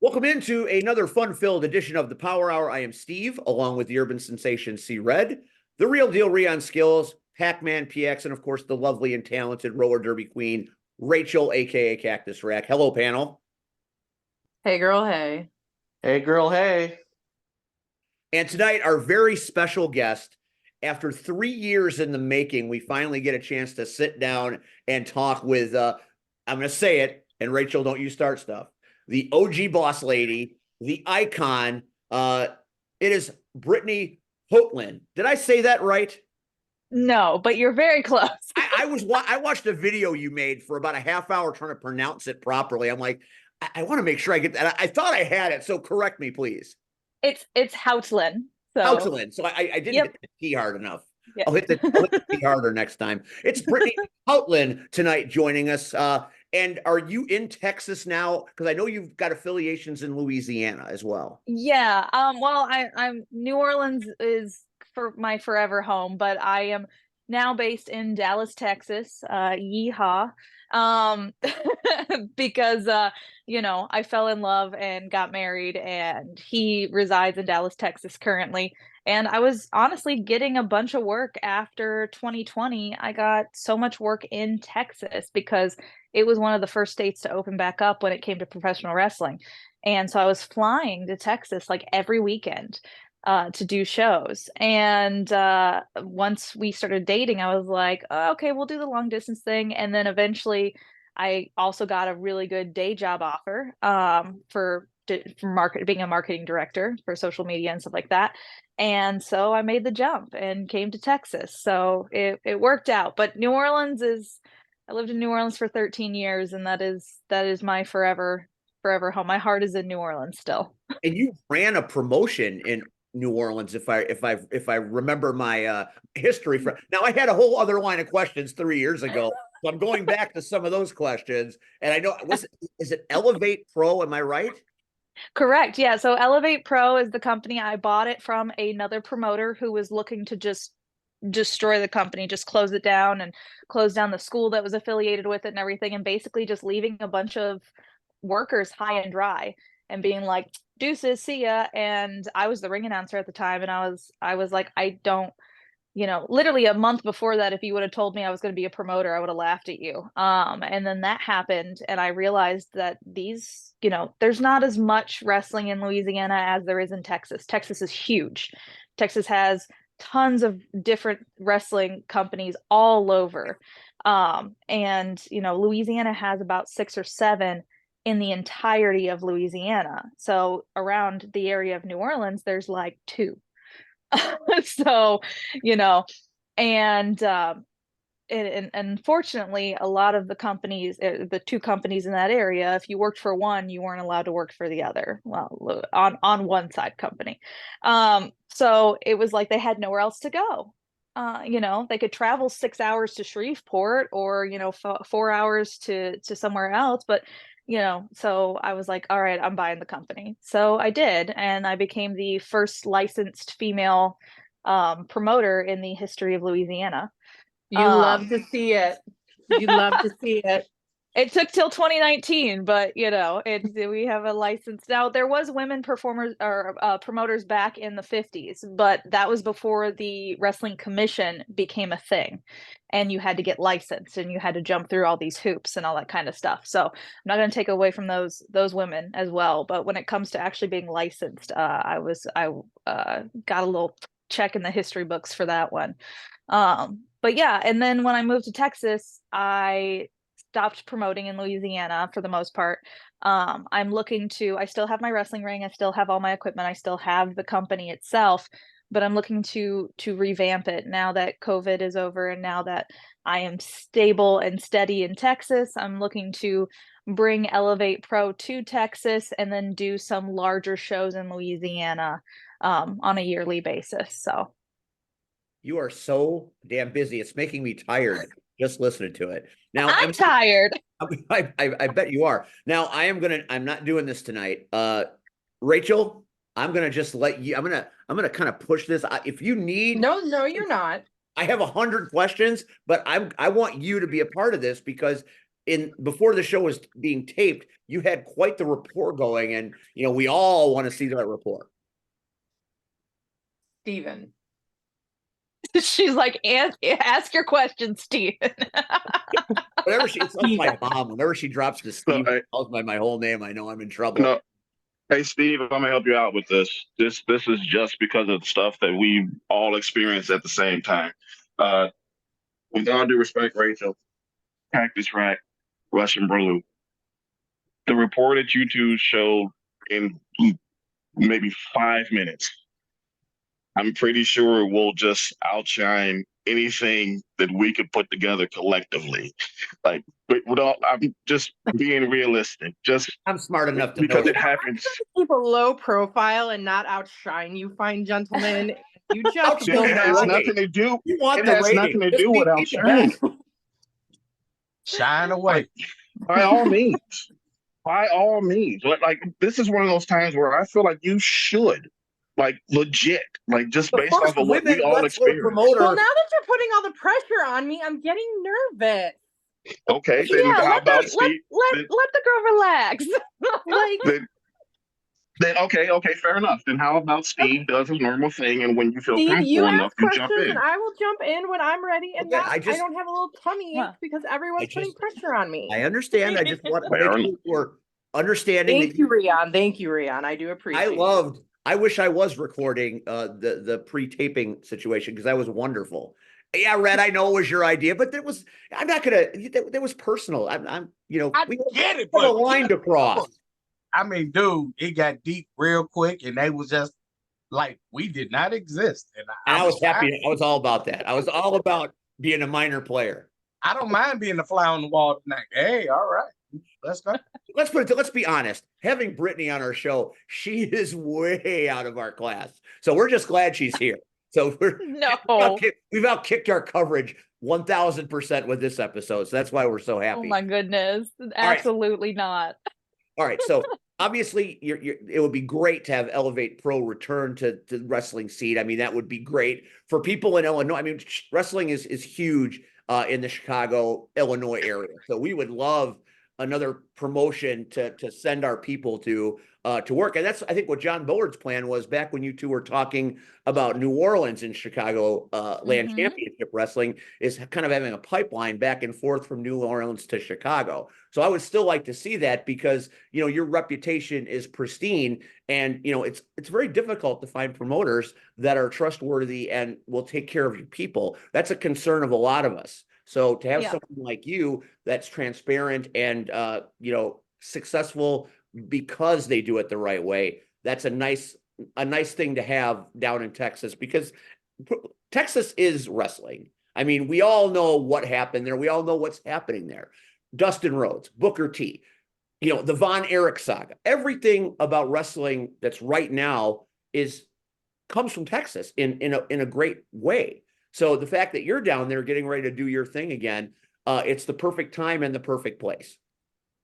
Welcome into another fun-filled edition of the Power Hour. I am Steve, along with the urban sensation C Red, the real deal Rion Skills, Pac-Man PX, and of course the lovely and talented roller derby queen, Rachel, aka Cactus Rack. Hello, panel. Hey girl, hey. Hey, girl, hey. And tonight, our very special guest. After 3 years in the making, we finally get a chance to sit down and talk with, I'm going to say it, and Rachel, don't you start stuff. The OG boss lady, the icon. It is Brittani Houghtlen. Did I say that right? No, but you're very close. I watched a video you made for about a half hour trying to pronounce it properly. I'm like, I want to make sure I get that. I thought I had it, so correct me, please. It's Houghtlen. So Houghtlen. So I didn't hit the T hard enough. Yeah. I'll hit the T harder next time. It's Brittani Houghtlen tonight joining us. And are you in Texas now? Because I know you've got affiliations in Louisiana as well. Yeah. Well, I'm New Orleans is for my forever home, but I am now based in Dallas, Texas. Yeehaw. Because I fell in love and got married, and he resides in Dallas, Texas currently. And I was honestly getting a bunch of work after 2020. I got so much work in Texas because it was one of the first states to open back up when it came to professional wrestling. And so I was flying to Texas like every weekend to do shows. And once we started dating, I was like, oh, okay, we'll do the long distance thing. And then eventually I also got a really good day job offer for being a marketing director for social media and stuff like that. And so I made the jump and came to Texas. So it worked out. But New Orleans I lived in New Orleans for 13 years, and that is my forever home. My heart is in New Orleans still. And you ran a promotion in New Orleans, if I remember my history from. Now, I had a whole other line of questions 3 years ago, so I'm going back to some of those questions. And I know, is it Elevate Pro? Am I right? Correct. Yeah. So Elevate Pro is the company. I bought it from another promoter who was looking to just destroy the company, just close it down and close down the school that was affiliated with it and everything, and basically just leaving a bunch of workers high and dry and being like, deuces, see ya. And I was the ring announcer at the time, and I was like, I don't, literally a month before that, if you would have told me I was going to be a promoter, I would have laughed at you. And then that happened, and I realized that there's not as much wrestling in Louisiana as there is in Texas. Texas is huge. Texas has tons of different wrestling companies all over. And Louisiana has about 6 or 7 in the entirety of Louisiana. So around the area of New Orleans, there's like 2. So, and unfortunately, a lot of the companies, the 2 companies in that area, if you worked for one, you weren't allowed to work for the other. Well, on one side company. So it was like they had nowhere else to go. They could travel 6 hours to Shreveport or 4 hours to somewhere else, but so I was like, all right, I'm buying the company. So I did, and I became the first licensed female promoter in the history of Louisiana. You love to see it. You love to see it. It took till 2019, but we have a license now. There was women performers or promoters back in the 50s, but that was before the Wrestling Commission became a thing, and you had to get licensed and you had to jump through all these hoops and all that kind of stuff. So I'm not going to take away from those women as well, but when it comes to actually being licensed, I got a little check in the history books for that one. But yeah, and then when I moved to Texas, I stopped promoting in Louisiana for the most part. I still have my wrestling ring, I still have all my equipment, I still have the company itself, but I'm looking to revamp it now that COVID is over, and now that I am stable and steady in Texas. I'm looking to bring Elevate Pro to Texas and then do some larger shows in Louisiana on a yearly basis. So You are so damn busy. It's making me tired just listening to it. Now I'm tired. I bet you are. Now I'm not doing this tonight. Rachel, I'm gonna just let you. I'm gonna kind of push this. If you need, No, you're not. I have 100 questions, but I want you to be a part of this because before the show was being taped, you had quite the rapport going, and we all want to see that rapport. Steven. She's like, ask your question, Steve. It's like my mom. Whenever she drops the Steve, calls my whole name, I know I'm in trouble. No, hey Steve, I'm gonna help you out with this. This is just because of the stuff that we all experienced at the same time. With all due respect, Rachel, Cactus Rack, Russian Blue, the report that you two showed in maybe 5 minutes, I'm pretty sure will just outshine anything that we could put together collectively. Like, I'm just being realistic. I'm smart enough to because know it happens. Keep a low profile and not outshine you, fine gentlemen. You just Outshine It has nothing to do. You want It the has rating. nothing to Just do with be the outshining. best. Shine away. By all means. By all means. Like, this is one of those times where I feel like you should, like, legit, like, just The based off first of what we women all wrestler experienced. promoter. Well, now that you're putting all the pressure on me, I'm getting nervous. Okay, then Yeah, how let about the Steve? let the girl relax. Like, Then okay, fair enough. Then how about Steve does his normal thing, and when you feel Steve, you comfortable ask enough, you questions jump in. and I will jump in when I'm ready, and Yeah, not, I don't have a little tummy ache Huh. because everyone's putting pressure on me. I understand. I just want to Fair make sure we're understanding. Thank you, Rian. Thank you, Rian. I do appreciate it. I wish I was recording the pre-taping situation, because that was wonderful. Yeah, Red, I know it was your idea, but I'm not gonna. That was personal. I we get it, have a but line to cross. I mean, dude, it got deep real quick, and they was just like, we did not exist. And And I was happy. I was all about that. I was all about being a minor player. I don't mind being the fly on the wall tonight. Hey, all right, let's go. Let's be honest. Having Brittany on our show, she is way out of our class. So we're just glad she's here. So we've outkicked our coverage 1000% with this episode. So that's why we're so happy. Oh my goodness. Absolutely not. All right. So obviously it would be great to have Elevate Pro return to the wrestling scene. I mean, that would be great for people in Illinois. I mean, wrestling is huge in the Chicago, Illinois area. So we would love another promotion to send our people to work. And that's, I think, what John Bullard's plan was back when you two were talking about New Orleans and Chicago Land Championship Wrestling, is kind of having a pipeline back and forth from New Orleans to Chicago. So I would still like to see that, because, your reputation is pristine, and, it's very difficult to find promoters that are trustworthy and will take care of your people. That's a concern of a lot of us. So to have someone like you that's transparent and, successful because they do it the right way, that's a nice thing to have down in Texas, because Texas is wrestling. I mean, we all know what happened there. We all know what's happening there. Dustin Rhodes, Booker T, the Von Erich saga, everything about wrestling that's right now comes from Texas in a great way. So the fact that you're down there getting ready to do your thing again, it's the perfect time and the perfect place.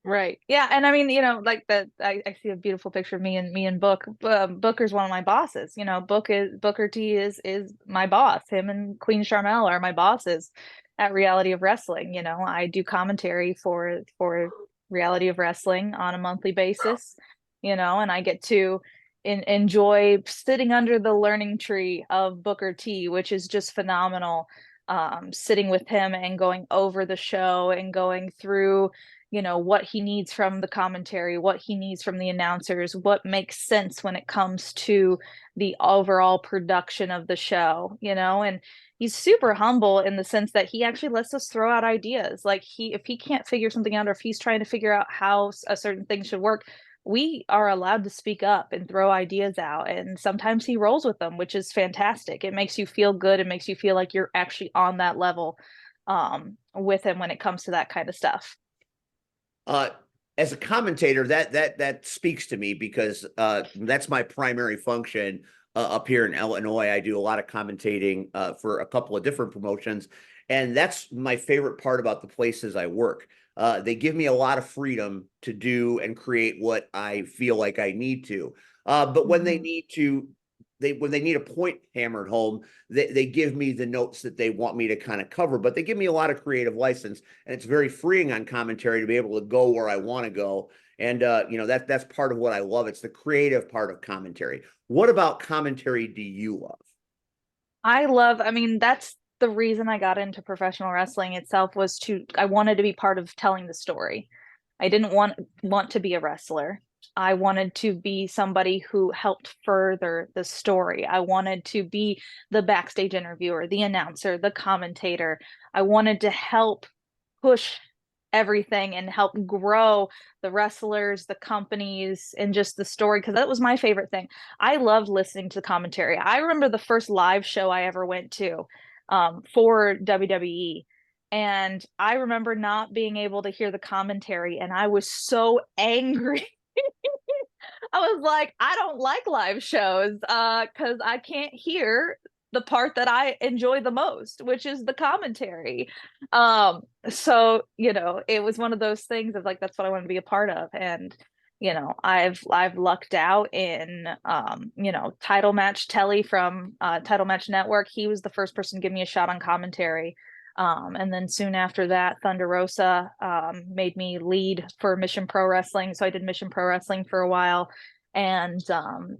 Right. Yeah. And I mean, like that, I see a beautiful picture of me and Book. Booker's one of my bosses. Booker T is my boss. Him and Queen Charmel are my bosses at Reality of Wrestling. I do commentary for Reality of Wrestling on a monthly basis, and I get to enjoy sitting under the learning tree of Booker T, which is just phenomenal. Sitting with him and going over the show and going through what he needs from the commentary, what he needs from the announcers, what makes sense when it comes to the overall production of the show, and he's super humble in the sense that he actually lets us throw out ideas. Like, if he can't figure something out, or if he's trying to figure out how a certain thing should work, we are allowed to speak up and throw ideas out. And sometimes he rolls with them, which is fantastic. It makes you feel good. It makes you feel like you're actually on that level with him when it comes to that kind of stuff. As a commentator, that speaks to me, because that's my primary function up here in Illinois. I do a lot of commentating for a couple of different promotions, and that's my favorite part about the places I work. They give me a lot of freedom to do and create what I feel like I need to. But when they need to when they need a point hammered home, they give me the notes that they want me to kind of cover, but they give me a lot of creative license, and it's very freeing on commentary to be able to go where I want to go. And that's part of what I love. It's the creative part of commentary. What about commentary do you love? I mean, that's the reason I got into professional wrestling itself, was I wanted to be part of telling the story. I didn't want to be a wrestler. I wanted to be somebody who helped further the story. I wanted to be the backstage interviewer, the announcer, the commentator. I wanted to help push everything and help grow the wrestlers, the companies, and just the story, because that was my favorite thing. I loved listening to commentary. I remember the first live show I ever went to for WWE, and I remember not being able to hear the commentary, and I was so angry. I was like, I don't like live shows because I can't hear the part that I enjoy the most, which is the commentary. So, it was one of those things of like, that's what I want to be a part of. And, I've lucked out in, Title Match Telly from Title Match Network. He was the first person to give me a shot on commentary. And then soon after that, Thunder Rosa made me lead for Mission Pro Wrestling. So I did Mission Pro Wrestling for a while. And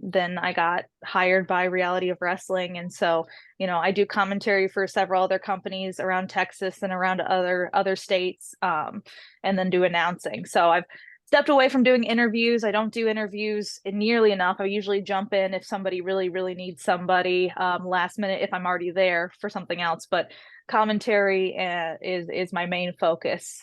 then I got hired by Reality of Wrestling. And so, I do commentary for several other companies around Texas and around other states, and then do announcing. So I've stepped away from doing interviews. I don't do interviews nearly enough. I usually jump in if somebody really, really needs somebody last minute, if I'm already there for something else. But commentary is my main focus.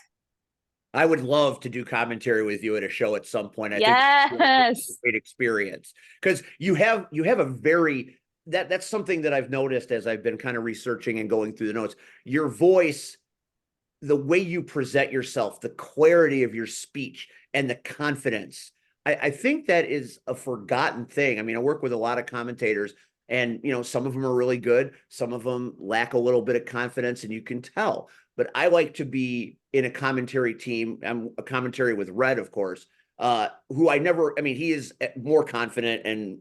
I would love to do commentary with you at a show at some point. I think Yes. it's a great experience, because you have a very, that's something that I've noticed as I've been kind of researching and going through the notes. Your voice, the way you present yourself, the clarity of your speech, and the confidence. I think that is a forgotten thing. I mean, I work with a lot of commentators, and some of them are really good, some of them lack a little bit of confidence, and you can tell. But I like to be in a commentary team. I'm a commentary with Red, of course, who he is more confident and,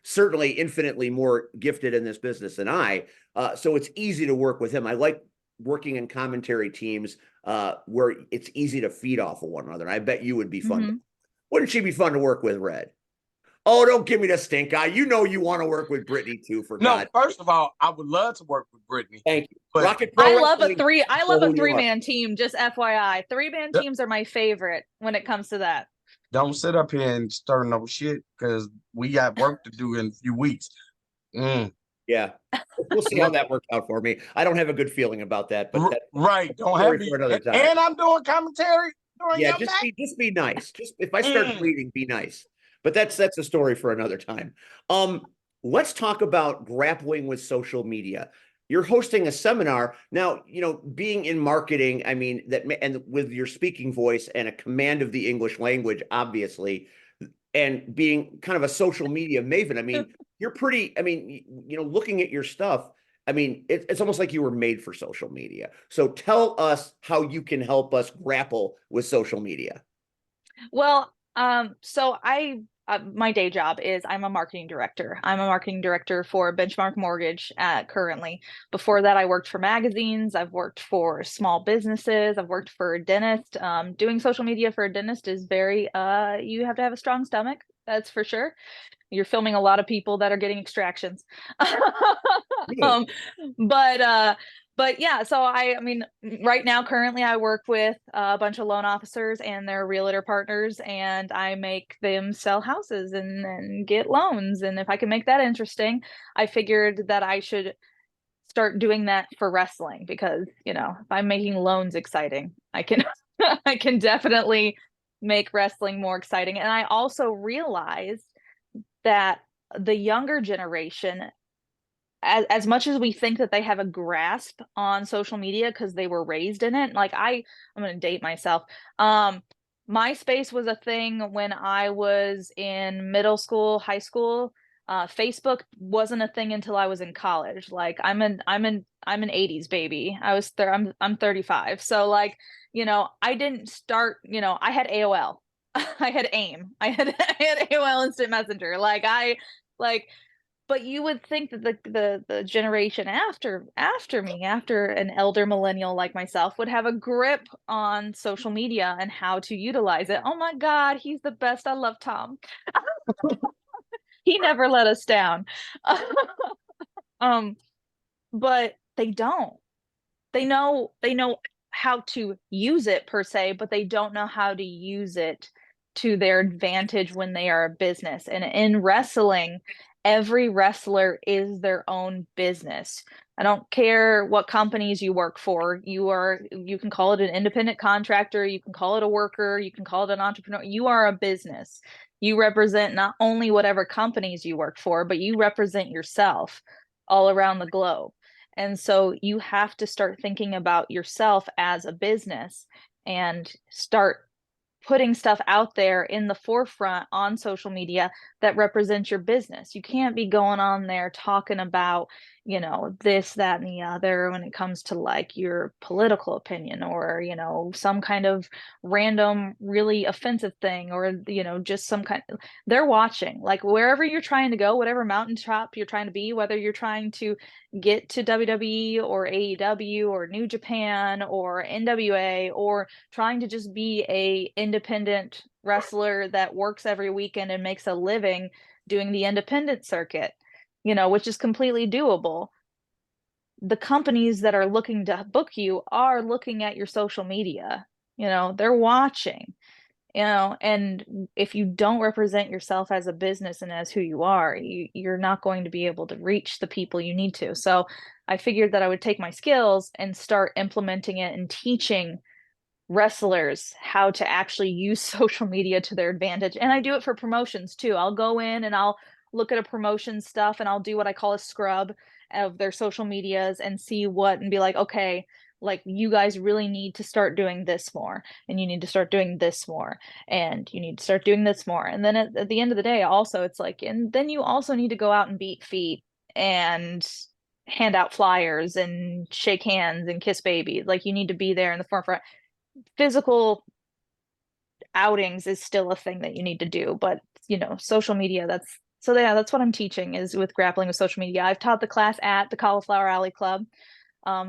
certainly infinitely more gifted in this business than I. So it's easy to work with him. I like working in commentary teams where it's easy to feed off of one another. I bet you would be fun. Mm-hmm. Wouldn't she be fun to work with, Red? Oh, don't give me the stink eye. You want to work with Brittany too, for God. No, first of all, I would love to work with Brittany. Thank you. But Rocket Pro I love a Wrestling, three-man team, just FYI. Three-man teams are my favorite when it comes to that. Don't sit up here and stir no shit, because we got work to do in a few weeks. Yeah. We'll see how that worked out for me. I don't have a good feeling about that, but right. Don't have me. And I'm doing commentary. Yeah, just be nice. Just if I start bleeding, be nice. But that's a story for another time. Let's talk about grappling with social media. You're hosting a seminar now. Being in marketing, I mean and with your speaking voice and a command of the English language, obviously, and being kind of a social media maven. I mean, you're pretty. I mean, looking at your stuff, I mean, it's almost like you were made for social media. So tell us how you can help us grapple with social media. Well, so my day job is I'm a marketing director. I'm a marketing director for Benchmark Mortgage currently. Before that, I worked for magazines. I've worked for small businesses. I've worked for a dentist. Doing social media for a dentist is very, you have to have a strong stomach. That's for sure. You're filming a lot of people that are getting extractions. But yeah, so I mean, right now, currently I work with a bunch of loan officers and their realtor partners, and I make them sell houses and get loans. And if I can make that interesting, I figured that I should start doing that for wrestling, because, if I'm making loans exciting, I can, I can definitely make wrestling more exciting. And I also realized that the younger generation, as much as we think that they have a grasp on social media because they were raised in it, like I'm going to date myself. MySpace was a thing when I was in middle school, high school. Facebook wasn't a thing until I was in college. Like I'm an 80s baby. I'm 35. So like, I didn't start, I had AOL. I had AIM. I had AOL Instant Messenger. But you would think that the generation after me, after an elder millennial like myself, would have a grip on social media and how to utilize it. Oh my God, he's the best. I love Tom. He never let us down. um, but they don't. They know how to use it per se, but they don't know how to use it to their advantage when they are a business. And in wrestling, every wrestler is their own business. I don't care what companies you work for. You can call it an independent contractor, you can call it a worker, you can call it an entrepreneur. You are a business. You represent not only whatever companies you work for, but you represent yourself all around the globe. And so you have to start thinking about yourself as a business and start putting stuff out there in the forefront on social media that represents your business. You can't be going on there talking about, this, that, and the other when it comes to like your political opinion or, some kind of random, really offensive thing or, just some kind of, they're watching. Like wherever you're trying to go, whatever mountaintop you're trying to be, whether you're trying to get to WWE or AEW or New Japan or NWA or trying to just be a independent wrestler that works every weekend and makes a living doing the independent circuit, which is completely doable. The companies that are looking to book you are looking at your social media, they're watching, and if you don't represent yourself as a business and as who you are, you're not going to be able to reach the people you need to. So I figured that I would take my skills and start implementing it and teaching wrestlers how to actually use social media to their advantage. And I do it for promotions too. I'll go in and I'll look at a promotion stuff and I'll do what I call a scrub of their social medias and see and be like, okay, like you guys really need to start doing this more and you need to start doing this more and you need to start doing this more. And then at the end of the day, also it's like, and then you also need to go out and beat feet and hand out flyers and shake hands and kiss babies. Like you need to be there in the forefront. Physical outings is still a thing that you need to do, but social media, that's what I'm teaching is with grappling with social media. I've taught the class at the Cauliflower Alley Club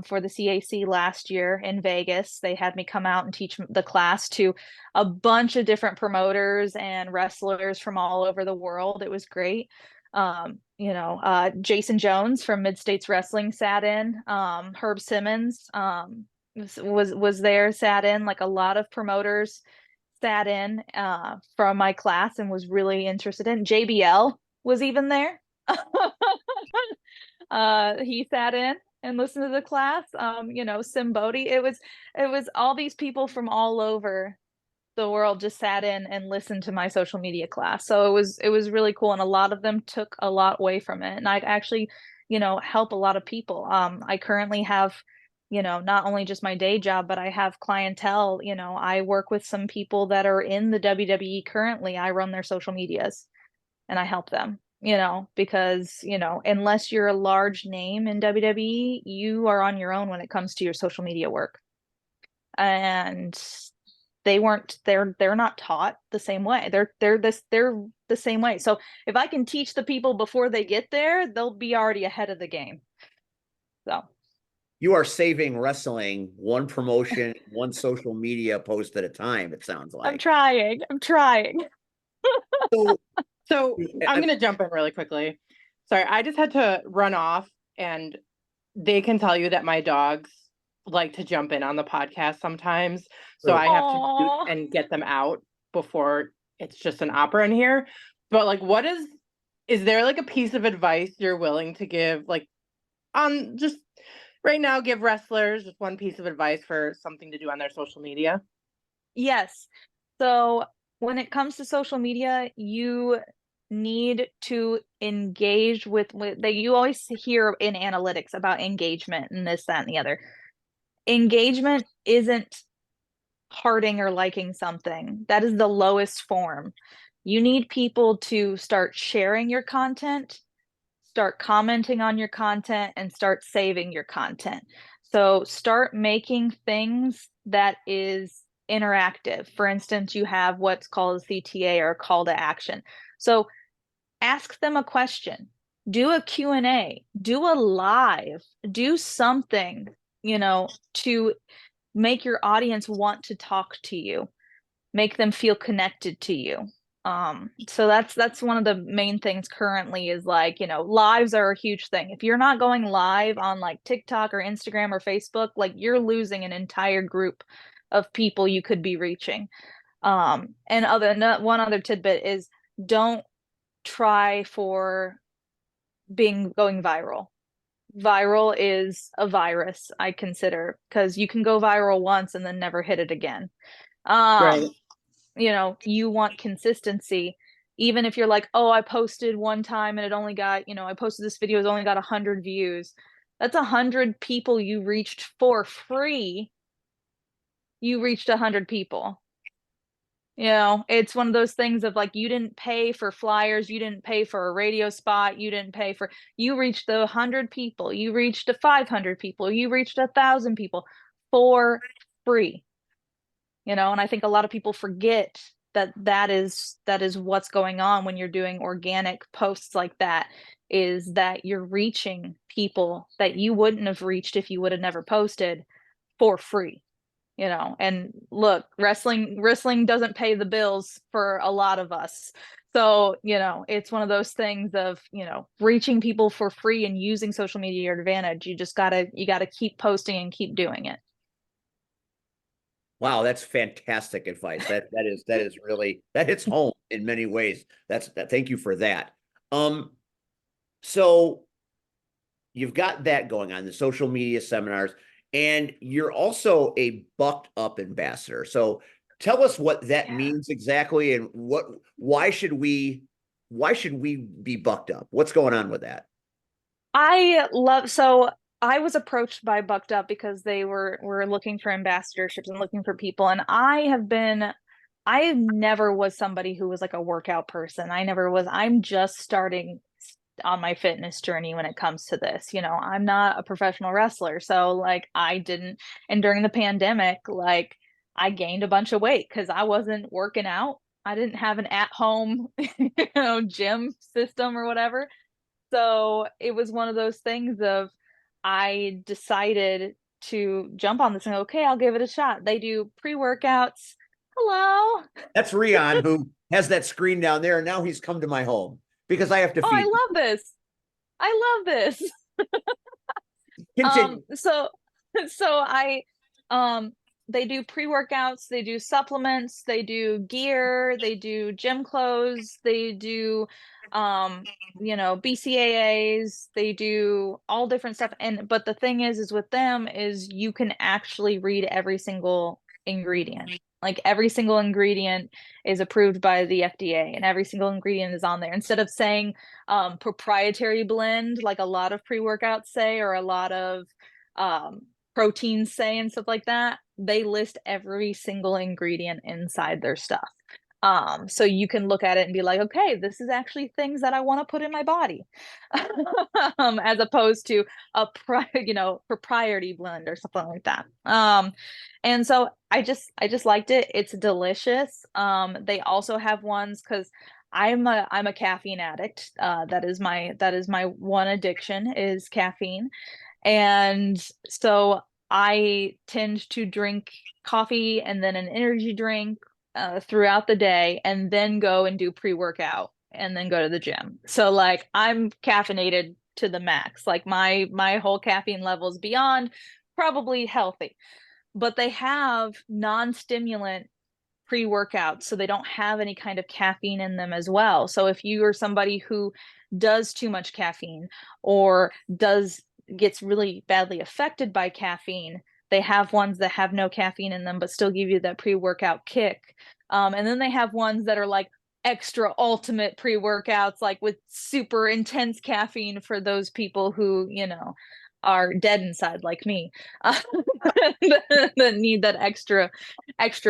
for the CAC last year in Vegas. They had me come out and teach the class to a bunch of different promoters and wrestlers from all over the world. It was great. Jason Jones from Mid-States Wrestling sat in. Herb Simmons was there, sat in. Like a lot of promoters sat in from my class and was really interested in. JBL was even there. He sat in and listened to the class. Simbodi. It was all these people from all over the world just sat in and listened to my social media class. So it was really cool. And a lot of them took a lot away from it. And I actually, help a lot of people. I currently have, not only just my day job, but I have clientele. I work with some people that are in the WWE currently. I run their social medias and I help them, because, unless you're a large name in WWE, you are on your own when it comes to your social media work. And they're not taught the same way. They're the same way. So if I can teach the people before they get there, they'll be already ahead of the game. So you are saving wrestling one promotion, one social media post at a time, it sounds like. I'm trying. So I'm going to jump in really quickly. Sorry, I just had to run off, and they can tell you that my dogs like to jump in on the podcast sometimes. So I have to mute and get them out before it's just an opera in here. But like, is there like a piece of advice you're willing to give, like on just right now, give wrestlers just one piece of advice for something to do on their social media? Yes. So when it comes to social media, you need to engage with that. You always hear in analytics about engagement and this, that, and the other. Engagement isn't hearting or liking something. That is the lowest form. You need people to start sharing your content, start commenting on your content, and start saving your content. So start making things that is interactive. For instance, you have what's called a CTA or a call to action. So ask them a question. do a Q&A, do a live, do something, to make your audience want to talk to you, make them feel connected to you. So that's one of the main things currently is like, lives are a huge thing. If you're not going live on like TikTok or Instagram or Facebook, like you're losing an entire group of people you could be reaching. And one other tidbit is don't try for going viral. Viral is a virus, I consider, because you can go viral once and then never hit it again. Right. You want consistency. Even if you're like, oh, I posted one time and it only got, I posted this video, it's only got 100 views. That's 100 people you reached for free. You reached 100 people. It's one of those things of like, you didn't pay for flyers, you didn't pay for a radio spot, you reached the 100 people, you reached the 500 people, you reached 1,000 people for free. And I think a lot of people forget that is what's going on when you're doing organic posts like that, is that you're reaching people that you wouldn't have reached if you would have never posted for free. And look, wrestling doesn't pay the bills for a lot of us. So, it's one of those things of, reaching people for free and using social media to your advantage. You gotta keep posting and keep doing it. Wow, that's fantastic advice. That is really, that hits home in many ways. Thank you for that. So you've got that going on, the social media seminars, and you're also a Bucked Up ambassador. So tell us what that means exactly, and why should we be bucked up? What's going on with that? So I was approached by Bucked Up because they were looking for ambassadorships and looking for people. And I never was somebody who was like a workout person. I'm just starting on my fitness journey when it comes to this. I'm not a professional wrestler. So like and during the pandemic, like I gained a bunch of weight because I wasn't working out. I didn't have an at-home, gym system or whatever. So it was one of those things of, I decided to jump on this and okay, I'll give it a shot. They do pre-workouts. Hello. That's Rion, who has that screen down there, and now he's come to my home because I have to feed I him. love this. I love this. Continue. So they do pre-workouts, they do supplements, they do gear, they do gym clothes, they do BCAAs, they do all different stuff. But the thing is with them is you can actually read every single ingredient. Like every single ingredient is approved by the FDA and every single ingredient is on there. Instead of saying proprietary blend, like a lot of pre-workouts say, or a lot of proteins say and stuff like that, they list every single ingredient inside their stuff. So you can look at it and be like, okay, this is actually things that I want to put in my body, as opposed to a proprietary blend or something like that. And so I just liked it. It's delicious. They also have ones because I'm a caffeine addict. That is my one addiction is caffeine. And so I tend to drink coffee and then an energy drink throughout the day, and then go and do pre-workout and then go to the gym. So like I'm caffeinated to the max. Like my whole caffeine levels beyond probably healthy. But they have non-stimulant pre-workouts, so they don't have any kind of caffeine in them as well. So if you are somebody who does too much caffeine or gets really badly affected by caffeine, they have ones that have no caffeine in them but still give you that pre-workout kick. And then they have ones that are like extra ultimate pre-workouts, like with super intense caffeine for those people who are dead inside like me, that need that extra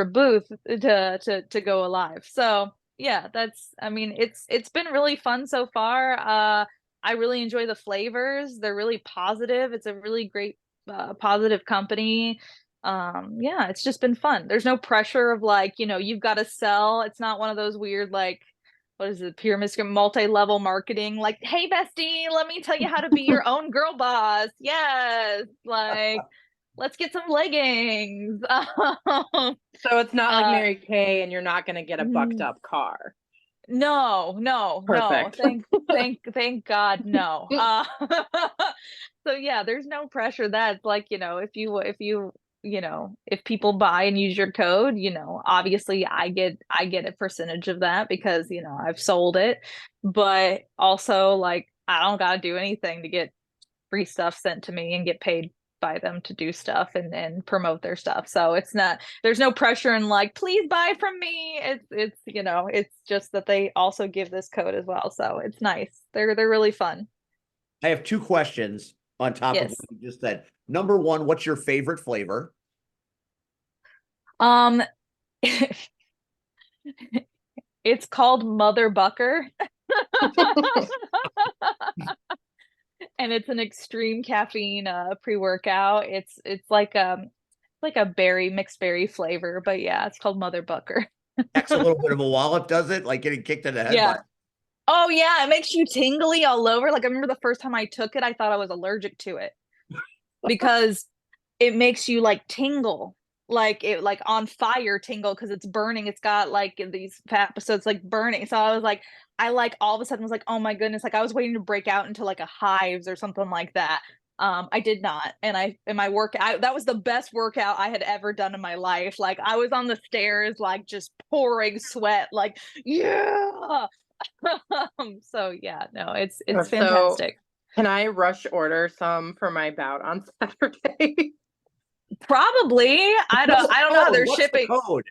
boost to go alive. So yeah, it's been really fun so far. I really enjoy the flavors. They're really positive. It's a really great positive company. Yeah, it's just been fun. There's no pressure of like, you've got to sell. It's not one of those weird like, what is it, pyramid scheme, multi-level marketing, like, hey bestie, let me tell you how to be your own girl boss. Yes, like let's get some leggings. So it's not like Uh, Mary Kay and you're not going to get a bucked up car. no. Perfect. Thank God, no. So yeah, there's no pressure. That's like, if people buy and use your code, obviously I get a percentage of that because, I've sold it. But also, like, I don't gotta do anything to get free stuff sent to me and get paid by them to do stuff and promote their stuff. So there's no pressure and like, please buy from me. It's just that they also give this code as well. So it's nice. They're really fun. I have 2 questions on top of Yes. what you just said. Number 1, what's your favorite flavor? It's called Mother Bucker. And it's an extreme caffeine pre-workout. It's like a mixed berry flavor, but yeah, it's called Mother Bucker. That's a little bit of a wallop, does it? Like getting kicked in the head Yeah. by Oh yeah, it makes you tingly all over. Like I remember the first time I took it, I thought I was allergic to it because it makes you like tingle, like it like on fire tingle because it's burning. It's got like these fat, so it's like burning. So I was like, I like all of a sudden was like, oh my goodness, like I was waiting to break out into like a hives or something like that. I did not, and in my workout, that was the best workout I had ever done in my life. Like I was on the stairs, like just pouring sweat, like yeah. So yeah, no, it's So fantastic. can I rush order some for my bout on Saturday? Probably. I don't know. They're What's shipping. the code?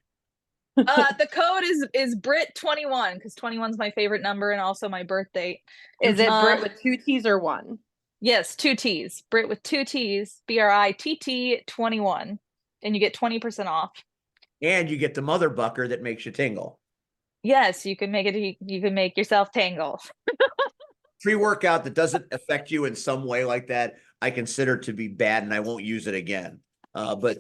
The code is Brit21 because 21's my favorite number and also my birth date. Is it Brit with 2 T's or 1? Yes, 2 T's. Brit with 2 T's. BRITT21, and you get 20% off. And you get the Mother Bucker that makes you tingle. Yes, you can make it. You can make yourself tingle. Pre-workout that doesn't affect you in some way like that, I consider to be bad, and I won't use it again. But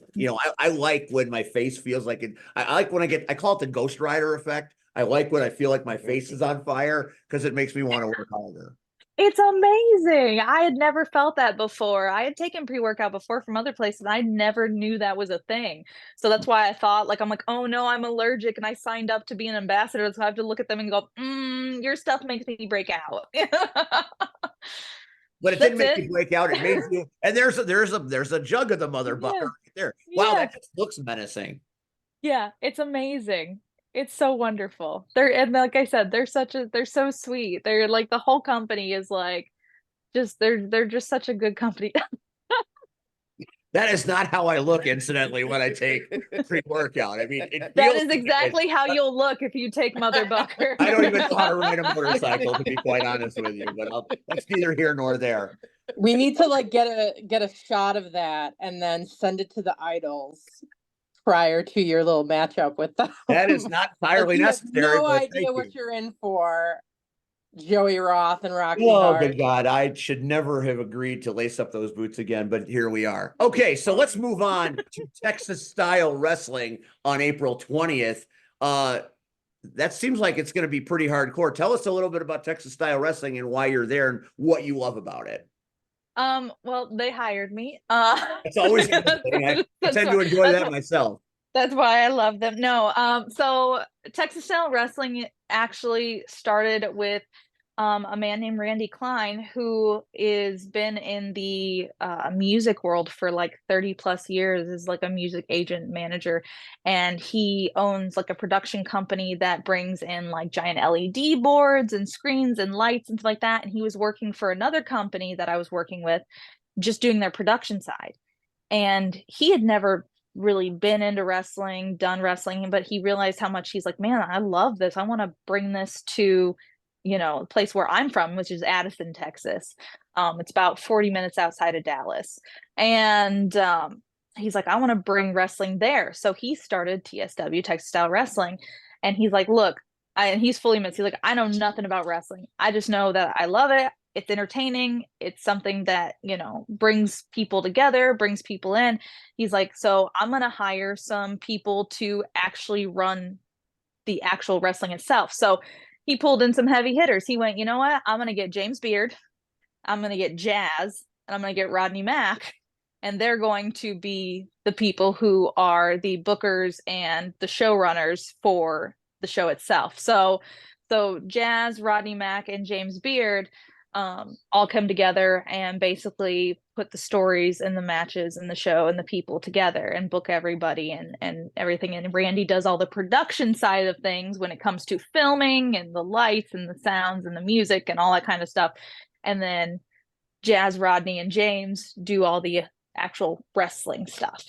I like when my face feels like it. I like when I call it the Ghost Rider effect. I like when I feel like my face is on fire because it makes me want to work harder. It's amazing. I had never felt that before. I had taken pre-workout before from other places, and I never knew that was a thing. So that's why I thought, like, I'm like, oh no, I'm allergic, and I signed up to be an ambassador, so I have to look at them and go, your stuff makes me break out. But it didn't make you break out. It made you. And there's a jug of the Mother Bucker right there. Wow, that just looks menacing. Yeah, it's amazing. It's so wonderful. And like I said, they're so sweet. They're like the whole company is like they're just such a good company. That is not how I look, incidentally, when I take pre-workout. I mean, that is exactly how you'll look if you take Mother Bucker. I don't even know how to ride a motorcycle, to be quite honest with you, but that's neither here nor there. We need to like get a shot of that and then send it to the idols prior to your little matchup with them. That is not entirely necessary. No idea what you're in for, Joey Roth and Rocky Oh, Hart. good God. I should never have agreed to lace up those boots again, but here we are. Okay, so let's move on to Texas style wrestling on April 20th. That seems like it's going to be pretty hardcore. Tell us a little bit about Texas style wrestling and why you're there and what you love about it. Well, they hired me. It's always a good thing. I tend to enjoy that myself. That's why I love them. No, so Texas style wrestling actually started with a man named Randy Klein, who is been in the music world for like 30 plus years, is like a music agent manager, and he owns like a production company that brings in like giant LED boards and screens and lights and stuff like that. And he was working for another company that I was working with, just doing their production side. And he had never really been into wrestling, done wrestling, but he realized how much he's like, man, I love this. I want to bring this to, a place where I'm from, which is Addison, Texas. It's about 40 minutes outside of Dallas. And he's like, I want to bring wrestling there. So he started TSW, Texas Style Wrestling. And he's like, look, and he's fully admits, he's like, I know nothing about wrestling. I just know that I love it. It's entertaining. It's something that, brings people together, brings people in. He's like, so I'm going to hire some people to actually run the actual wrestling itself. So he pulled in some heavy hitters. He went, you know what? I'm going to get James Beard. I'm going to get Jazz, and I'm going to get Rodney Mack. And they're going to be the people who are the bookers and the showrunners for the show itself. So Jazz, Rodney Mack, and James Beard all come together and basically put the stories and the matches and the show and the people together and book everybody and everything. And Randy does all the production side of things when it comes to filming and the lights and the sounds and the music and all that kind of stuff. And then Jazz, Rodney, and James do all the actual wrestling stuff.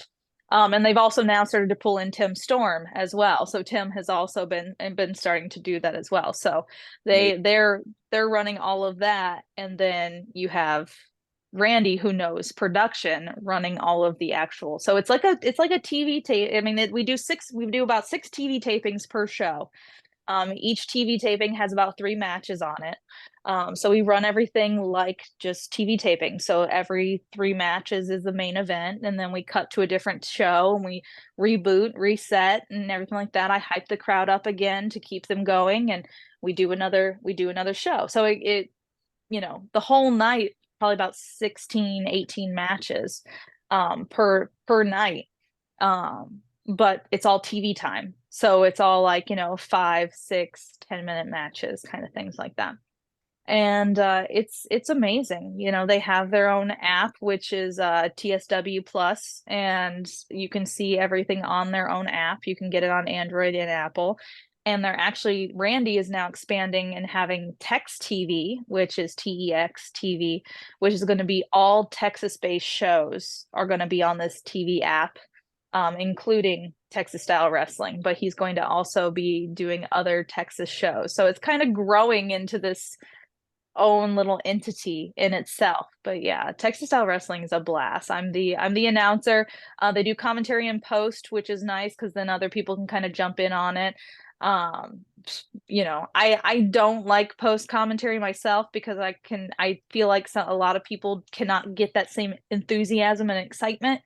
And they've also now started to pull in Tim Storm as well. So Tim has also been starting to do that as well. So they're running all of that. And then you have Randy, who knows production, running all of the actual. So it's like a TV tape. I mean, we do about 6 TV tapings per show. Each TV taping has about 3 matches on it. So we run everything like just TV taping. So every 3 matches is the main event, and then we cut to a different show and we reboot, reset, and everything like that. I hype the crowd up again to keep them going, and we do another show. So it the whole night, probably about 16, 18 matches per night. But it's all TV time. So it's all like, 5, 6, 10-minute matches, kind of things like that. And it's amazing. They have their own app, which is TSW Plus, and you can see everything on their own app. You can get it on Android and Apple. And Randy is now expanding and having Tex TV, which is TEX TV, which is going to be all Texas-based shows are going to be on this TV app. Including Texas style wrestling, but he's going to also be doing other Texas shows. So it's kind of growing into this own little entity in itself. But yeah, Texas style wrestling is a blast. I'm the announcer. They do commentary in post, which is nice because then other people can kind of jump in on it. I don't like post commentary myself because I feel like a lot of people cannot get that same enthusiasm and excitement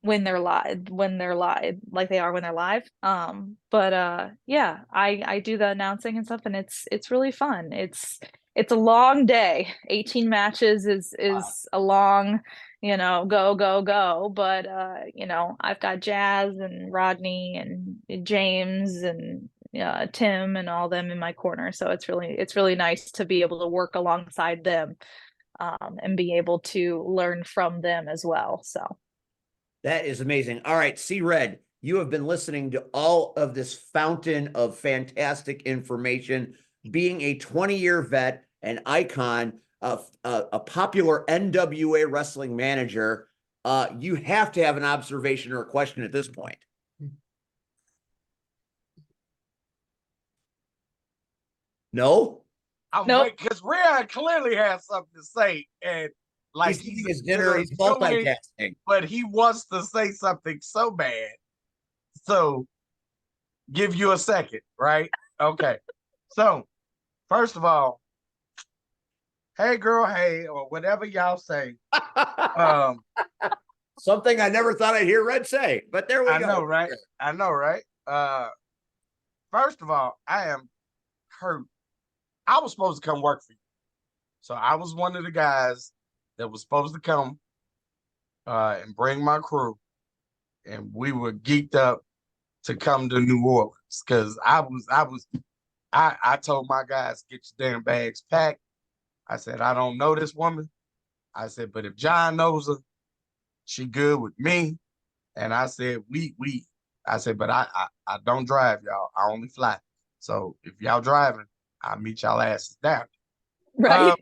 when they're live like they are when they're live. Yeah, I do the announcing and stuff, and it's really fun. It's a long day. 18 matches is a long, go, but I've got Jazz and Rodney and James and Tim and all them in my corner, so it's really nice to be able to work alongside them and be able to learn from them as well. So that is amazing. All right, C-Red, you have been listening to all of this fountain of fantastic information. Being a 20-year vet, an icon, a popular NWA wrestling manager, you have to have an observation or a question at this point. No? Nope. Because Rhea clearly has something to say, and like he's eating his dinner, he's multitasking. But he wants to say something so bad. So give you a second, right? Okay. So first of all, hey girl, hey, or whatever y'all say. Something I never thought I'd hear Red say, but there we go. I know, right? I know, right? First of all, I am hurt. I was supposed to come work for you. So I was one of the guys that was supposed to come and bring my crew, and we were geeked up to come to New Orleans because I told my guys, get your damn bags packed. I said, I don't know this woman. I said, but if John knows her, she good with me. And I said, I said, but I don't drive, y'all. I only fly. So if y'all driving, I'll meet y'all asses down. Right.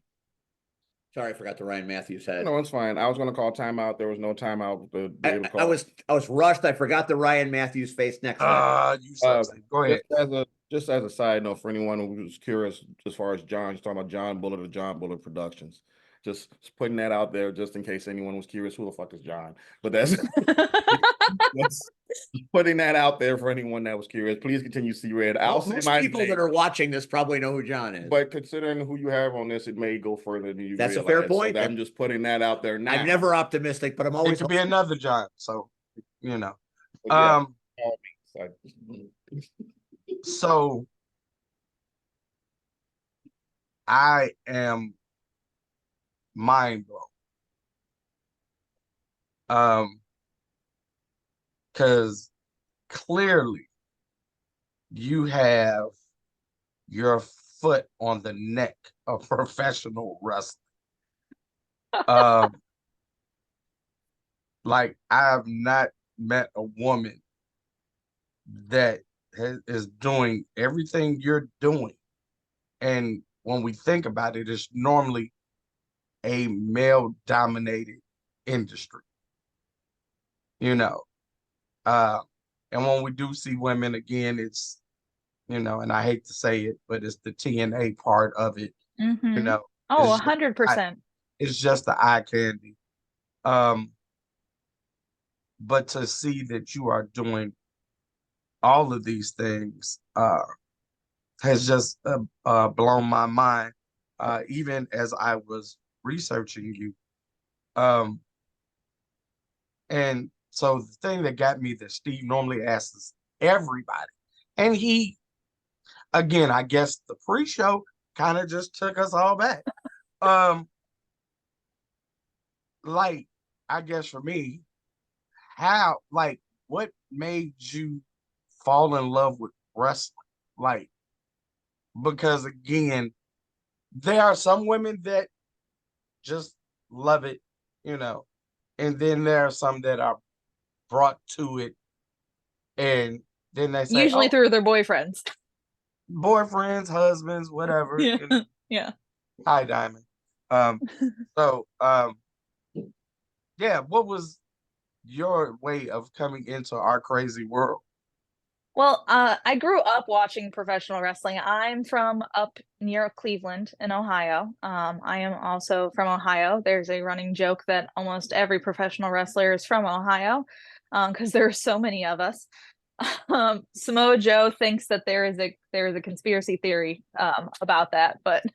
Sorry, I forgot the Ryan Matthews head. No, it's fine. I was going to call timeout. There was no timeout. I was rushed. I forgot the Ryan Matthews face next time. Go ahead. Just as a side note, for anyone who was curious, as far as John, he's talking about John Bullard of John Bullard Productions. Just putting that out there, just in case anyone was curious, who the fuck is John? But that's putting that out there for anyone that was curious. Please continue, C-Red. Most people that are watching this probably know who John is. But considering who you have on this, it may go further than you That's realize. A fair point. So I'm just putting that out there now. I'm never optimistic, but I'm always. It could be another John. So, you know. Yeah, So I am mind blown. Because clearly you have your foot on the neck of professional wrestling. Like I have not met a woman that is doing everything you're doing. And when we think about it, it's normally a male dominated industry, you know. And when we do see women again, it's, and I hate to say it, but it's the TNA part of it, Mm-hmm. It's 100%. It's just the eye candy. But to see that you are doing all of these things has just blown my mind. Even as I was researching you, and so the thing that got me that Steve normally asks everybody, and he, again, I guess the pre-show kind of just took us all back. Like, I guess for me, what made you fall in love with wrestling? Like, because again, there are some women that just love it, and then there are some that are brought to it, and then they say, Usually "Oh, through their boyfriends. boyfriends, husbands, whatever." Yeah. Yeah. Hi, Diamond. So, yeah, what was your way of coming into our crazy world? Well, I grew up watching professional wrestling. I'm from up near Cleveland in Ohio. I am also from Ohio. There's a running joke that almost every professional wrestler is from Ohio, because there are so many of us. Samoa Joe thinks that there is a conspiracy theory about that, but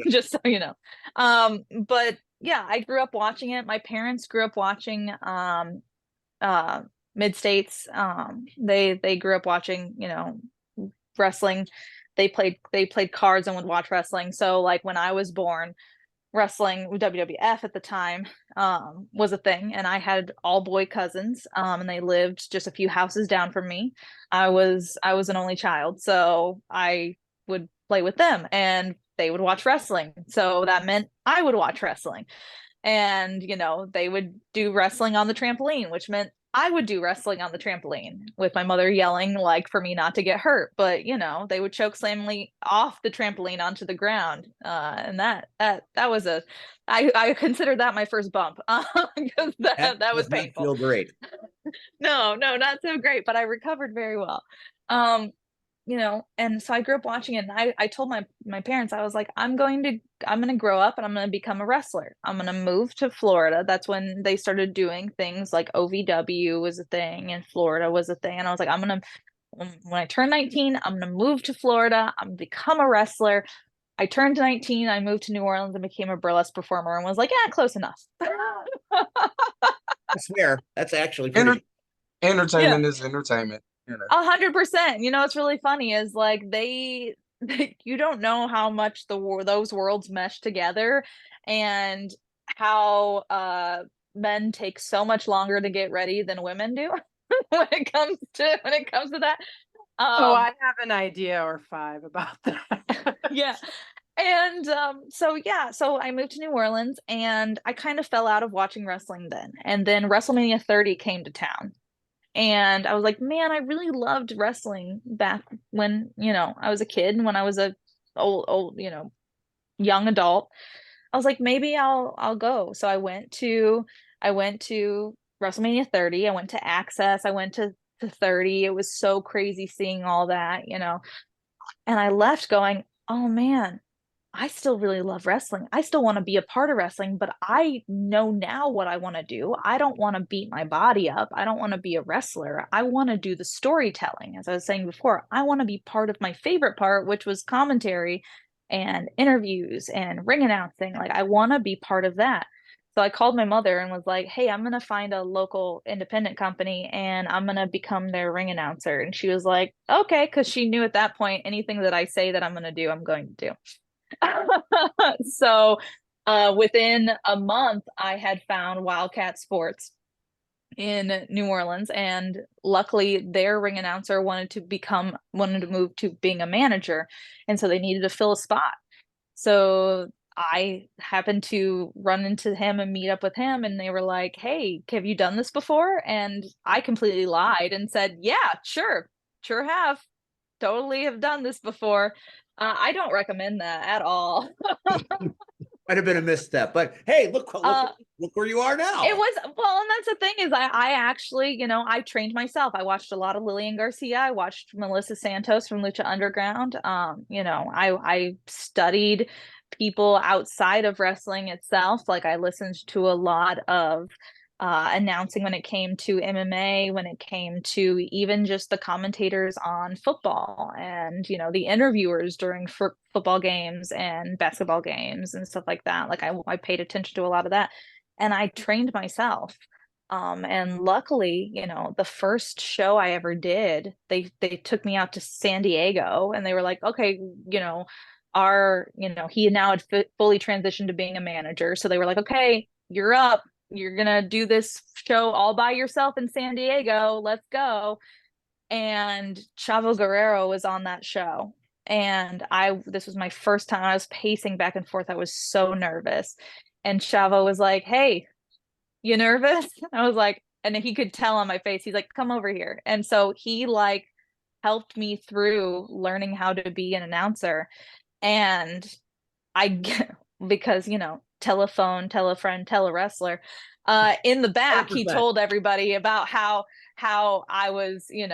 just so you know. But yeah, I grew up watching it. My parents grew up watching mid-states. They grew up watching, wrestling. They played cards and would watch wrestling. So like when I was born, wrestling, WWF at the time, was a thing, and I had all boy cousins, and they lived just a few houses down from me. I was an only child, so I would play with them, and they would watch wrestling. So that meant I would watch wrestling. And, they would do wrestling on the trampoline, which meant I would do wrestling on the trampoline with my mother yelling like for me not to get hurt. But, they would choke slam me off the trampoline onto the ground. And that was I consider that my first bump, because that was does not painful. feel great. No, not so great, but I recovered very well. And so I grew up watching it, and I told my parents, I was like, I'm going to grow up and I'm going to become a wrestler. I'm going to move to Florida. That's when they started doing things like OVW was a thing and Florida was a thing. And I was like, when I turn 19, I'm going to move to Florida. I'm going to become a wrestler. I turned 19, I moved to New Orleans and became a burlesque performer, and was like, yeah, close enough. That's fair. That's actually pretty. Entertainment is entertainment. 100%. What's really funny is like you don't know how much those worlds mesh together, and how men take so much longer to get ready than women do when it comes to that. I have an idea or five about that. Yeah. And so I moved to New Orleans, and I kind of fell out of watching wrestling then. And then WrestleMania 30 came to town. And I was like, man, I really loved wrestling back when, I was a kid, and when I was a old, young adult. I was like, maybe I'll go. So I went to WrestleMania 30. I went to Access. I went to 30. It was so crazy seeing all that, and I left going, oh man, I still really love wrestling. I still want to be a part of wrestling, but I know now what I want to do. I don't want to beat my body up. I don't want to be a wrestler. I want to do the storytelling. As I was saying before, I want to be part of my favorite part, which was commentary and interviews and ring announcing. Like, I want to be part of that. So I called my mother and was like, hey, I'm going to find a local independent company and I'm going to become their ring announcer. And she was like, okay, because she knew at that point, anything that I say that I'm going to do, I'm going to do. So within a month, I had found Wildcat Sports in New Orleans, and luckily their ring announcer wanted to move to being a manager, and so they needed to fill a spot. So I happened to run into him and meet up with him, and they were like, "Hey, have you done this before?" And I completely lied and said, "Yeah, sure have, totally have done this before." I don't recommend that at all. Might have been a misstep, but hey, Uh, look where you are now. It was, well, and that's the thing is I actually, I trained myself. I watched a lot of Lillian Garcia. I watched Melissa Santos from Lucha Underground. I studied people outside of wrestling itself. Like I listened to a lot of announcing when it came to MMA, when it came to even just the commentators on football and, the interviewers during football games and basketball games and stuff like that. Like I paid attention to a lot of that, and I trained myself. And luckily, the first show I ever did, they took me out to San Diego, and they were like, okay, he now had fully transitioned to being a manager. So they were like, okay, you're up. You're gonna do this show all by yourself in San Diego. Let's go. And Chavo Guerrero was on that show. And this was my first time. I was pacing back and forth. I was so nervous. And Chavo was like, "Hey, you nervous?" I was like, and he could tell on my face. He's like, "Come over here." And so he like helped me through learning how to be an announcer. And because, tell a phone, tell a friend, tell a wrestler. In the back, he 100%. told everybody about how I was, new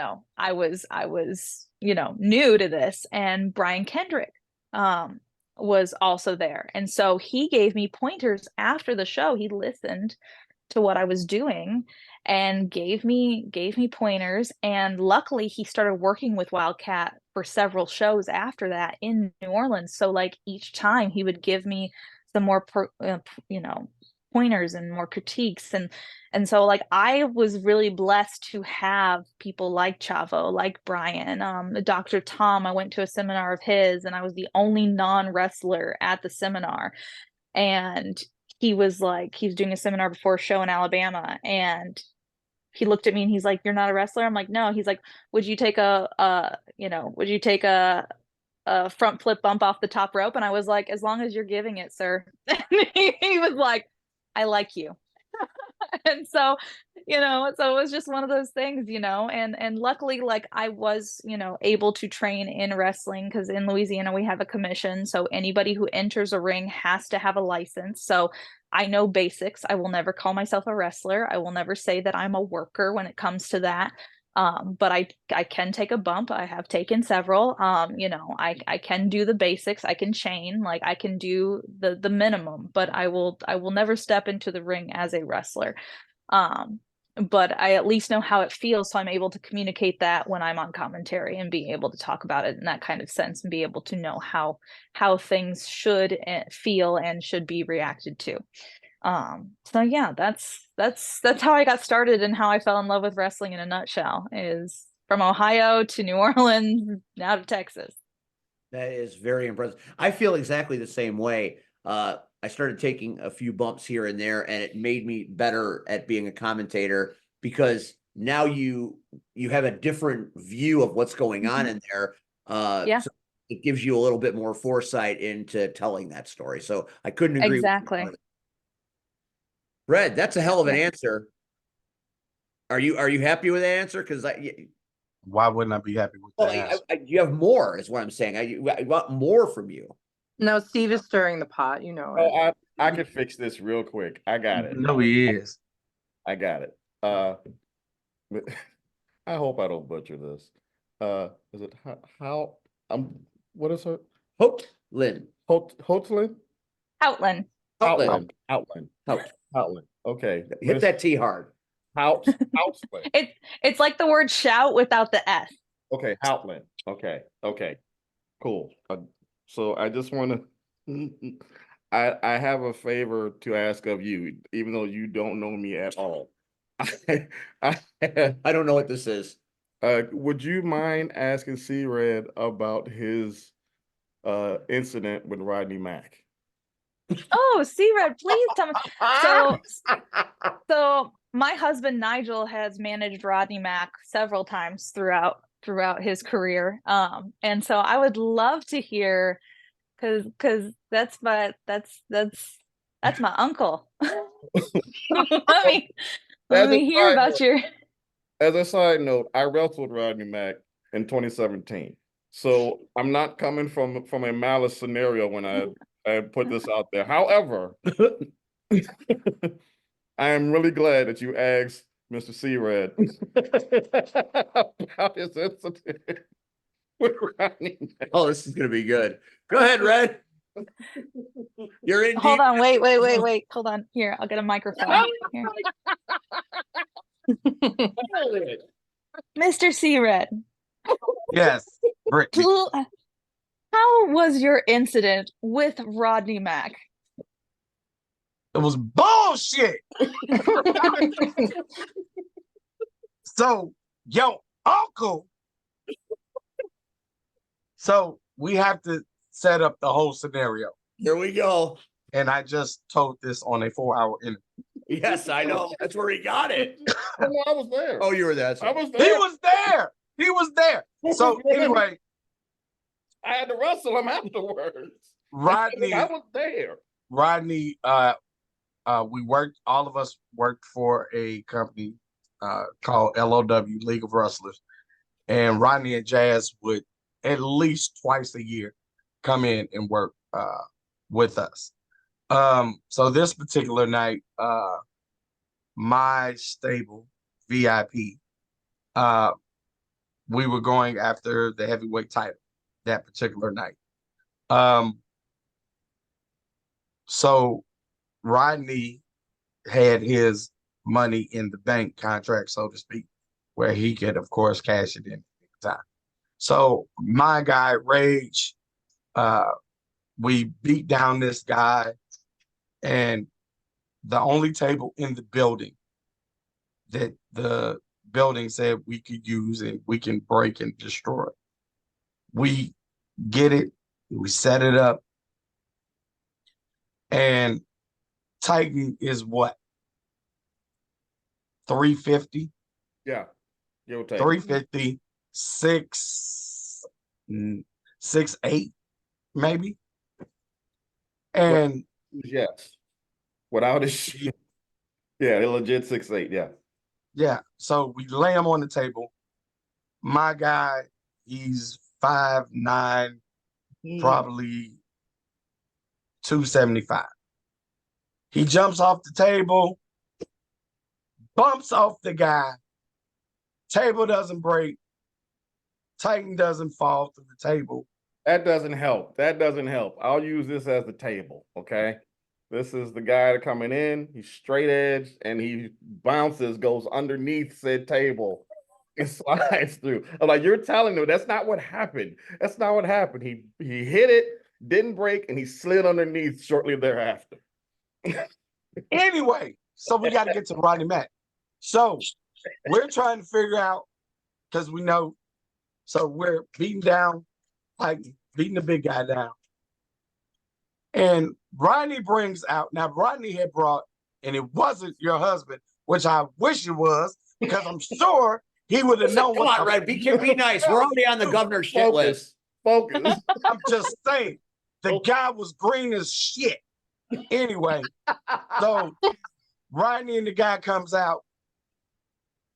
to this. And Brian Kendrick was also there. And so he gave me pointers after the show. He listened to what I was doing and gave me pointers. And luckily he started working with Wildcat for several shows after that in New Orleans. So like each time he would give me some more pointers and more critiques, and so like I was really blessed to have people like Chavo, like Brian, Dr. Tom. I went to a seminar of his, and I was the only non-wrestler at the seminar. And he was doing a seminar before a show in Alabama, and he looked at me and he's like, "You're not a wrestler?" I'm like, "No." He's like, would you take a front flip bump off the top rope?" And I was like, "As long as you're giving it, sir." And he was like, "I like you." And so, so it was just one of those things, and luckily, like I was, able to train in wrestling, because in Louisiana we have a commission. So anybody who enters a ring has to have a license. So I know basics. I will never call myself a wrestler. I will never say that I'm a worker when it comes to that. But I can take a bump. I have taken several. I can do the basics. I can chain, like I can do the minimum, but I will never step into the ring as a wrestler. But I at least know how it feels, so I'm able to communicate that when I'm on commentary and be able to talk about it in that kind of sense, and be able to know how things should feel and should be reacted to. So yeah, that's how I got started, and how I fell in love with wrestling in a nutshell, is from Ohio to New Orleans, now to Texas. That is very impressive. I feel exactly the same way. I started taking a few bumps here and there, and it made me better at being a commentator, because now you have a different view of what's going on in there. Yeah. So it gives you a little bit more foresight into telling that story. So I couldn't agree Exactly. with you. Red, that's a hell of an answer. Are you happy with that answer? Because Why wouldn't I be happy with that? you have more, is what I'm saying. I want more from you. No, Steve is stirring the pot, you know it. Oh, I can fix this real quick. I got it. No, he is. I got it. But I hope I don't butcher this. Is it how what is her? Houghtlen. Houghtlen? Houghtlen. Houghtlen. Okay. Hit that T hard. Houghtlen. It's like the word shout without the S. Okay, Houghtlen. Okay. Cool. So I just want to I have a favor to ask of you, even though you don't know me at all. I don't know what this is. Would you mind asking C-Red about his incident with Rodney Mack. Oh, C-Red, please tell me. So my husband Nigel has managed Rodney Mack several times throughout his career. And so I would love to hear, because that's my uncle. Let me hear about your. As a side note, I wrestled Rodney Mack in 2017. So I'm not coming from a malice scenario when I put this out there. However, I am really glad that you asked Mr. C-Red about his incident with Rodney Mack. Oh, this is gonna be good. Go ahead, Red. You're in Hold deep. on, wait. Hold on. Here, I'll get a microphone. Here. Mr. C-Red, Yes, Brittany. how was your incident with Rodney Mack? It was bullshit. So, yo, uncle. So we have to set up the whole scenario. Here we go. And I just told this on a 4-hour interview. Yes, I know. That's where he got it. I was there. Oh, you were there. I was He there. was there. He was there. So anyway, I had to wrestle him afterwards. Rodney, I was there. Rodney, all of us worked for a company called LOW, League of Wrestlers. And Rodney and Jazz would at least twice a year come in and work with us. So this particular night, my stable, VIP, we were going after the heavyweight title that particular night. So Rodney had his money in the bank contract, so to speak, where he could, of course, cash it in at any time. So my guy, Rage, we beat down this guy, and the only table in the building that the building said we could use and we can break and destroy. We get it, we set it up, and Titan is what? 350? Yeah. 350, 6'8", maybe. And yes, without a shit. Yeah, they're legit 6'8", yeah. Yeah, so we lay him on the table. My guy, he's 5'9", probably 275. He jumps off the table, bumps off the guy. Table doesn't break. Titan doesn't fall through the table. That doesn't help. That doesn't help. I'll use this as the table, okay? This is the guy coming in. He's straight edge, and he bounces, goes underneath said table, and slides through. I'm like, you're telling them that's not what happened. That's not what happened. He hit it, didn't break, and he slid underneath shortly thereafter. Anyway, so we got to get to Rodney Mack. So we're trying to figure out, because we know, so we're beating down, like beating the big guy down. And Rodney brings out, now Rodney had brought, and it wasn't your husband, which I wish it was, because I'm sure he would have known. Come on, Red, be nice. We're already on the governor's shit list. Focus. I'm just saying, the guy was green as shit. Anyway, so Rodney and the guy comes out,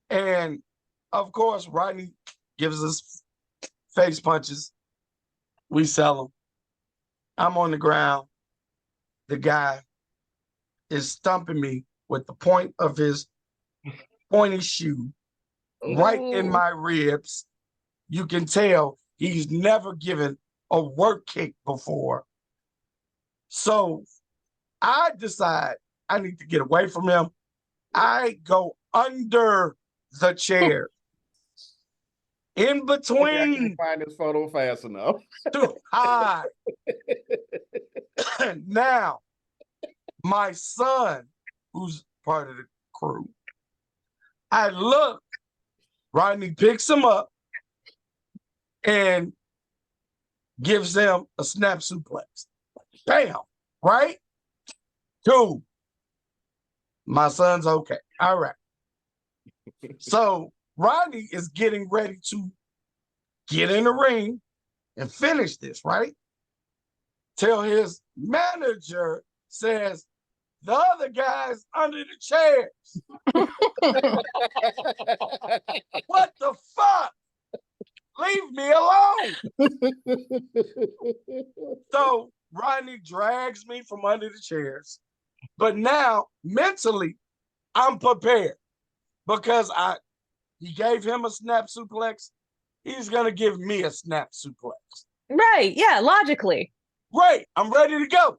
and of course, Rodney gives us face punches. We sell him. I'm on the ground. The guy is stumping me with the point of his pointy shoe right in my ribs. You can tell he's never given a work kick before. So I decide I need to get away from him. I go under the chair. In between. I can't find this photo fast enough. Too high. Now, my son, who's part of the crew, I look, Rodney picks him up, and gives him a snap suplex. Bam, right? Cool. My son's okay. All right. So Rodney is getting ready to get in the ring and finish this, right? Till his manager says, the other guy's under the chairs. What the fuck? Leave me alone. So Rodney drags me from under the chairs. But now, mentally, I'm prepared because he gave him a snap suplex. He's going to give me a snap suplex. Right. Yeah. Logically. Right. I'm ready to go.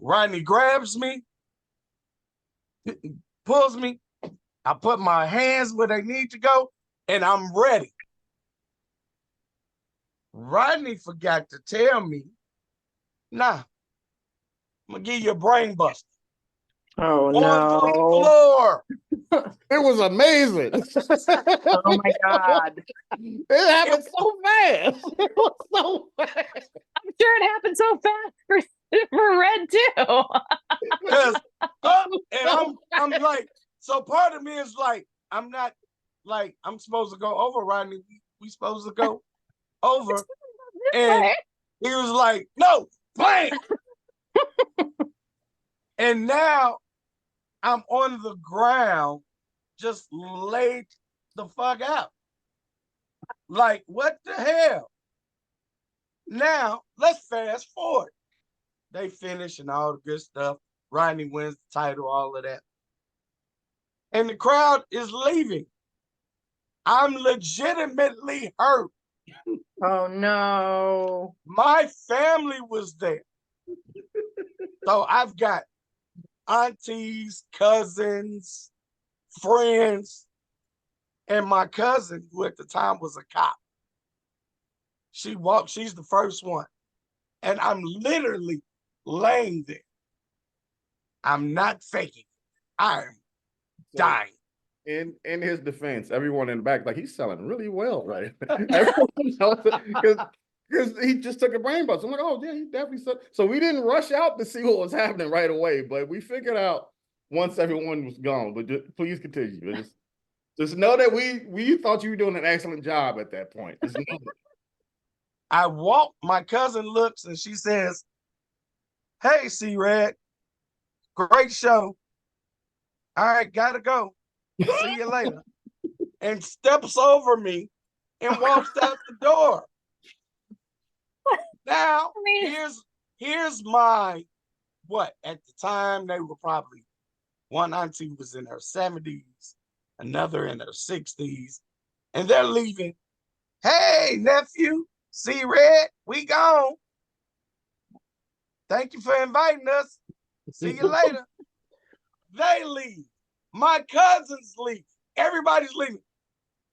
Rodney grabs me, pulls me. I put my hands where they need to go, and I'm ready. Rodney forgot to tell me, nah, I'm going to give you a brain buster. Oh, On the no. floor. It was amazing. Oh, my God. It happened so fast. It was so fast. I'm sure it happened so fast for Red too. Because I'm like, so part of me is like, I'm not like, I'm supposed to go over, Rodney. We supposed to go over. And he was like, no, bang. And now I'm on the ground, just laid the fuck out. Like, what the hell? Now, let's fast forward. They finish and all the good stuff. Rodney wins the title, all of that. And the crowd is leaving. I'm legitimately hurt. Oh, no. My family was there. So I've got aunties, cousins, friends, and my cousin, who at the time was a cop. She's the first one. And I'm literally laying there. I'm not faking it. I'm dying. In his defense, everyone in the back, like, he's selling really well, right? Because he just took a brain bust. I'm like, oh, yeah, he definitely said. So we didn't rush out to see what was happening right away, but we figured out once everyone was gone. But please continue. Just know that we thought you were doing an excellent job at that point. Just know that. I walk, my cousin looks and she says, hey, C-Red, great show. All right, gotta go. See you later. And steps over me and walks out the door. Now, here's my, what, at the time they were probably, one auntie was in her 70s, another in her 60s, and they're leaving. Hey, nephew, C-Red, we gone. Thank you for inviting us. See you later. They leave. My cousins leave. Everybody's leaving.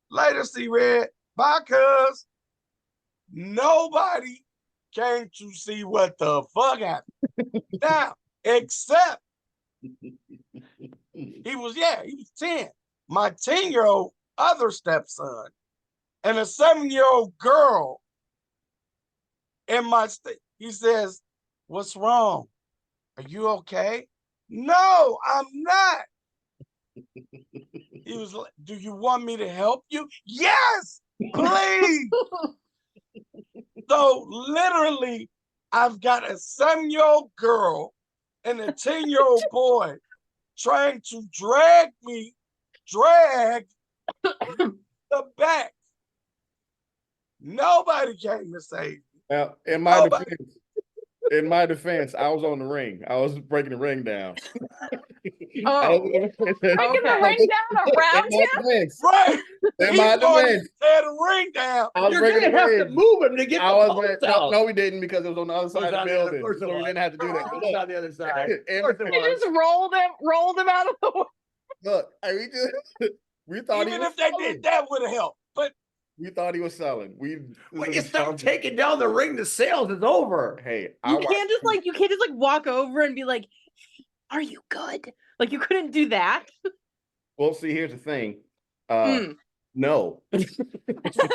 Later, C-Red. Bye, cuz. Nobody came to see what the fuck happened. Now, except he was 10. My 10-year-old other stepson and a 7-year-old girl. And he says, what's wrong? Are you okay? No, I'm not. He was like, do you want me to help you? Yes, please. So literally, I've got a 7-year-old girl and a 10-year-old boy trying to drag the back. Nobody came to save me. Now, in my defense, I was on the ring. I was breaking the ring down. Oh, Breaking the ring down around you? Right. In my defense. Tear the ring down. You're going to have to move him to get the post out. No, we didn't, because it was on the other side of the building. Of course it So we was. didn't have to do that. It But was look, on the other side. and- Of course it You was. just rolled him out of the way. look, we thought Even he was if they selling. did that would have helped. But We thought he was selling. When you start taking down the ring, the sales is over. Hey, you can't just like walk over and be like, are you good? Like, you couldn't do that. Well, see, here's the thing. No. So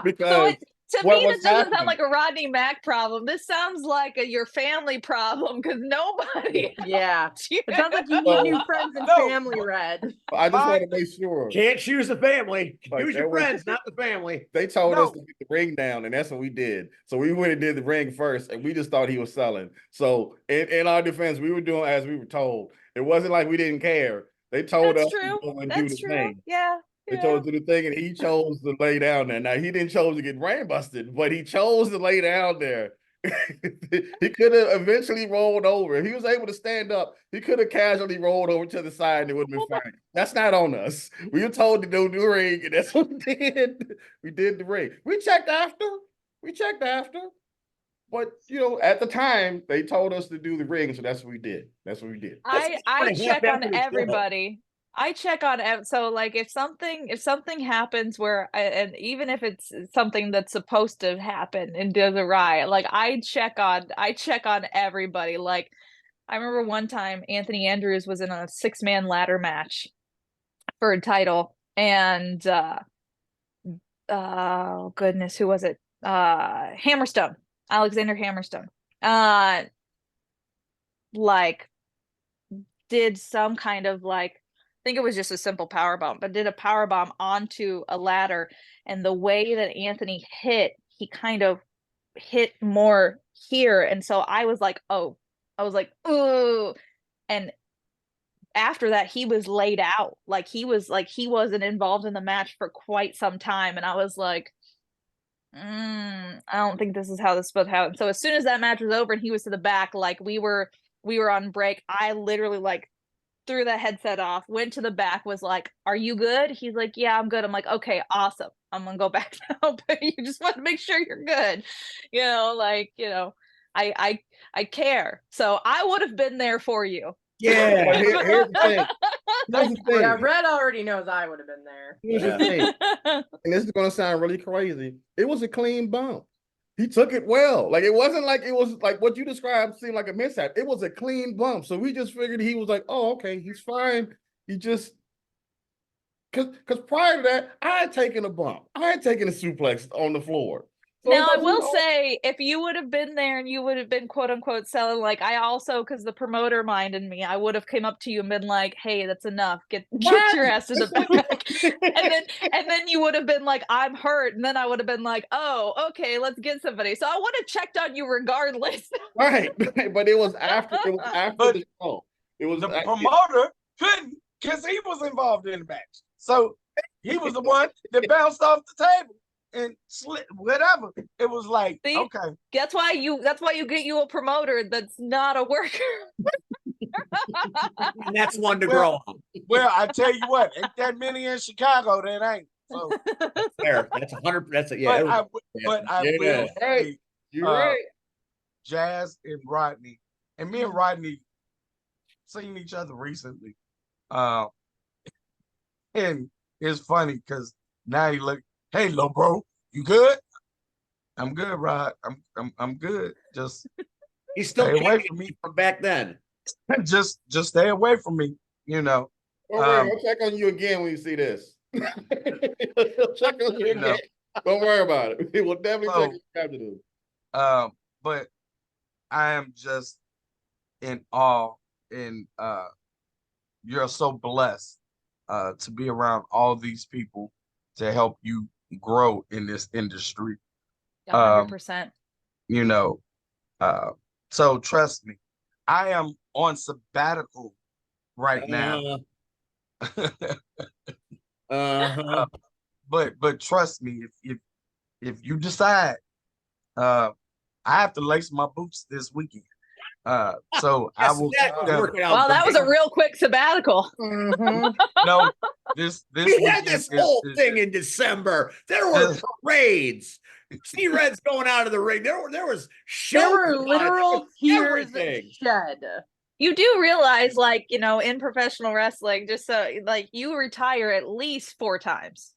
Because To what me, was this doesn't happening. sound like a Rodney Mack problem. This sounds like your family problem because nobody. Yeah. You. It sounds like you need new friends and No. family, Red. I just My- want to make sure. Can't choose the family. Like, Choose that your was- friends, not the family. They told us No. to get the ring down, and that's what we did. So we went and did the ring first, and we just thought he was selling. So in our defense, we were doing as we were told. It wasn't like we didn't care. They told That's us true. to go and do That's the true. thing. Yeah. They Yeah. told us to do the thing, and he chose to lay down there. Now he didn't chose to get brain busted, but he chose to lay down there. He could have eventually rolled over. If he was able to stand up, he could have casually rolled over to the side and it would have been fine. That's not on us. We were told to do the ring, and that's what we did. We did the ring. We checked after. But at the time, they told us to do the ring, so that's what we did. I funny, check half on after the show. everybody. I check on so like if something happens where and even if it's something that's supposed to happen and does awry, like I check on everybody. Like I remember one time Anthony Andrews was in a 6-man ladder match for a title, and oh goodness, who was it? Hammerstone, Alexander Hammerstone. Like did some kind of like, I think it was just a simple power bomb, but did a power bomb onto a ladder, and the way that Anthony hit, he kind of hit more here, and so I was like, ooh, and after that he was laid out, like he wasn't involved in the match for quite some time, and I was like, I don't think this is how this is supposed to happen. So as soon as that match was over and he was to the back, like we were on break, I literally like threw the headset off, went to the back, was like, "Are you good?" He's like, "Yeah, I'm good." I'm like, "Okay, awesome. I'm gonna go back now." But you just want to make sure you're good, I care, so I would have been there for you. Yeah. But here's the thing. Here's the thing. Yeah, Red already knows I would have been there. Here's the thing. And this is gonna sound really crazy. It was a clean bump. He took it well. Like it wasn't like it was like what you described seemed like a mishap. It was a clean bump. So we just figured he was like, oh, okay, he's fine. He just because prior to that, I had taken a bump. I had taken a suplex on the floor. So Now, I it's like, will say, if you would have been there and you would have been quote unquote selling, like I also, because the promoter minded me, I would have came up to you and been like, "Hey, that's enough. Get your ass to the back." and then you would have been like, "I'm hurt," and then I would have been like, "Oh, okay, let's get somebody." So I would have checked on you regardless. right. But it was after But the show. It was the promoter couldn't because he was involved in the match. So he was the one that bounced off the table and slid whatever. It was like, See? okay. That's why you get you a promoter that's not a worker. And that's one to grow on. Well, I tell you what, ain't that many in Chicago that ain't. So, Fair. That's 100. That's yeah. but I Yeah. will say, You're uh, right. Jazz and Rodney, and me and Rodney seen each other recently. And it's funny because now he look, hey, little bro, you good? I'm good, Rod. I'm good. Just He's still stay away kicking from me. from back then. Just stay away from me. You know. Don't worry, I'll check on you again when you see this. He'll check on you again. No. Don't worry about it. He will definitely check on you after this. But I am just in awe, and you're so blessed to be around all these people to help you grow in this industry. 100%. You know, so trust me, I am on sabbatical right now. But trust me, if you decide, I have to lace my boots this weekend. So I will that sit was down. working out. Well, that was a real quick sabbatical. No, this We had weekend this is- whole is- thing in December. There were This- parades. See Reds going out of the ring. There was shows. There were on. literal tears everything. shed. You do realize, like, in professional wrestling, just so like you retire at least 4 times.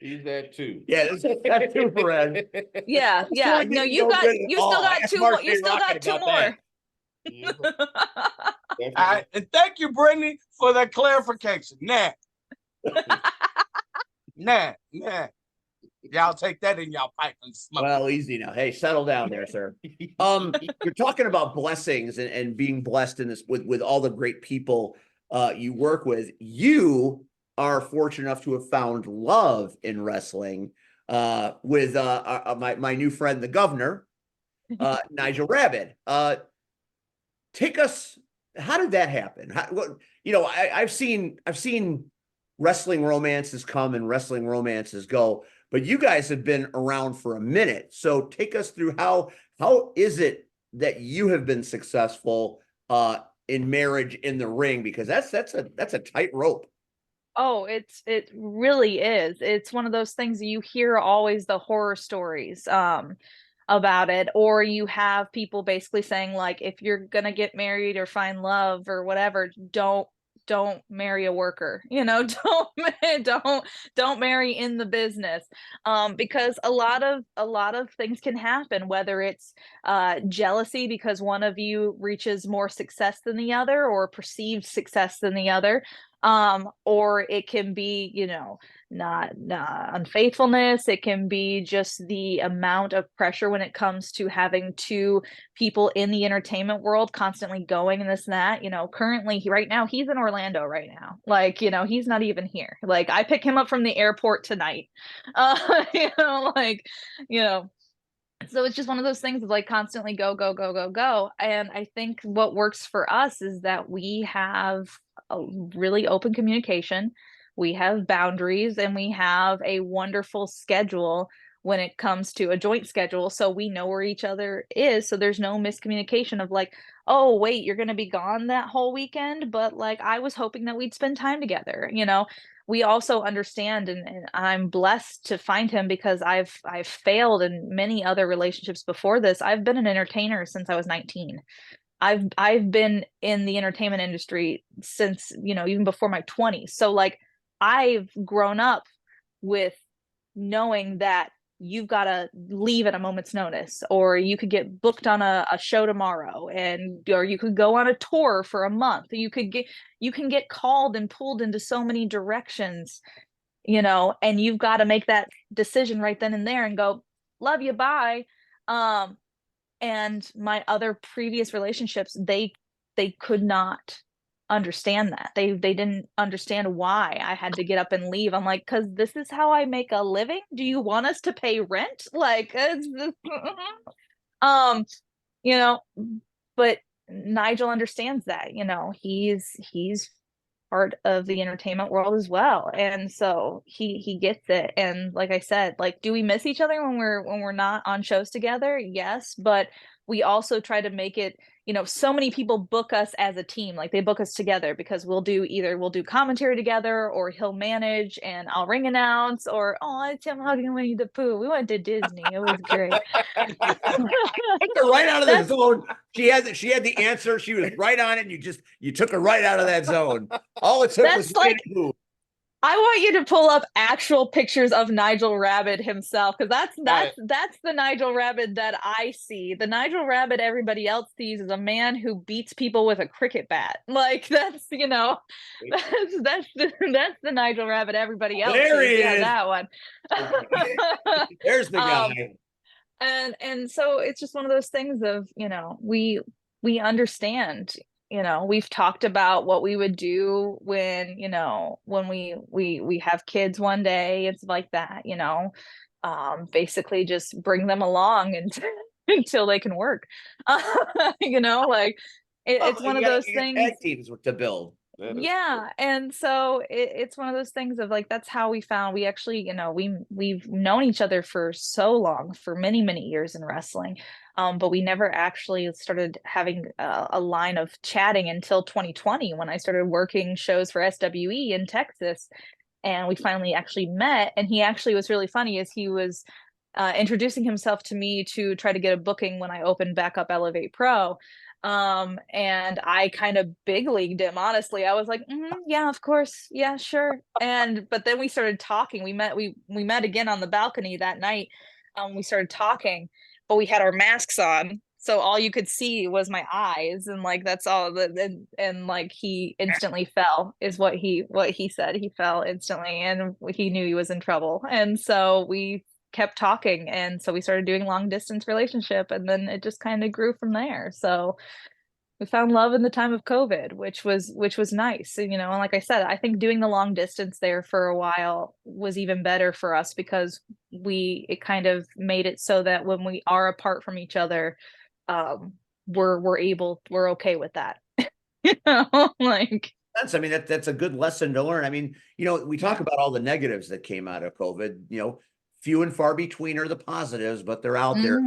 He's that too. Yeah, that's two for Red. Yeah, yeah. really No, didn't you go got good at you still all. got Ask 2 more. Mark You still Rocket got 2 about more. Definitely. And thank you, Brittany, for that clarification. Nah. Y'all take that in y'all pipe and smoke. Well, easy now. Hey, settle down there, sir. You're talking about blessings and being blessed in this with all the great people you work with. You are fortunate enough to have found love in wrestling with my new friend, the governor, Nigel Rabbit. Take us. How did that happen? I've seen wrestling romances come and wrestling romances go, but you guys have been around for a minute. So take us through how is it that you have been successful in marriage in the ring? Because that's a tight rope. Oh, it really is. It's one of those things you hear always the horror stories about it, or you have people basically saying like, if you're gonna get married or find love or whatever, don't marry a worker, don't marry in the business, because a lot of things can happen, whether it's jealousy because one of you reaches more success than the other or perceived success than the other, or it can be not unfaithfulness. It can be just the amount of pressure when it comes to having two people in the entertainment world constantly going and this and that. Currently right now he's in Orlando right now. Like, he's not even here. Like, I pick him up from the airport tonight. So it's just one of those things of like constantly go, go, go, go, go. And I think what works for us is that we have a really open communication. We have boundaries and we have a wonderful schedule when it comes to a joint schedule. So we know where each other is. So there's no miscommunication of like, oh, wait, you're going to be gone that whole weekend. But like, I was hoping that we'd spend time together. We also understand, and I'm blessed to find him because I've failed in many other relationships before this. I've been an entertainer since I was 19. I've been in the entertainment industry since, even before my 20s. So like, I've grown up with knowing that you've got to leave at a moment's notice, or you could get booked on a show tomorrow, or you could go on a tour for a month. You can get called and pulled into so many directions, and you've got to make that decision right then and there and go, love you, bye. And my other previous relationships, they could not understand that. They didn't understand why I had to get up and leave. I'm like, because this is how I make a living. Do you want us to pay rent? Like, but Nigel understands that, he's part of the entertainment world as well, and so he gets it. And like I said, like, do we miss each other when we're not on shows together? Yes, but we also try to make it, so many people book us as a team. Like, they book us together because we'll do commentary together, or he'll manage and I'll ring announce, or, oh, it's him hugging Winnie the Pooh. We went to Disney. It was great. Took her right out of the zone. She had the answer. She was right on it, and you took her right out of that zone. All it took was like, Pooh. I want you to pull up actual pictures of Nigel Rabbit himself, because that's the Nigel Rabbit that I see. The Nigel Rabbit everybody else sees is a man who beats people with a cricket bat. Like, that's that's the Nigel Rabbit everybody else There sees. he Yeah, is. that one. There's the guy. And so it's just one of those things of, we understand. We've talked about what we would do when we have kids one day. It's like that, basically just bring them along until they can work. Like it's one of those things. Tag teams to build. Yeah, and so it's one of those things of like, that's how we found. We actually, we've known each other for so long, for many years in wrestling, but we never actually started having a line of chatting until 2020, when I started working shows for SWE in Texas, and we finally actually met. And he actually was really funny, as he was introducing himself to me to try to get a booking when I opened back up Elevate Pro. And I kind of big leagued him, honestly. I was like, yeah, of course, yeah, sure. But then we started talking. We met again on the balcony that night. We started talking, but we had our masks on, so all you could see was my eyes, and like, that's all. And like, he instantly fell, is what he said. He fell instantly, and he knew he was in trouble. And so we kept talking, and so we started doing long distance relationship, and then it just kind of grew from there. So we found love in the time of COVID, which was nice. And, and like I said, I think doing the long distance there for a while was even better for us, because it kind of made it so that when we are apart from each other, we're okay with that. Like, I mean, that's a good lesson to learn. I mean, we talk about all the negatives that came out of COVID, few and far between are the positives, but they're out there.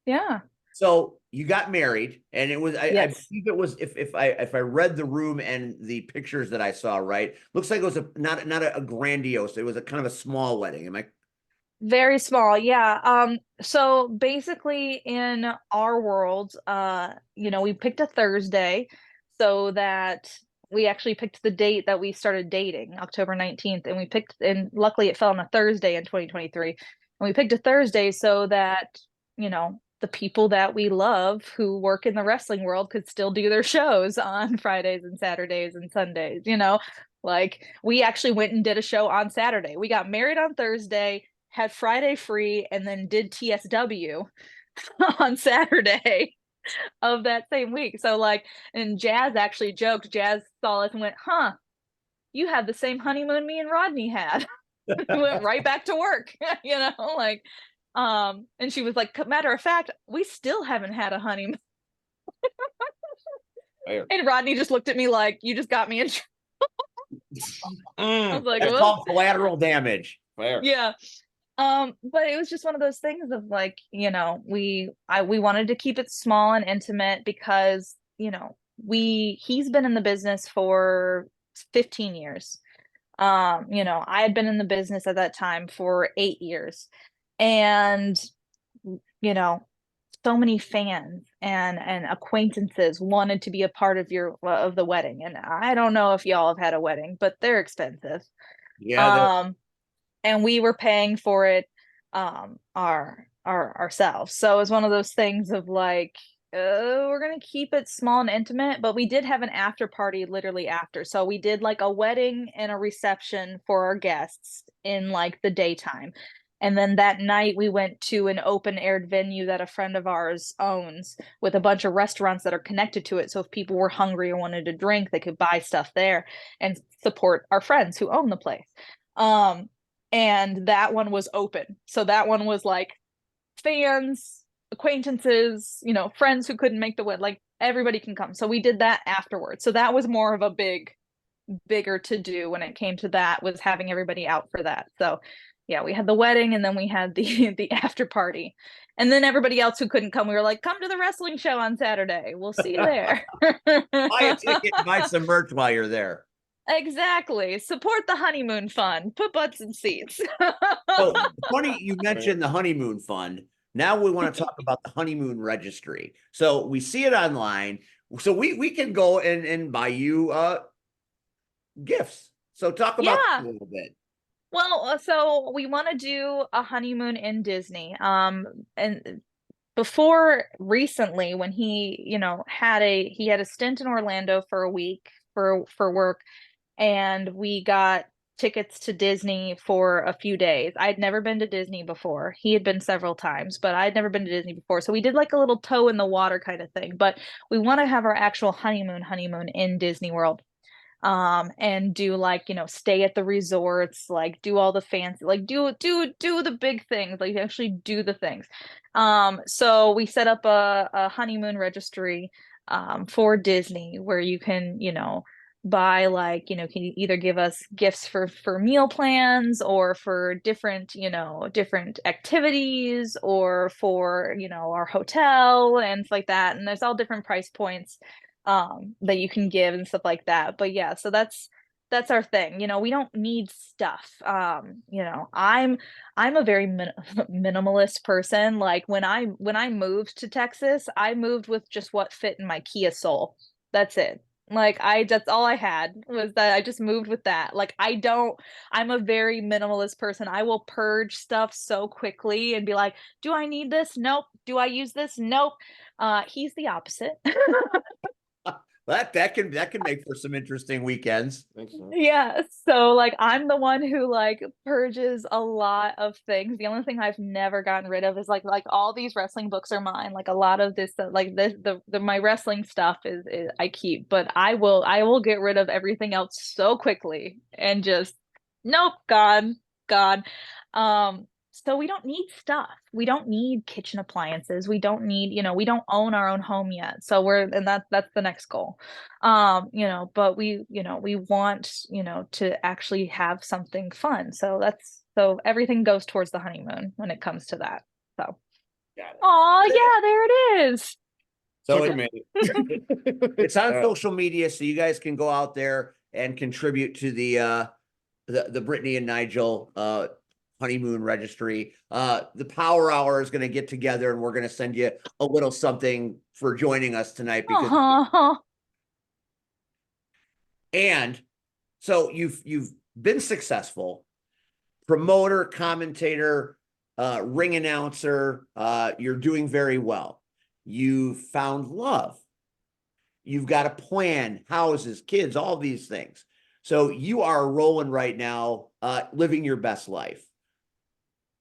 Yeah. So you got married, and it was, I Yes. believe it was, if I read the room and the pictures that I saw, right, looks like it was not a grandiose, it was a kind of a small wedding. Am I? Very small, yeah. So basically in our world, we picked a Thursday, so that we actually picked the date that we started dating, October 19th, and luckily it fell on a Thursday in 2023. And we picked a Thursday so that, the people that we love who work in the wrestling world could still do their shows on Fridays and Saturdays and Sundays, like we actually went and did a show on Saturday. We got married on Thursday, had Friday free, and then did TSW on Saturday of that same week. So and Jazz actually joked, Jazz saw us and went, huh, you had the same honeymoon me and Rodney had. Went right back to work, and she was like, matter of fact, we still haven't had a honeymoon. And Rodney just looked at me like, you just got me in I was like, That's called collateral damage. Fair. Yeah. But it was just one of those things of we wanted to keep it small and intimate, because he's been in the business for 15 years. I had been in the business at that time for 8 years, and so many fans and acquaintances wanted to be a part of the wedding. And I don't know if y'all have had a wedding, but they're expensive. Yeah. And we were paying for it ourselves. So it was one of those things of we're gonna keep it small and intimate, but we did have an after party literally after. So we did a wedding and a reception for our guests in the daytime. And then that night we went to an open aired venue that a friend of ours owns, with a bunch of restaurants that are connected to it. So if people were hungry or wanted to drink, they could buy stuff there and support our friends who own the place. And that one was open. So that one was fans, acquaintances, friends who couldn't make the wedding, everybody can come. So we did that afterwards. So that was more of a bigger to do when it came to that, was having everybody out for that. So yeah, we had the wedding, and then we had the after party. And then everybody else who couldn't come, we were like, come to the wrestling show on Saturday. We'll see you there. Buy a ticket, buy some merch while you're there. Exactly. Support the honeymoon fund. Put butts in seats. So funny you mentioned the honeymoon fund. Now we want to talk about the honeymoon registry. So we see it online. So we can go and buy you gifts. So talk about that a little bit. Well, so we want to do a honeymoon in Disney. And before recently, when he, had a stint in Orlando for a week for work, and we got tickets to Disney for a few days. I'd never been to Disney before. He had been several times, but I'd never been to Disney before. So we did a little toe in the water kind of thing, but we want to have our actual honeymoon in Disney World. And do stay at the resorts, do all the fancy, do the big things, actually do the things. So we set up a honeymoon registry for Disney, where you can buy can either give us gifts for meal plans, or for different activities, or for our hotel and stuff like that. And there's all different price points that you can give and stuff like that. But yeah, so that's our thing. We don't need stuff. I'm a very minimalist person. When I moved to Texas, I moved with just what fit in my Kia Soul. That's it. That's all I had, was that I just moved with that. I'm a very minimalist person. I will purge stuff so quickly and be like, do I need this? Nope. Do I use this? Nope. He's the opposite. that can make for some interesting weekends. Think so. Yeah, so like I'm the one who like purges a lot of things. The only thing I've never gotten rid of is like all these wrestling books are mine. Like a lot of this like this the my wrestling stuff is I keep, but I will get rid of everything else so quickly and just nope, gone. So we don't need stuff. We don't need kitchen appliances. We don't need, we don't own our own home yet. So that's the next goal. But we want, to actually have something fun. So everything goes towards the honeymoon when it comes to that. So, oh yeah, there it is. So Took a minute. it's on social media, so you guys can go out there and contribute to the Brittany and Nigel honeymoon registry. The Power Hour is going to get together, and we're going to send you a little something for joining us tonight. And so you've been successful, promoter, commentator, ring announcer. You're doing very well. You found love. You've got a plan, houses, kids, all these things. So you are rolling right now, living your best life.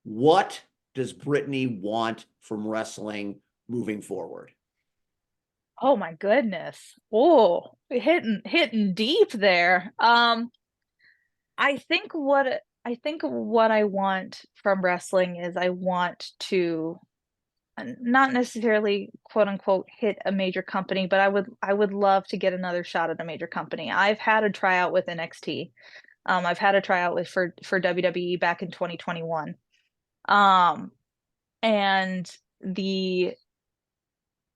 What does Brittany want from wrestling moving forward? Oh my goodness. Oh, hitting deep there. I think what I want from wrestling is I want to not necessarily quote unquote hit a major company, but I would love to get another shot at a major company. I've had a tryout with NXT. I've had a tryout for WWE back in 2021. And the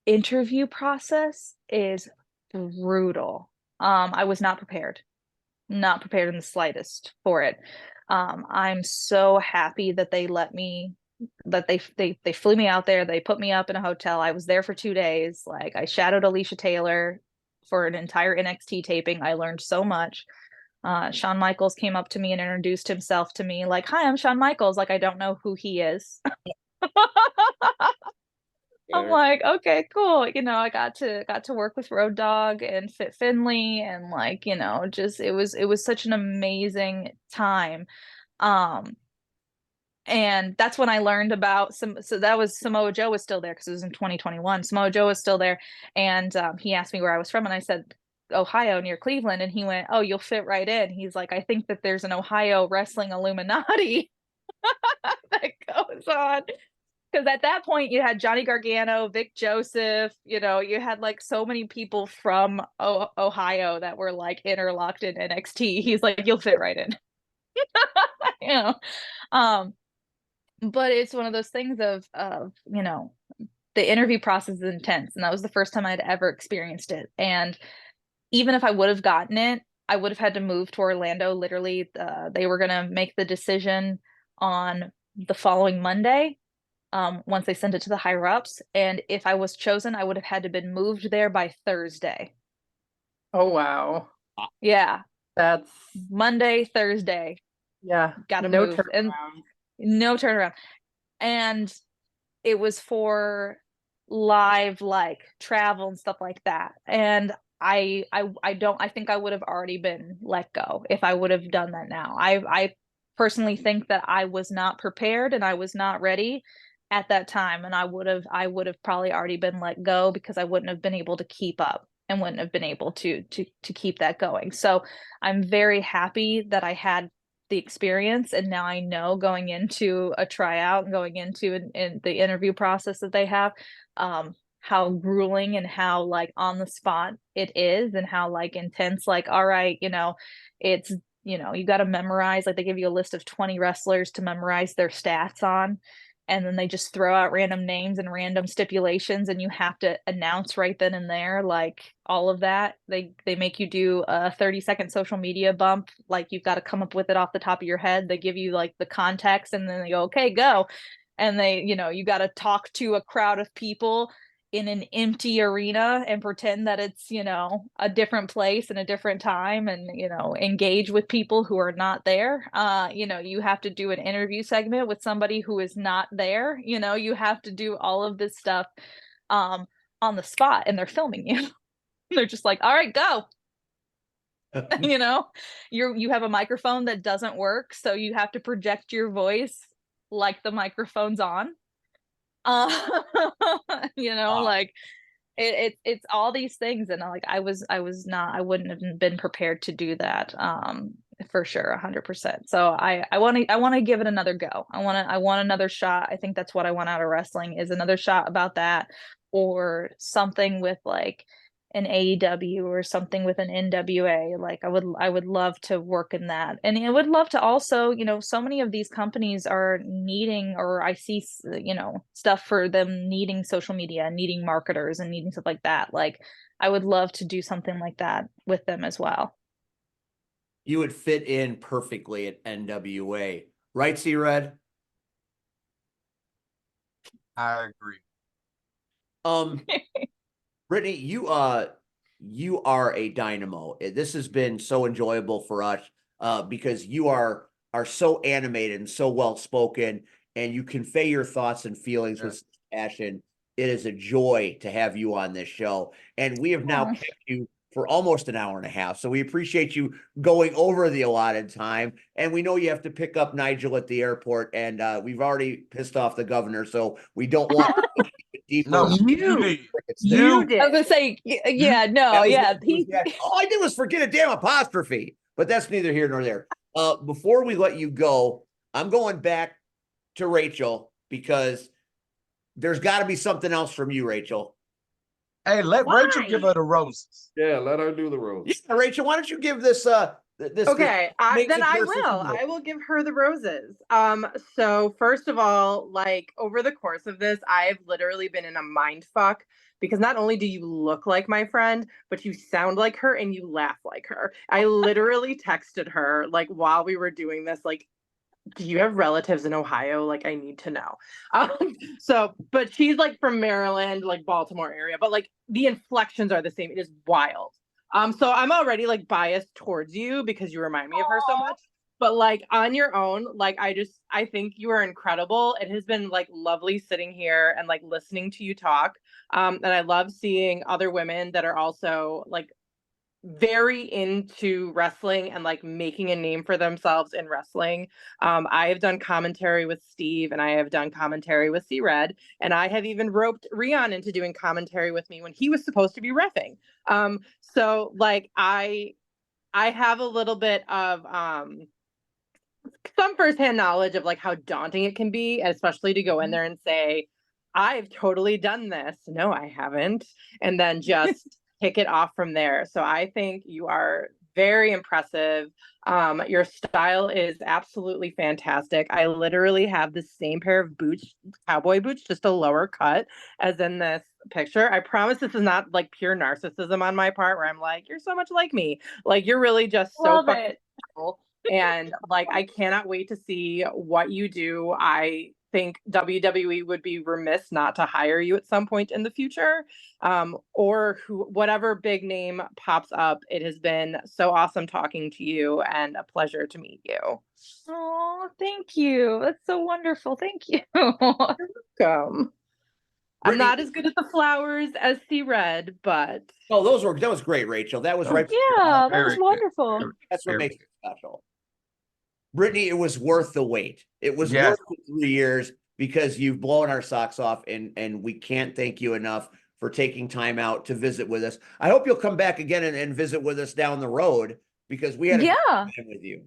interview process is brutal. I was not prepared in the slightest for it. I'm so happy that they let me, that they flew me out there. They put me up in a hotel. I was there for 2 days. Like I shadowed Alicia Taylor for an entire NXT taping. I learned so much. Shawn Michaels came up to me and introduced himself to me like, "Hi, I'm Shawn Michaels." Like I don't know who he is. I'm like, okay, cool. I got to work with Road Dogg and Fit Finley, and like, just it was such an amazing time. And that's when I learned about so that was Samoa Joe was still there because it was in 2021. Samoa Joe was still there, and he asked me where I was from, and I said Ohio, near Cleveland, and he went, "Oh, you'll fit right in." He's like, "I think that there's an Ohio wrestling Illuminati that goes on." Because at that point you had Johnny Gargano, Vic Joseph, you had like so many people from Ohio that were like interlocked in NXT. He's like, "You'll fit right in." But it's one of those things of the interview process is intense, and that was the first time I'd ever experienced it. And even if I would have gotten it, I would have had to move to Orlando. Literally, they were going to make the decision on the following Monday. Once they sent it to the higher ups, and if I was chosen, I would have had to been moved there by Thursday. Oh wow. Yeah. That's Monday, Thursday. Yeah. Gotta no move. turnaround. And no turnaround. And it was for live like travel and stuff like that. And I think I would have already been let go if I would have done that now. I personally think that I was not prepared and I was not ready at that time, and I would have probably already been let go because I wouldn't have been able to keep up and wouldn't have been able to keep that going. So I'm very happy that I had the experience, and now I know going into a tryout and going into in the interview process that they have, how grueling and how like on the spot it is, and how like intense. Like, all right, it's you got to memorize, like they give you a list of 20 wrestlers to memorize their stats on, and then they just throw out random names and random stipulations, and you have to announce right then and there, like all of that. They make you do a 30-second social media bump, like you've got to come up with it off the top of your head. They give you like the context, and then they go, "Okay, go." And they, you got to talk to a crowd of people in an empty arena and pretend that it's, a different place and a different time, and, engage with people who are not there. You have to do an interview segment with somebody who is not there. You have to do all of this stuff on the spot, and they're filming you. They're just like, all right, go. You know, you have a microphone that doesn't work, so you have to project your voice like the microphone's on. You know, Wow. like it's all these things, and like I wouldn't have been prepared to do that for sure, 100%. So I want to give it another go. I want another shot. I think that's what I want out of wrestling, is another shot about that, or something with like an AEW or something with an NWA. Like I would love to work in that. And I would love to also, you know, so many of these companies are needing, or I see, you know, stuff for them needing social media and needing marketers and needing stuff like that. Like I would love to do something like that with them as well. You would fit in perfectly at NWA, right, C-Red? I agree. Brittany, you are a dynamo. This has been so enjoyable for us because you are so animated and so well spoken, and you convey your thoughts and feelings with passion. It is a joy to have you on this show, and we have now kept you for almost an hour and a half. So we appreciate you going over the allotted time, and we know you have to pick up Nigel at the airport, and we've already pissed off the governor, so we don't want to keep deeper. No, you did. You I was gonna say, yeah, no, yeah. All I did was forget a damn apostrophe, but that's neither here nor there. Before we let you go, I'm going back to Rachel because there's got to be something else from you, Rachel. Hey, let Rachel give her the roses. Yeah, let her do the rose. Yeah, Rachel, why don't you give this this Okay, then I person will. some hope. I will give her the roses. So first of all, like over the course of this, I've literally been in a mind fuck because not only do you look like my friend, but you sound like her and you laugh like her. I literally texted her like while we were doing this, like, do you have relatives in Ohio? Like, I need to know. But she's like from Maryland, like Baltimore area, but like the inflections are the same. It is wild. So I'm already like biased towards you because you remind me of her so much. But like on your own, like I think you are incredible. It has been like lovely sitting here and like listening to you talk. And I love seeing other women that are also like very into wrestling and like making a name for themselves in wrestling. I have done commentary with Steve and I have done commentary with C-Red, and I have even roped Rion into doing commentary with me when he was supposed to be reffing. So like I have a little bit of some firsthand knowledge of like how daunting it can be, especially to go in there and say, I've totally done this. No, I haven't. And then just kick it off from there. So I think you are very impressive. Your style is absolutely fantastic. I literally have the same pair of boots, cowboy boots, just a lower cut as in this picture. I promise this is not like pure narcissism on my part where I'm like, you're so much like me. Like you're really just so Love fucking it. cool. And like I cannot wait to see what you do. I think WWE would be remiss not to hire you at some point in the future, or whatever big name pops up. It has been so awesome talking to you and a pleasure to meet you. Oh, thank you. That's so wonderful. Thank you. Welcome. I'm Brittany- not as good at the flowers as C-Red, but Oh, that was great, Rachel. That was right. Yeah, that Very was good. wonderful. That's what Very makes it special. Brittany, it was worth the wait. It was Yes. worth the 3 years because you've blown our socks off, and we can't thank you enough for taking time out to visit with us. I hope you'll come back again and visit with us down the road because we had a good Yeah. time with you.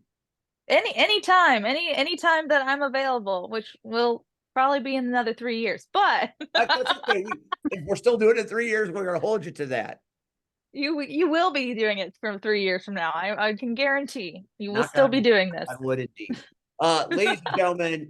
Anytime that I'm available, which will probably be in another 3 years, but That's okay. If we're still doing it 3 years, we're going to hold you to that. you will be doing it from 3 years from now. I can guarantee you will Knock still on be wood. doing this. I would indeed. Ladies and gentlemen,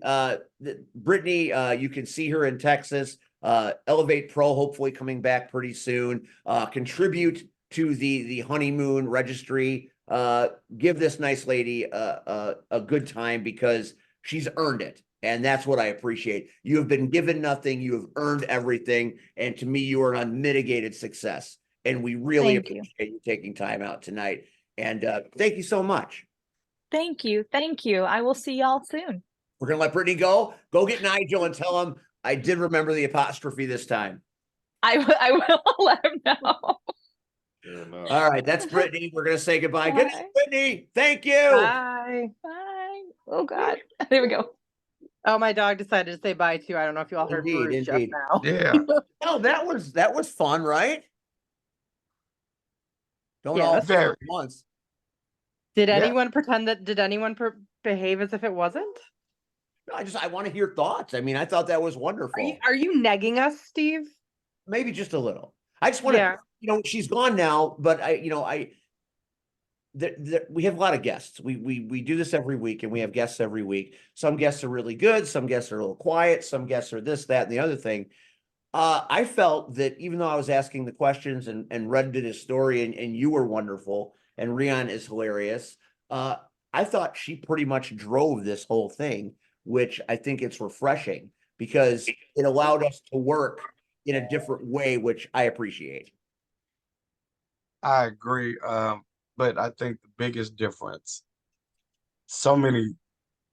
Brittany, you can see her in Texas. Elevate Pro, hopefully coming back pretty soon. Contribute to the honeymoon registry. Give this nice lady a good time because she's earned it. And that's what I appreciate. You have been given nothing. You have earned everything. And to me, you are an unmitigated success. And we really Thank you. appreciate you taking time out tonight. And thank you so much. Thank you. Thank you. I will see y'all soon. We're going to let Brittany go. Go get Nigel and tell him I did remember the apostrophe this time. I will let him know. Yeah, no. All right, that's Brittany. We're gonna say goodbye. Good night, Bye. Brittany. Thank you. Bye. Bye. Oh God. There we go. Oh, my dog decided to say bye too. I don't know if you all heard Indeed, Bruce just indeed. now. Yeah. Oh, that was fun, right? Don't all Yes. Very. at once. Did Yeah. anyone pretend that? Did anyone behave as if it wasn't? No, I want to hear thoughts. I mean, I thought that was Are wonderful. you negging us, Steve? Maybe just a little. I just want to, Yeah. she's gone now, but we have a lot of guests. We do this every week, and we have guests every week. Some guests are really good. Some guests are a little quiet. Some guests are this, that, and the other thing. I felt that even though I was asking the questions and Red did his story and you were wonderful and Rion is hilarious, I thought she pretty much drove this whole thing, which I think it's refreshing because it allowed us to work in a different way, which I appreciate. I agree. But I think the biggest difference, so many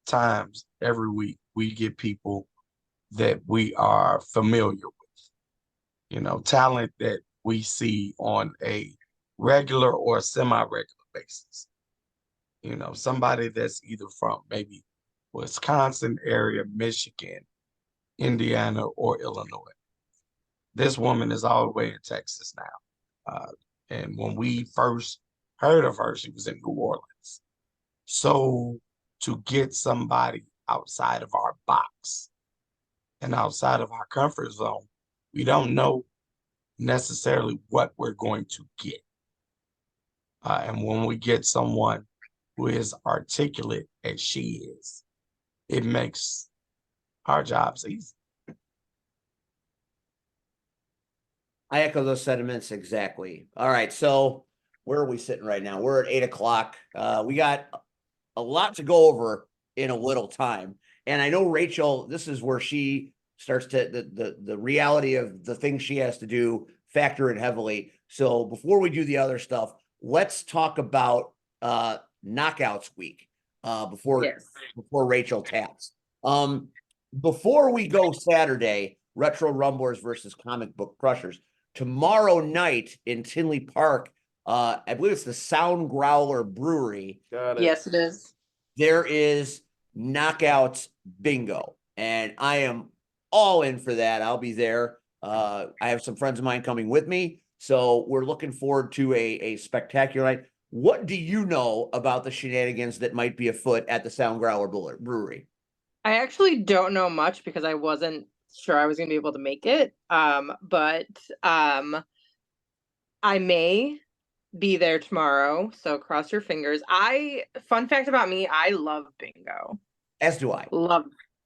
times every week, we get people that we are familiar with, talent that we see on a regular or semi-regular basis. Somebody that's either from maybe Wisconsin area, Michigan, Indiana, or Illinois. This woman is all the way in Texas now. And when we first heard of her, she was in New Orleans. So to get somebody outside of our box and outside of our comfort zone, we don't know necessarily what we're going to get. And when we get someone who is articulate as she is, it makes our jobs easy. I echo those sentiments exactly. All right, so where are we sitting right now? We're at 8 o'clock. We got a lot to go over in a little time, and I know Rachel. This is where she starts to the reality of the things she has to do factor in heavily. So before we do the other stuff, let's talk about Knockouts week. Before Rachel taps. Before we go Saturday, Retro Rumblers versus Comic Book Crushers. Tomorrow night in Tinley Park, I believe it's the Sound Growler Brewery. Got it. Yes, it is. There is Knockouts Bingo, and I am all in for that. I'll be there. I have some friends of mine coming with me, so we're looking forward to a spectacular night. What do you know about the shenanigans that might be afoot at the Sound Growler Brewery? I actually don't know much because I wasn't sure I was going to be able to make it. But I may be there tomorrow, so cross your fingers. Fun fact about me, I love bingo. As do I.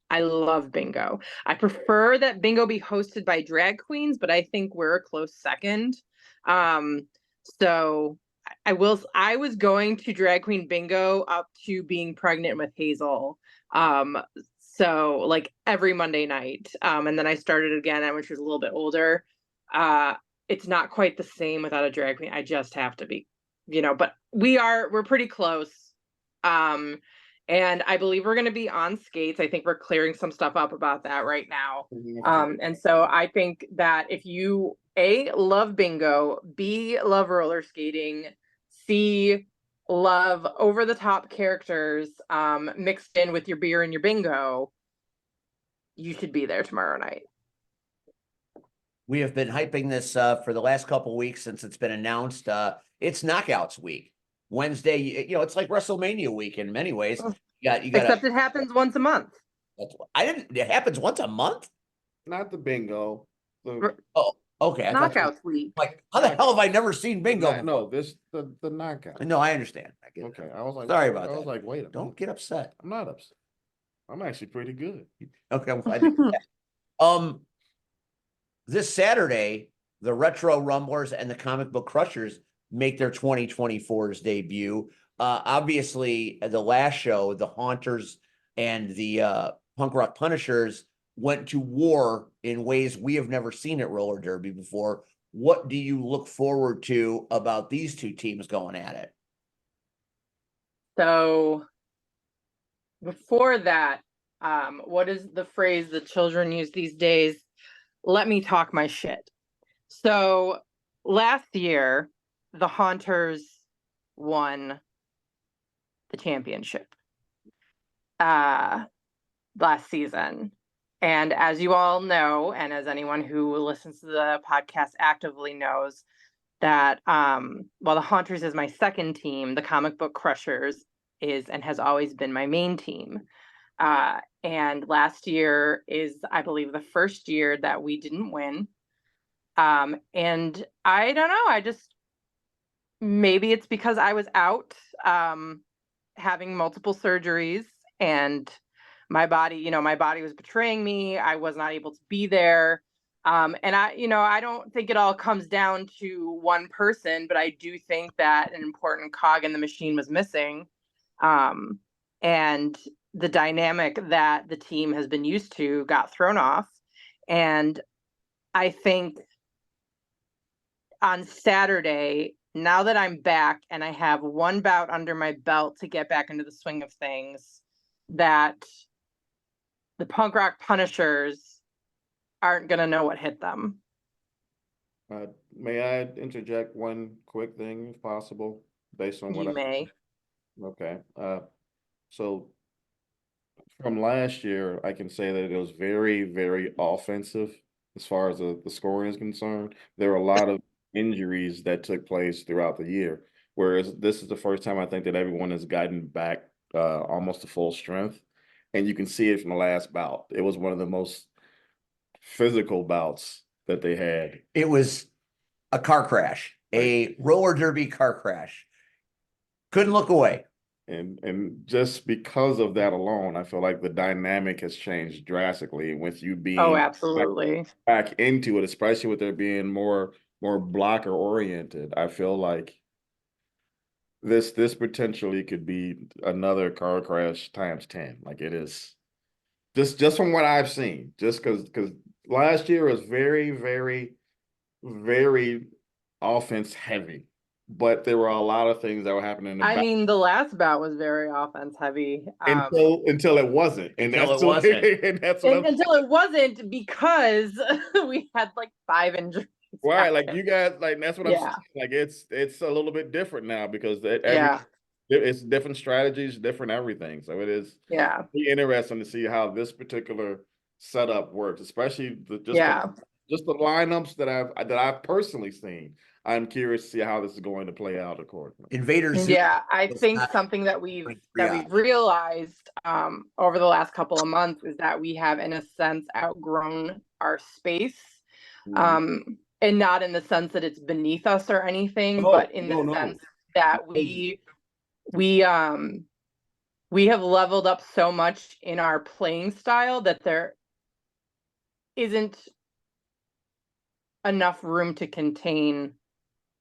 I love bingo. I prefer that bingo be hosted by drag queens, but I think we're a close second. So I was going to drag queen bingo up to being pregnant with Hazel. So like every Monday night. And then I started again when she was a little bit older. It's not quite the same without a drag queen. I just have to be, but we're pretty close. And I believe we're going to be on skates. I think we're clearing some stuff up about that right now. And so I think that if you A, love bingo, B, love roller skating, C, love over the top characters mixed in with your beer and your bingo, you should be there tomorrow night. We have been hyping this for the last couple of weeks since it's been announced. It's Knockouts week. Wednesday, it's like WrestleMania week in many ways. You got Except it happens once a month. It happens once a month? Not the bingo. Oh, okay. Knockouts week. Like, how the hell have I never seen bingo? No, the knockout. No, I understand. Okay, I was like, sorry about that. I was like, wait a minute. Don't get upset. I'm not upset. I'm actually pretty good. Okay, I'm glad to hear that. This Saturday, the Retro Rumblers and the Comic Book Crushers make their 2024's debut. Obviously, the last show, the Haunters and the Punk Rock Punishers went to war in ways we have never seen at roller derby before. What do you look forward to about these two teams going at it? So before that, what is the phrase that children use these days? Let me talk my shit. So last year, the Haunters won the championship last season. And as you all know, and as anyone who listens to the podcast actively knows, that while the Haunters is my second team, the Comic Book Crushers is and has always been my main team. And last year is, I believe, the first year that we didn't win. And I don't know, I just, maybe it's because I was out having multiple surgeries, and my body was betraying me. I was not able to be there. And I don't think it all comes down to one person, but I do think that an important cog in the machine was missing. And the dynamic that the team has been used to got thrown off. And I think on Saturday, now that I'm back and I have one bout under my belt to get back into the swing of things, that the punk rock Punishers aren't going to know what hit them. May I interject one quick thing, if possible, based on what You may. Okay. So from last year, I can say that it was very, very offensive as far as the scoring is concerned. There were a lot of injuries that took place throughout the year, whereas this is the first time I think that everyone has gotten back almost to full strength. And you can see it from the last bout. It was one of the most physical bouts that they had. It was a car crash, a roller derby car crash. Couldn't look away. And just because of that alone, I feel like the dynamic has changed drastically with you being absolutely back into it, especially with there being more blocker oriented. I feel like this potentially could be another car crash times 10. Like it is just from what I've seen, just because last year was very, very, very offense heavy. But there were a lot of things that were happening in the back. mean, the last bout was very offense heavy. Until it wasn't. Until it wasn't. And that's what until it wasn't, because we had like 5 injuries. Right, like you guys, like that's what I'm Yeah. saying. Like it's a little bit different now because Yeah. it's different strategies, different everything. So it is be interesting to see how this particular setup works, especially just the lineups that I've personally seen. I'm curious to see how this is going to play out accordingly. Invaders. Yeah, I think something that we've realized over the last couple of months is that we have, in a sense, outgrown our space. And not in the sense that it's beneath us or anything, but in the sense that we have leveled up so much in our playing style that there isn't enough room to contain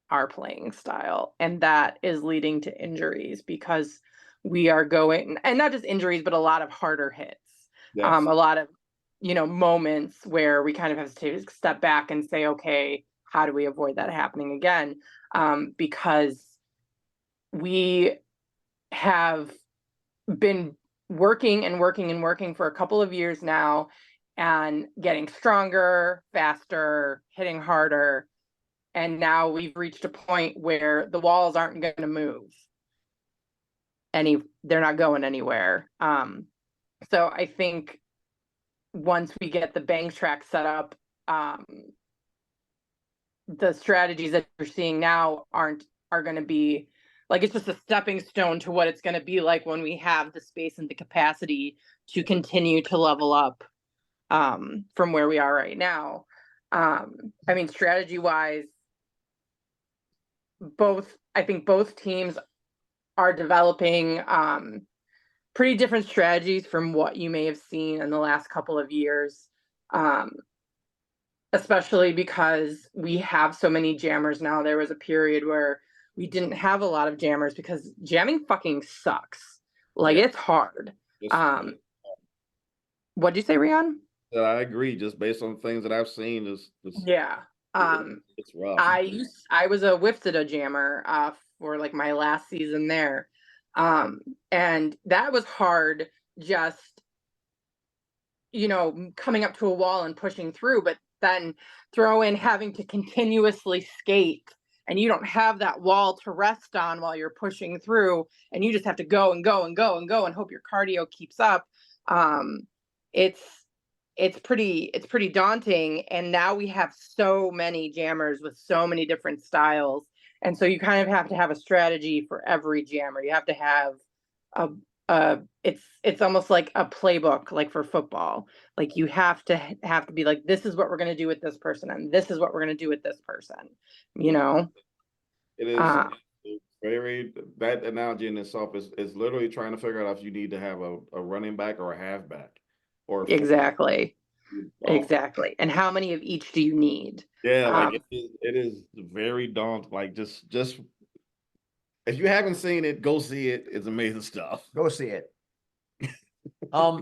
our playing style, and that is leading to injuries because we are going, and not just injuries, but a lot of harder hits. A lot of moments where we kind of have to step back and say, okay, how do we avoid that happening again? Because we have been working and working and working for a couple of years now and getting stronger, faster, hitting harder. And now we've reached a point where the walls aren't going to move. They're not going anywhere. So I think once we get the bank track set up, the strategies that you're seeing now are going to be like, it's just a stepping stone to what it's going to be like when we have the space and the capacity to continue to level up from where we are right now. I mean, strategy wise, I think both teams are developing pretty different strategies from what you may have seen in the last couple of years, especially because we have so many jammers now. There was a period where we didn't have a lot of jammers because jamming fucking sucks. Like, it's hard. What'd you say, Rian? I agree. Just based on things that I've seen, it's rough. I was a Wifsida jammer for like my last season there, and that was hard. Just coming up to a wall and pushing through, but then throw in having to continuously skate and you don't have that wall to rest on while you're pushing through, and you just have to go and go and go and go and hope your cardio keeps up. It's pretty daunting. And now we have so many jammers with so many different styles. And so you kind of have to have a strategy for every jammer. You have to have it's almost like a playbook, like for football. Like you have to be like, this is what we're going to do with this person, and this is what we're going to do with this person. You know, It is very, that analogy in itself is literally trying to figure out if you need to have a running back or a halfback, or exactly. And how many of each do you need? Yeah, like it is very daunting. Like just if you haven't seen it, go see it. It's amazing stuff. Go see it.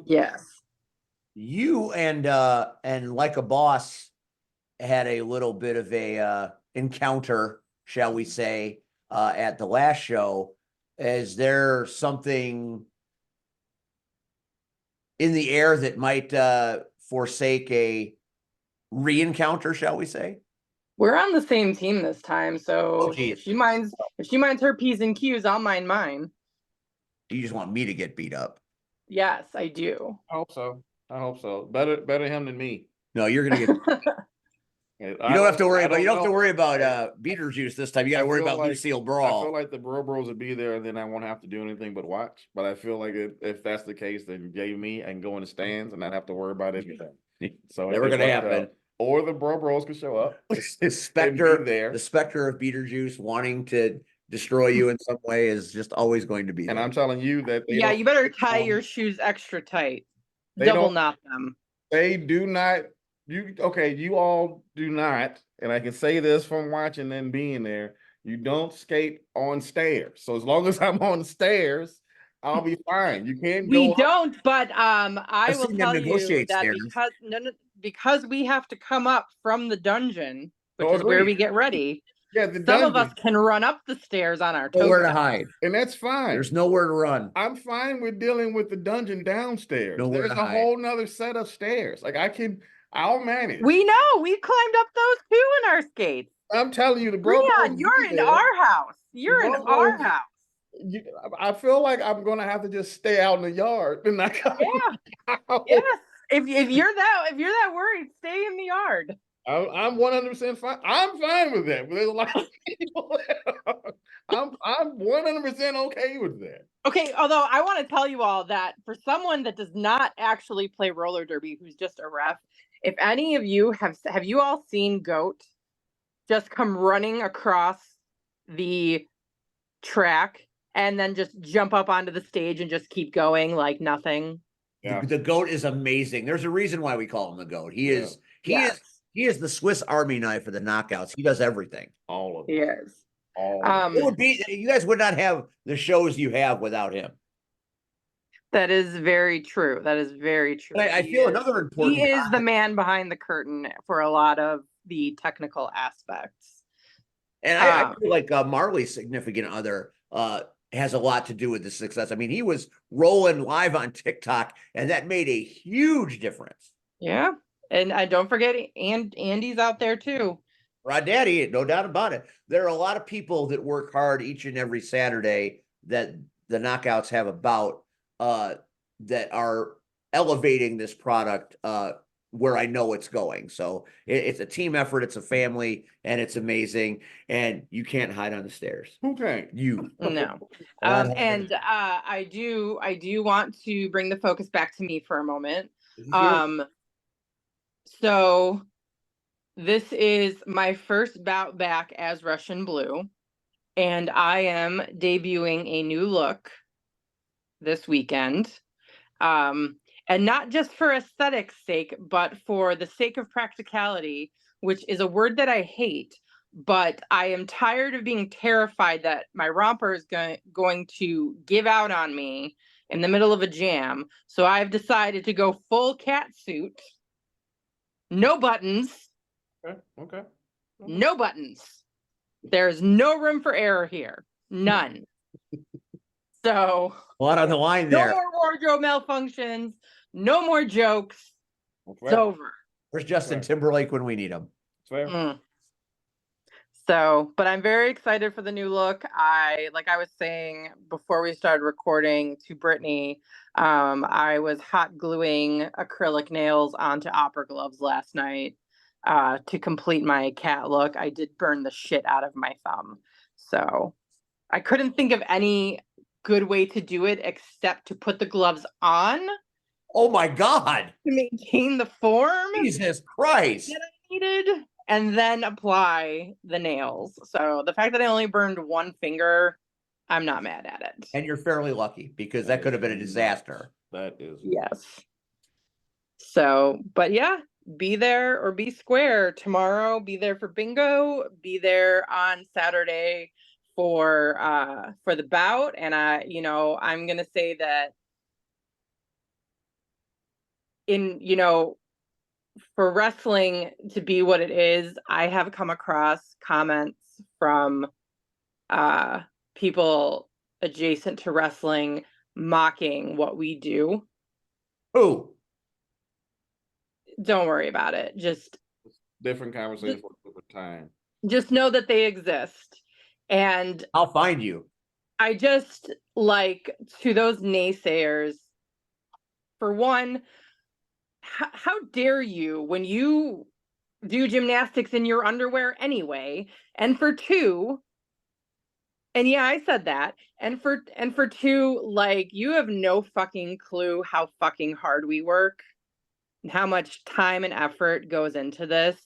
Yes. You and Like a Boss had a little bit of a encounter, shall we say, at the last show. Is there something in the air that might forsake a re-encounter, shall we say? We're on the same team this time, so Oh, geez. if she minds her P's and Q's, I'll mind mine. You just want me to get beat up? Yes, I do. I hope so. Better him than me. No, you're gonna get. You don't have to worry about. You don't have to worry about Beetlejuice this time. You got to worry about Lucille I Brawl. feel like the Bros will be there, and then I won't have to do anything but watch. But I feel like if that's the case, then yay me, and go in the stands and not have to worry about anything. So Never gonna happen. Or the Bros could show up. The specter there. The specter of Beetlejuice wanting to destroy you in some way is just always going to be And there. I'm telling you that Yeah, you better tie your shoes extra tight. Double knot them. They do not. You all do not, and I can say this from watching and being there, you don't skate on stairs. So as long as I'm on the stairs, I'll be fine. You can't go. We don't, but I will seen them tell you negotiate that stairs. because we have to come up from the dungeon, which Oh, is where agreed. we get ready. Yeah, Some of us can run up the stairs on our toes. Nowhere to hide. and that's fine. There's nowhere to run. I'm fine with dealing with the dungeon downstairs. Nowhere There's to a hide. whole nother set of stairs. Like I'll manage. We know. We climbed up those too in our skates. I'm telling you, the Bros. Leon, you're in our house. You're in our house. I feel like I'm gonna have to just stay out in the yard and not come out. Yes. If you're that worried, stay in the yard. I'm 100% fine. I'm fine with that. But there's a lot of people. I'm 100% okay with that. Okay, although I want to tell you all that for someone that does not actually play roller derby, who's just a ref, if any of you have you all seen Goat just come running across the track and then just jump up onto the stage and just keep going like nothing? Yeah. The Goat is amazing. There's a reason why we call him the Goat. He is the Swiss Army knife for the knockouts. He does everything. All of it. He is. It would be, you guys would not have the shows you have without him. That is very true. That is very true. I feel another important. He is the man behind the curtain for a lot of the technical aspects. And I feel like Marley's significant other has a lot to do with the success. I mean, he was rolling live on TikTok, and that made a huge difference. Yeah. And don't forget, Andy's out there too. Rod Daddy, no doubt about it. There are a lot of people that work hard each and every Saturday that the knockouts have about that are elevating this product where I know it's going. So it's a team effort, it's a family, and it's amazing. And you can't hide on the stairs. Okay. You No. And I do want to bring the focus back to me for a moment. So this is my first bout back as Russian Blue, and I am debuting a new look this weekend. And not just for aesthetics sake, but for the sake of practicality, which is a word that I hate, but I am tired of being terrified that my romper is going to give out on me in the middle of a jam. So I've decided to go full cat suit. No buttons. Okay. No buttons. There's no room for error here. None. So a lot on the line no there. more wardrobe malfunctions. No more jokes. It's over. Where's Justin Timberlake when we need him? Fair. So, but I'm very excited for the new look. Like I was saying before we started recording to Brittany, I was hot gluing acrylic nails onto opera gloves last night to complete my cat look. I did burn the shit out of my thumb. So I couldn't think of any good way to do it except to put the gloves on Oh my God. to maintain the form Jesus Christ. that I needed, and then apply the nails. So the fact that I only burned one finger, I'm not mad at it. And you're fairly lucky because that could have been a disaster. That is. Yes. So, but yeah, be there or be square tomorrow. Be there for bingo. Be there on Saturday for the bout. And I'm gonna say that for wrestling to be what it is, I have come across comments from people adjacent to wrestling mocking what we do. Who? Don't worry about it. Just Different conversation for a different time. just know that they exist. And I'll find you. I just like, to those naysayers, for one, how dare you when you do gymnastics in your underwear anyway? And for two, and yeah, I said that. And for two, like, you have no fucking clue how fucking hard we work and how much time and effort goes into this.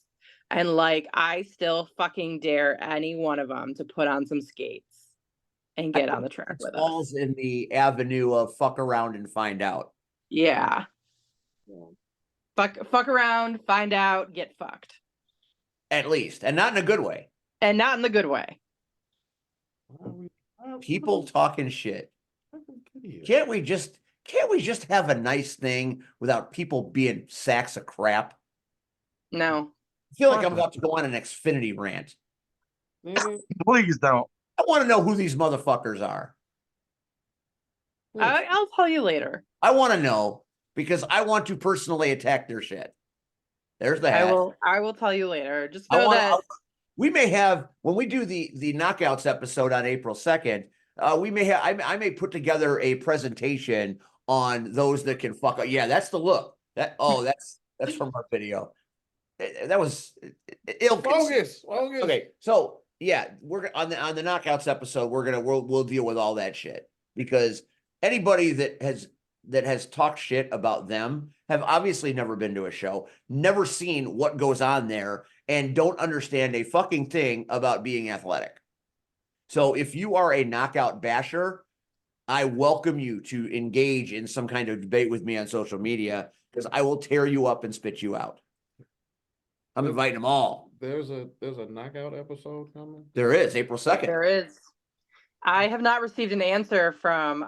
And like, I still fucking dare any one of them to put on some skates and get on the track with us. Falls in the avenue of fuck around and find out. Yeah. Fuck around, find out, get fucked. At least, and not in a good way. And not in the good way. People talking shit. Can't we just have a nice thing without people being sacks of crap? No. I feel like I'm about to go on an Xfinity rant. Please don't. I want to know who these motherfuckers are. I'll tell you later. I want to know because I want to personally attack their shit. There's the hat. I will tell you later. Just know that we may have, when we do the knockouts episode on April 2nd, we may have, I may put together a presentation on those that can fuck up. Yeah, that's the look. That's from our video. That was ill. Focus. Okay, so yeah, we're on the knockouts episode. We'll deal with all that shit because anybody that has talked shit about them have obviously never been to a show, never seen what goes on there, and don't understand a fucking thing about being athletic. So if you are a knockout basher, I welcome you to engage in some kind of debate with me on social media because I will tear you up and spit you out. I'm inviting them all. There's a knockout episode coming. There is April 2nd. there is. I have not received an answer from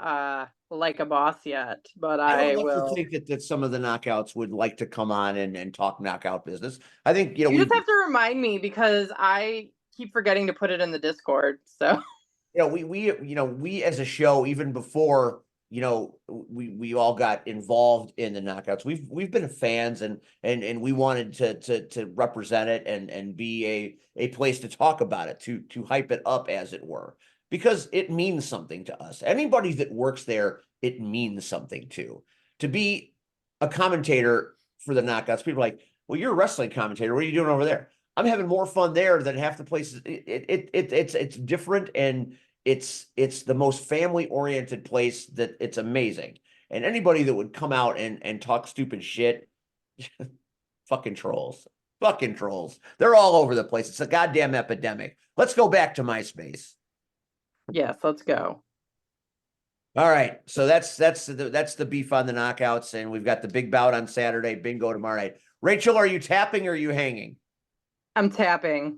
Like a Boss yet, but I would will. think that some of the knockouts would like to come on and talk knockout business. I think You just have to remind me because I keep forgetting to put it in the Discord. So we as a show, even before we all got involved in the knockouts, we've been fans and we wanted to represent it and be a place to talk about it, to hype it up, as it were, because it means something to us. Anybody that works there, it means something to be a commentator for the knockouts. People are like, well, you're a wrestling commentator. What are you doing over there? I'm having more fun there than half the places. It's different, and it's the most family oriented place that it's amazing. And anybody that would come out and talk stupid shit, fucking trolls. They're all over the place. It's a goddamn epidemic. Let's go back to MySpace. yes, let's go. All right, so that's the beef on the knockouts, and we've got the big bout on Saturday, bingo tomorrow night. Rachel, are you tapping or are you hanging? I'm tapping.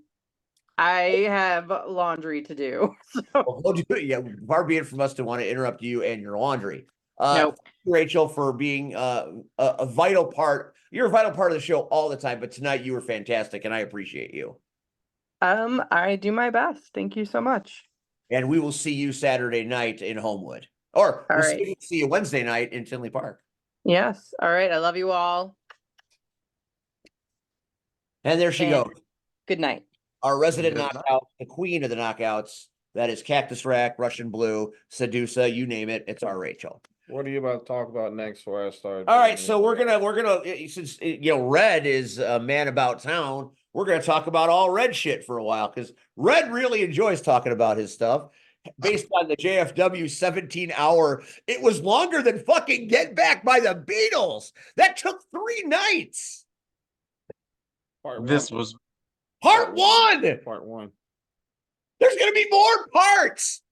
I have laundry to do. So. Well, we'll do it. Yeah, far be it from us to want to interrupt you and your laundry. Nope. Rachel, for being a vital part. You're a vital part of the show all the time, but tonight you were fantastic, and I appreciate you. I do my best. Thank you so much. And we will see you Saturday night in Homewood, or All we'll right. see you Wednesday night in Tinley Park. Yes. All right. I love you all. And there she And goes. good night. our resident Good night. knockout, the queen of the knockouts. That is Cactus Rack, Russian Blue, Sedusa, you name it. It's our Rachel. What are you about to talk about next before I start? All right, so we're gonna since Red is a man about town, we're gonna talk about all Red shit for a while because Red really enjoys talking about his stuff. Based on the JFW 17-hour, it was longer than fucking Get Back by the Beatles. That took 3 nights. This was Part one. Part one. There's gonna be more parts.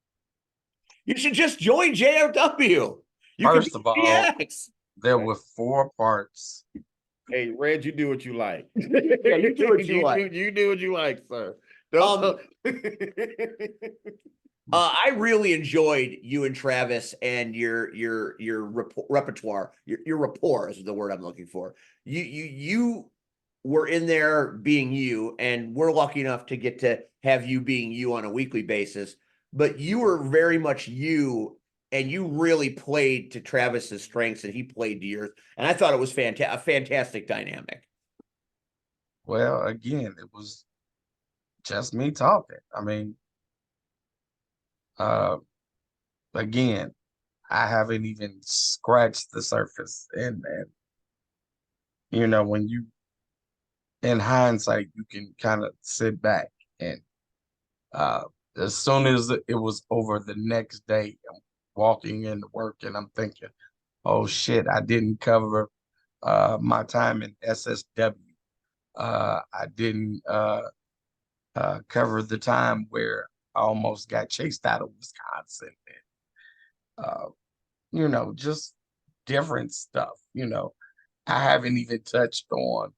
You should just join JFW. You First can of all, PX. there were 4 parts. Hey, Red, you do what you like. Yeah, you do what you like. You do what you like, sir. I really enjoyed you and Travis and your repertoire. Your rapport is the word I'm looking for. You were in there being you, and we're lucky enough to get to have you being you on a weekly basis. But you were very much you, and you really played to Travis's strengths, and he played to yours. And I thought it was a fantastic dynamic. Well, again, it was just me talking. I mean, again, I haven't even scratched the surface. And when you, in hindsight, you can kind of sit back and as soon as it was over the next day, I'm walking into work and I'm thinking, oh shit, I didn't cover my time in SSW. I didn't cover the time where I almost got chased out of Wisconsin. And, just different stuff. I haven't even touched on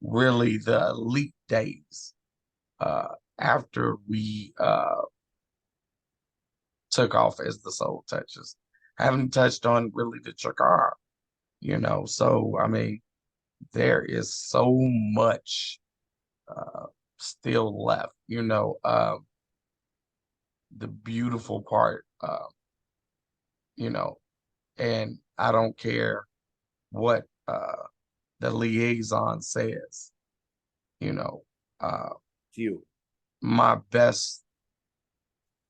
really the elite days after we took off as the Soul Touchers. I haven't touched on really the Chakar, so I mean, there is so much still left, the beautiful part, and I don't care what the liaison says, You. my best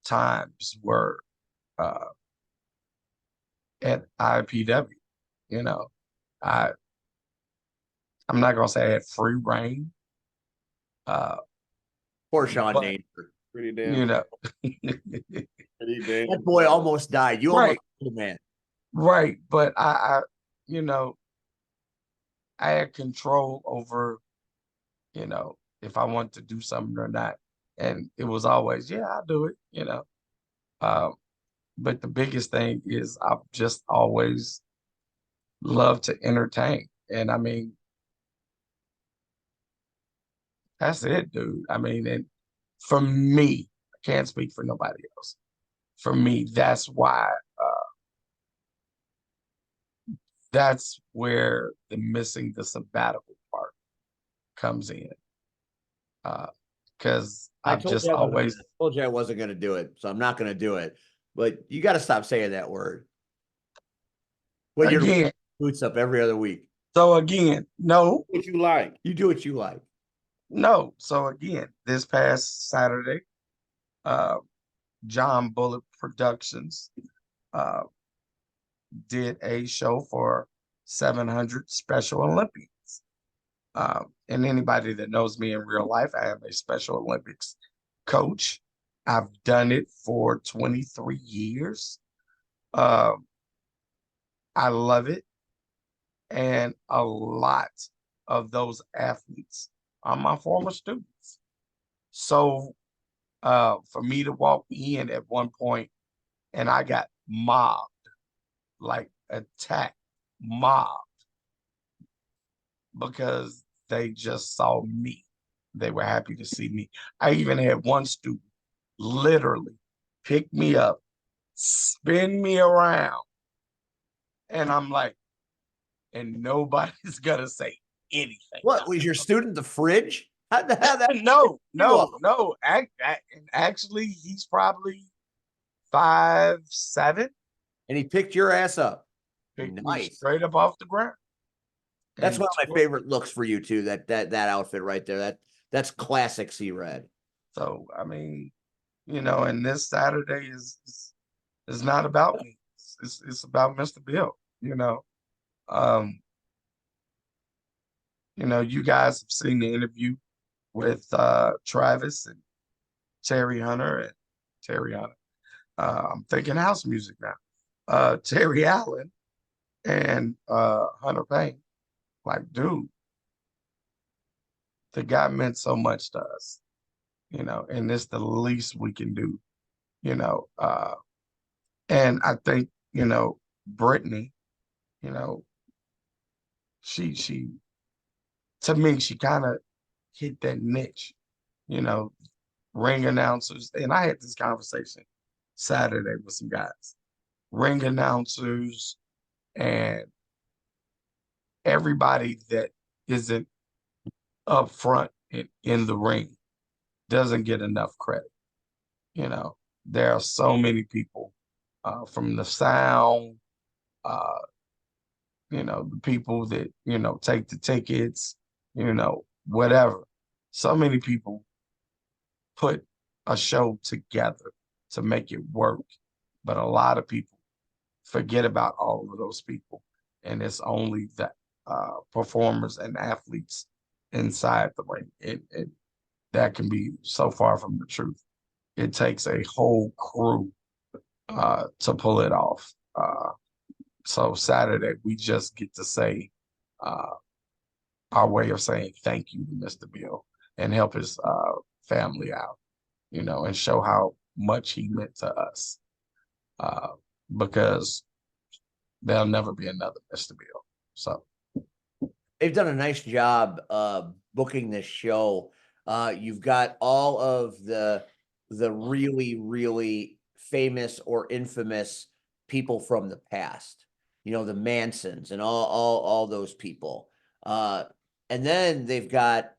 times were at IPW. I'm not gonna say I had free reign. Poor Sean But- Danger. Pretty damn. Pretty damn. That boy almost died. You Right. almost killed, man. Right, but I had control over, if I want to do something or not. And it was always, yeah, I'll do it, But the biggest thing is I've just always loved to entertain. And I mean, that's it, dude. I mean, and for me, I can't speak for nobody else. For me, that's why that's where the missing the sabbatical part comes in. Because I've just always told you I wasn't going to do it, so I'm not going to do it. But you got to stop saying that word. Well, you're again. boots up every other week. So again, no, What you like? You do what you like. no. So again, this past Saturday, John Bullet Productions did a show for 700 Special Olympians. And anybody that knows me in real life, I am a Special Olympics coach. I've done it for 23 years. I love it. And a lot of those athletes are my former students. So for me to walk in at one point and I got mobbed, like attacked, mobbed, because they just saw me. They were happy to see me. I even had one student literally pick me up, spin me around, and I'm like, and nobody's gonna say anything. What was your student? The fridge? How the hell that? No. Actually, he's probably 5'7". And he picked your ass up. Picked me Nice. straight up off the ground. That's And one of my favorite looks for you too. That outfit right there. That's classic C Red. So I mean, and this Saturday is not about me. It's about Mr. Bill. Um, you guys have seen the interview with Travis and Terry Hunter and Terry Hunter. I'm thinking house music now. Terry Allen and Hunter Payne. Like, dude, the guy meant so much to us, and it's the least we can do, you know. And I think, Brittany, you know, she to me, she kind of hit that niche, you know, ring announcers. And I had this conversation Saturday with some guys, ring announcers and everybody that isn't up front in the ring doesn't get enough credit. There are so many people from the sound, uh, the people that, take the tickets, whatever. So many people put a show together to make it work. But a lot of people forget about all of those people. And it's only the performers and athletes inside the ring. And that can be so far from the truth. It takes a whole crew to pull it off. So Saturday, we just get to say our way of saying thank you to Mr. Bill and help his family out, and show how much he meant to us. Because there'll never be another Mr. Bill. So they've done a nice job booking this show. You've got all of the really, really famous or infamous people from the past, the Mansons and all those people. And then they've got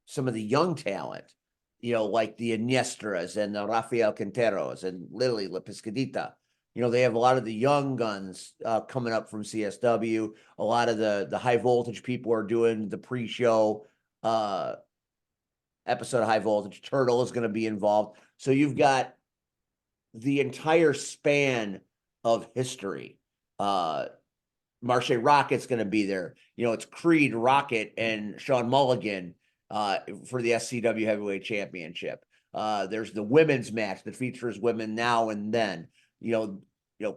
some of the young talent, like the Iniestras and the Rafael Quinteros and Lily La Piscadita. They have a lot of the young guns coming up from CSW. A lot of the high voltage people are doing the pre-show episode of High Voltage. Turtle is going to be involved. So you've got the entire span of history. Marche Rocket's going to be there. It's Creed, Rocket, and Sean Mulligan for the SCW Heavyweight Championship. There's the women's match that features women now and then.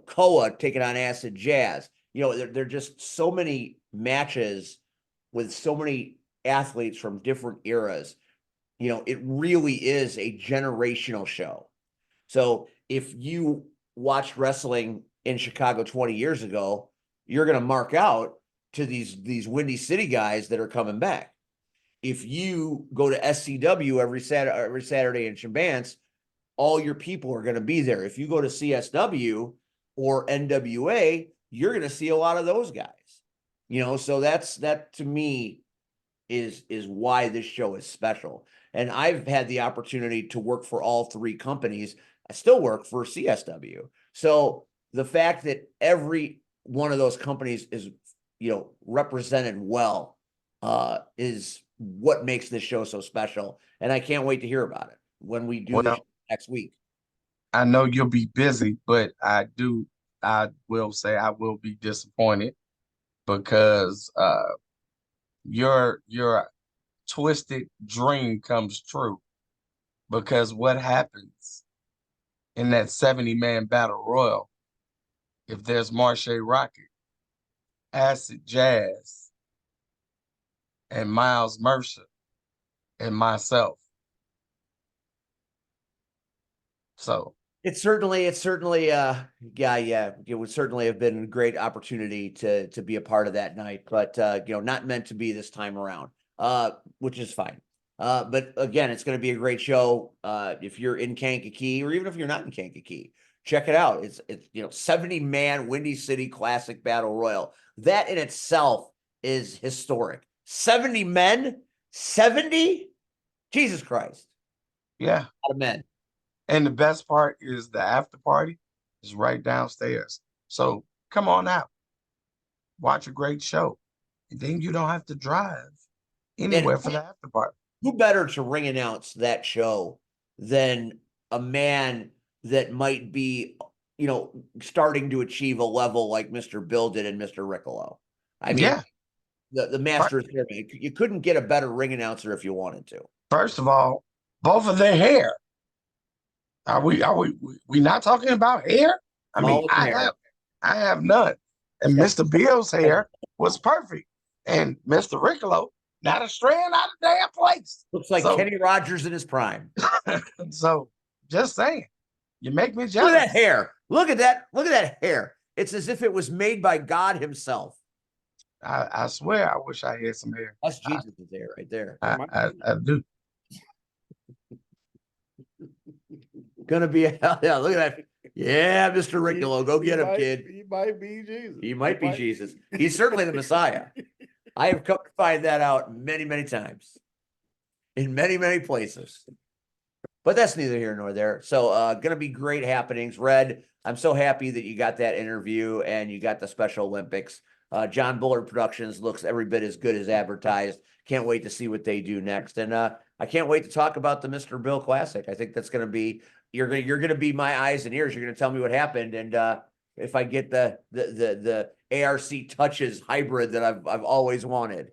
Koa taking on Acid Jazz. There are just so many matches with so many athletes from different eras. It really is a generational show. So if you watched wrestling in Chicago 20 years ago, you're going to mark out to these Windy City guys that are coming back. If you go to SCW every Saturday in Chambance, all your people are going to be there. If you go to CSW or NWA, you're going to see a lot of those guys. So that to me is why this show is special. And I've had the opportunity to work for all three companies. I still work for CSW. So the fact that every one of those companies is, represented well, is what makes this show so special. And I can't wait to hear about it when we do this next week. I know you'll be busy, but I will say I will be disappointed because your twisted dream comes true. Because what happens in that 70-man battle royal, if there's Marche Rocket, Acid Jazz, and Miles Mercer, and myself. So it certainly, it would certainly have been a great opportunity to be a part of that night, but not meant to be this time around, which is fine. But again, it's going to be a great show. If you're in Kankakee, or even if you're not in Kankakee, check it out. It's 70-man Windy City Classic Battle Royal. That in itself is historic. 70 men, 70, Jesus Christ. Yeah, a lot of men. And the best part is the after party is right downstairs. So come on out, watch a great show, and then you don't have to drive anywhere for the after party. who better to ring announce that show than a man that might be, starting to achieve a level like Mr. Bill did and Mr. Riccolo. I mean, Yeah. the master of ceremony. You couldn't get a better ring announcer if you wanted to. First of all, both of their hair. Are we not talking about hair? I mean, Mullet hair. I have none. And Mr. Bill's hair was perfect. And Mr. Riccolo, not a strand out of damn place. Looks like Kenny Rogers in his prime. So just saying, you make me Look jealous. at that hair. Look at that hair. It's as if it was made by God himself. I swear, I wish I had some hair. That's Jesus' hair right there. I do. Gonna be yeah. Look at that. Yeah, Mr. Riccolo, go get him, kid. He might be Jesus. He might be Jesus. He's certainly the Messiah. I have come to find that out many, many times in many, many places. But that's neither here nor there. So gonna be great happenings. Red, I'm so happy that you got that interview and you got the Special Olympics. John Bullard Productions looks every bit as good as advertised. Can't wait to see what they do next. And I can't wait to talk about the Mr. Bill Classic. I think that's gonna be you're gonna be my eyes and ears. You're gonna tell me what happened. And if I get the ARC touches hybrid that I've always wanted.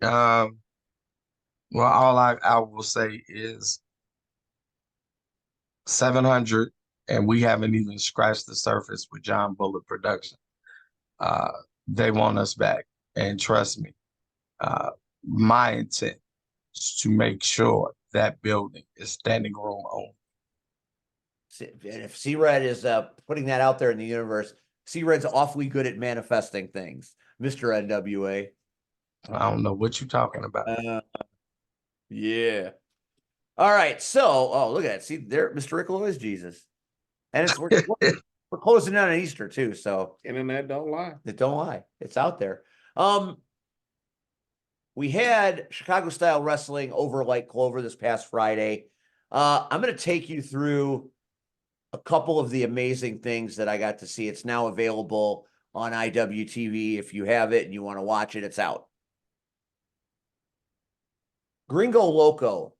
Well, all I will say is 700, and we haven't even scratched the surface with John Bullard Production. They want us back, and trust me, my intent is to make sure that building is standing room only. And if C-Red is putting that out there in the universe, C-Red's awfully good at manifesting things, Mr. NWA. I don't know what you're talking about. Yeah. All right. So, look at that. See, there, Mr. Riccolo is Jesus. And we're closing down on Easter too. So Internet don't lie. it don't lie. It's out there. We had Chicago style wrestling over like Clover this past Friday. I'm going to take you through a couple of the amazing things that I got to see. It's now available on IWTV. If you have it and you want to watch it, it's out. Gringo Loco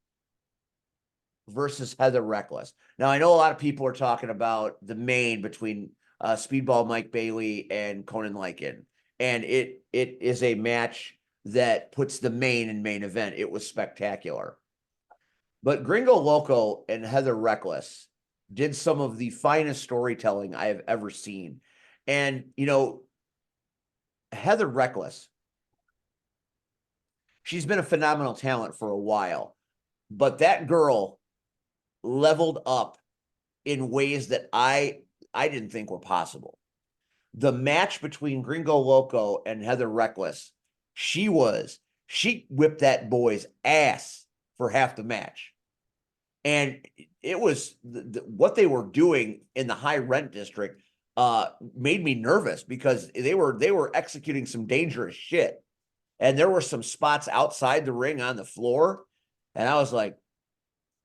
versus Heather Reckless. Now, I know a lot of people are talking about the main between Speedball Mike Bailey and Conan Lycan. And it is a match that puts the main in main event. It was spectacular. But Gringo Loco and Heather Reckless did some of the finest storytelling I have ever seen. And, Heather Reckless, she's been a phenomenal talent for a while, but that girl leveled up in ways that I didn't think were possible. The match between Gringo Loco and Heather Reckless, she whipped that boy's ass for half the match. And it was what they were doing in the high rent district made me nervous because they were executing some dangerous shit. And there were some spots outside the ring on the floor. And I was like,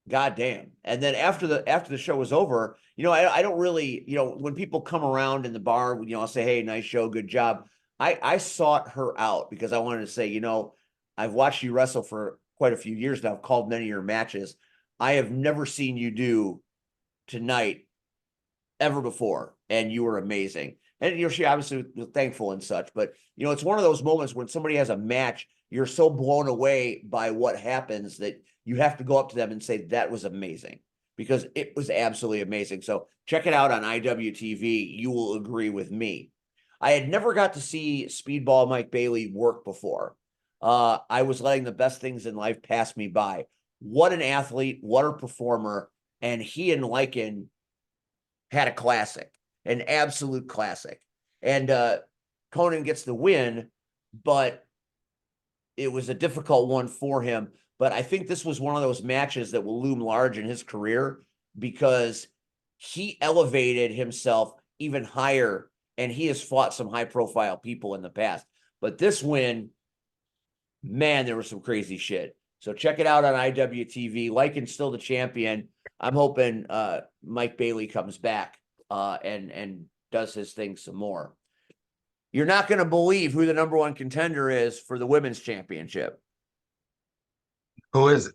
God damn. And then after the show was over, I don't really, when people come around in the bar, I'll say, hey, nice show, good job. I sought her out because I wanted to say, I've watched you wrestle for quite a few years now. I've called many of your matches. I have never seen you do tonight ever before. And you were amazing. And she obviously was thankful and such, but it's one of those moments when somebody has a match, you're so blown away by what happens that you have to go up to them and say, that was amazing, because it was absolutely amazing. So check it out on IWTV. You will agree with me. I had never got to see Speedball Mike Bailey work before. I was letting the best things in life pass me by. What an athlete, what a performer. And he and Lycan had a classic, an absolute classic. And Conan gets the win, but it was a difficult one for him. But I think this was one of those matches that will loom large in his career because he elevated himself even higher, and he has fought some high-profile people in the past. But this win, man, there was some crazy shit. So check it out on IWTV. Lycan's still the champion. I'm hoping Mike Bailey comes back and does his thing some more. You're not going to believe who the number one contender is for the women's championship. Who is it?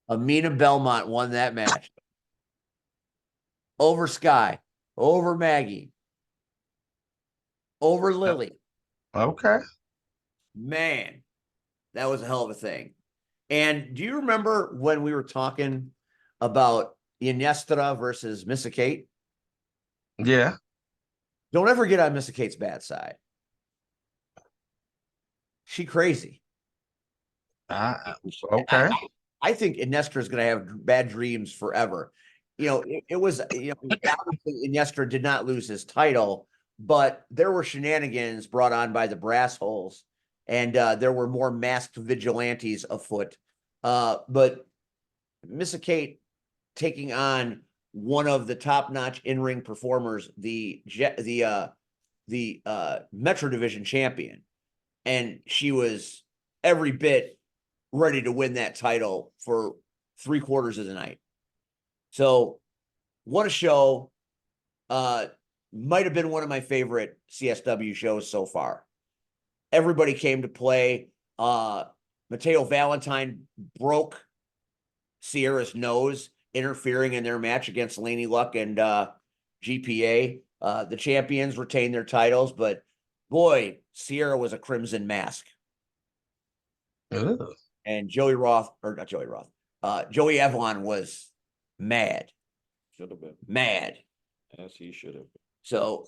Amina Belmont won that match. Over Sky, over Maggie, over Lily. Okay. Man, that was a hell of a thing. And do you remember when we were talking about Iniestra versus Missa Kate? Yeah. Don't ever get on Missa Kate's bad side. She crazy. Okay. I think Iniestra is going to have bad dreams forever. It was, obviously Iniestra did not lose his title, but there were shenanigans brought on by the brass holes, and there were more masked vigilantes afoot. But Missa Kate taking on one of the top-notch in-ring performers, the Metro Division champion, and she was every bit ready to win that title for 3/4 of the night. So what a show. Might have been one of my favorite CSW shows so far. Everybody came to play. Mateo Valentine broke Sierra's nose, interfering in their match against Laney Luck and GPA. The champions retained their titles, but boy, Sierra was a crimson mask. Ugh. And Joey Avalon was mad. Should have been. Mad. As he should have been. So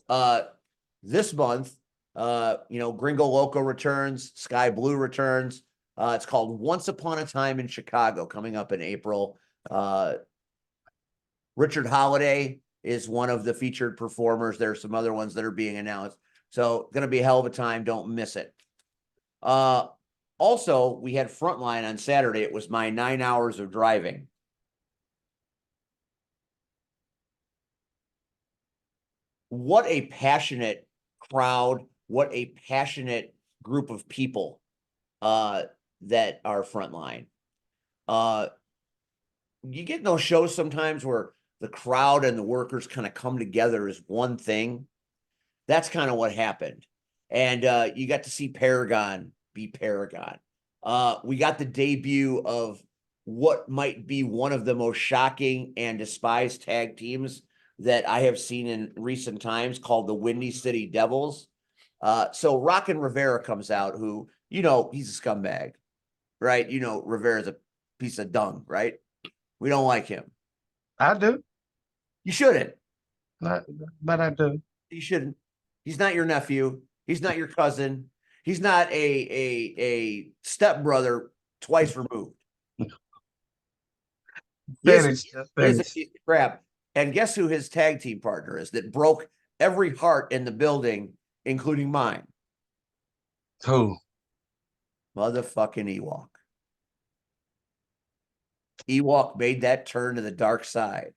this month, Gringo Loco returns, Sky Blue returns. It's called Once Upon a Time in Chicago, coming up in April. Richard Holiday is one of the featured performers. There are some other ones that are being announced. So gonna be a hell of a time. Don't miss it. Also, we had Frontline on Saturday. It was my 9 hours of driving. What a passionate crowd. What a passionate group of people that are Frontline. You get in those shows sometimes where the crowd and the workers kind of come together as one thing. That's kind of what happened. And you got to see Paragon be Paragon. We got the debut of what might be one of the most shocking and despised tag teams that I have seen in recent times, called the Windy City Devils. So Rockin' Rivera comes out, who, he's a scumbag, right? Rivera's a piece of dung, right? We don't like him. I do. You shouldn't. But I do. You shouldn't. He's not your nephew. He's not your cousin. He's not a stepbrother twice removed. Finish. He's a piece of crap. And guess who his tag team partner is that broke every heart in the building, including mine? Who? Motherfucking Ewok. Ewok made that turn to the dark side.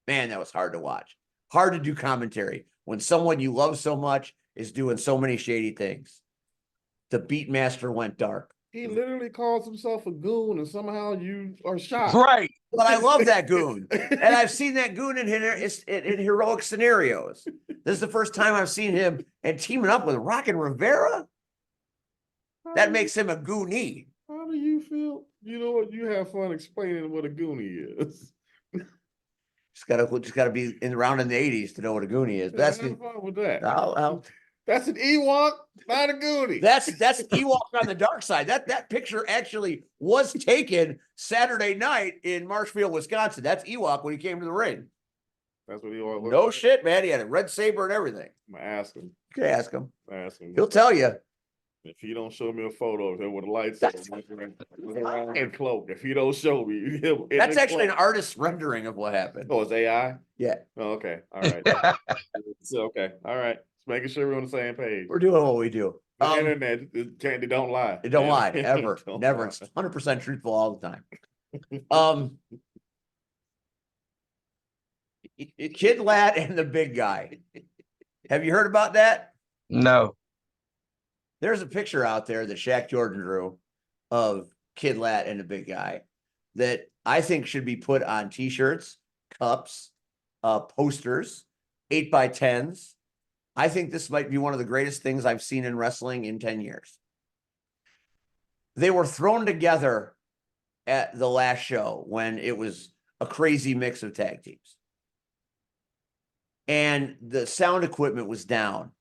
Man, that was hard to watch. Hard to do commentary when someone you love so much is doing so many shady things. The Beatmaster went dark. He literally calls himself a goon, and somehow you are shocked. Right. But I love that goon. And I've seen that goon in heroic scenarios. This is the first time I've seen him and teaming up with Rockin' Rivera. That makes him a goonie. How do you feel? You know what? You have fun explaining what a goonie is. Just gotta be around in the 80s to know what a goonie is. Have fun with that. I'll That's an Ewok, not a goonie. That's Ewok on the dark side. That picture actually was taken Saturday night in Marshfield, Wisconsin. That's Ewok when he came to the ring. That's what Ewok looks No like. shit, man. He had a red saber and everything. I'm gonna ask him. You could ask him. Ask him. He'll tell you. If he don't show me a photo of him with a lightsaber and cloak, if he don't show me, That's actually an artist's rendering of what happened. Oh, it's AI? Yeah. Oh, okay. All right. So, okay. All right. Just making sure we're on the same page. We're doing what we do. The internet, they don't lie. It don't lie ever. Don't Never. lie. It's 100% truthful all the time. Kid Lad and the big guy. Have you heard about that? No. There's a picture out there that Shaq Jordan drew of Kid Lad and the big guy that I think should be put on t-shirts, cups, posters, 8x10s. I think this might be one of the greatest things I've seen in wrestling in 10 years. They were thrown together at the last show when it was a crazy mix of tag teams. And the sound equipment was down.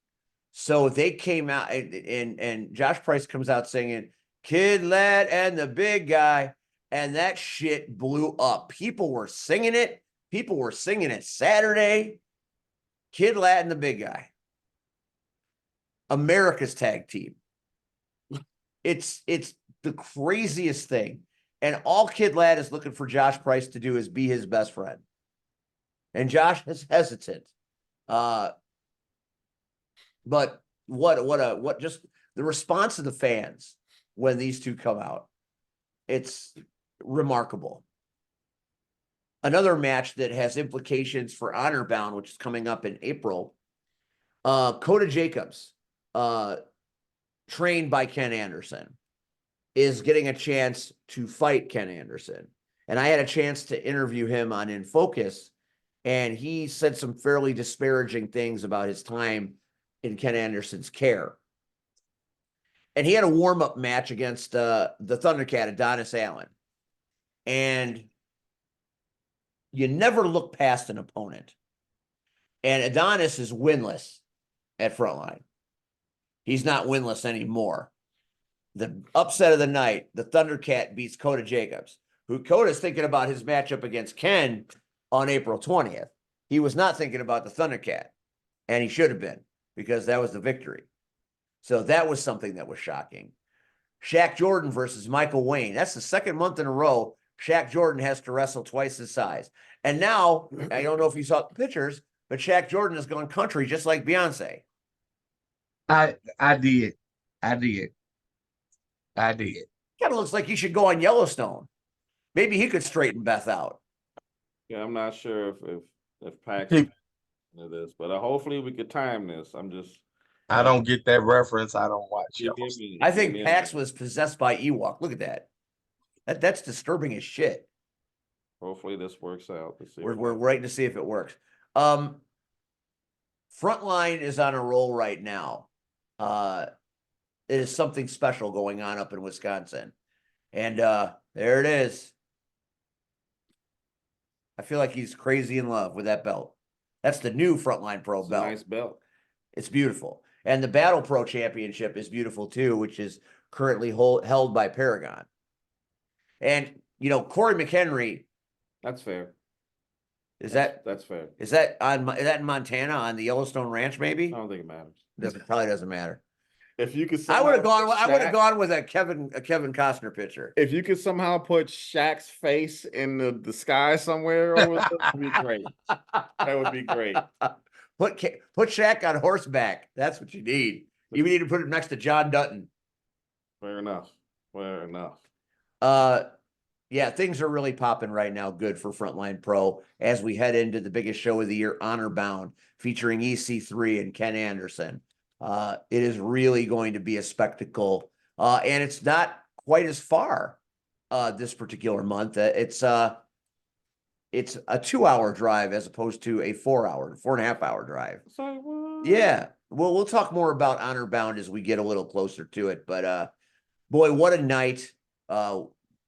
So they came out and Josh Price comes out singing Kid Lad and the Big Guy. And that shit blew up. People were singing it. People were singing it Saturday. Kid Lad and the Big Guy. America's tag team. It's the craziest thing. And all Kid Lad is looking for Josh Price to do is be his best friend. And Josh is hesitant. But what just the response of the fans when these two come out, it's remarkable. Another match that has implications for Honor Bound, which is coming up in April. Coda Jacobs, trained by Ken Anderson, is getting a chance to fight Ken Anderson. And I had a chance to interview him on In Focus, and he said some fairly disparaging things about his time in Ken Anderson's care. And he had a warm-up match against the Thundercat, Adonis Allen. And you never look past an opponent. And Adonis is winless at Frontline. He's not winless anymore. The upset of the night, the Thundercat beats Coda Jacobs, who Coda's thinking about his matchup against Ken on April 20th. He was not thinking about the Thundercat, and he should have been, because that was the victory. So that was something that was shocking. Shaq Jordan versus Michael Wayne. That's the second month in a row Shaq Jordan has to wrestle twice his size. And now, I don't know if you saw the pictures, but Shaq Jordan has gone country just like Beyonce. I did. Kind of looks like he should go on Yellowstone. Maybe he could straighten Beth out. Yeah, I'm not sure if Pax into this, but hopefully we could time this. I don't get that reference. I don't watch Give Yellowstone. me- I give think me a Pax minute. was possessed by Ewok. Look at that. That's disturbing as shit. Hopefully this works out. Let's see We're what waiting to see if it works. Frontline is on a roll right now. It is something special going on up in Wisconsin. And there it is. I feel like he's crazy in love with that belt. That's the new Frontline Pro It's a belt. nice belt. It's beautiful. And the Battle Pro Championship is beautiful too, which is currently held by Paragon. And, you know, Corey McHenry, That's fair. is that fair. is that in Montana on the Yellowstone Ranch, maybe? I don't think it matters. Probably doesn't matter. If you could, I would have somehow gone. put I would have Shaq- gone with a Kevin Costner picture. If you could somehow put Shaq's face in the sky somewhere over there, that would be great. That would be great. Put Shaq on horseback. That's what you need. You need to put him next to John Dutton. Fair enough. Fair enough. Yeah, things are really popping right now. Good for Frontline Pro as we head into the biggest show of the year, Honor Bound, featuring EC3 and Ken Anderson. It is really going to be a spectacle, and it's not quite as far this particular month. It's a 2-hour drive as opposed to a 4.5 hour drive. Sorry, what? Yeah, we'll talk more about Honor Bound as we get a little closer to it. But boy, what a night!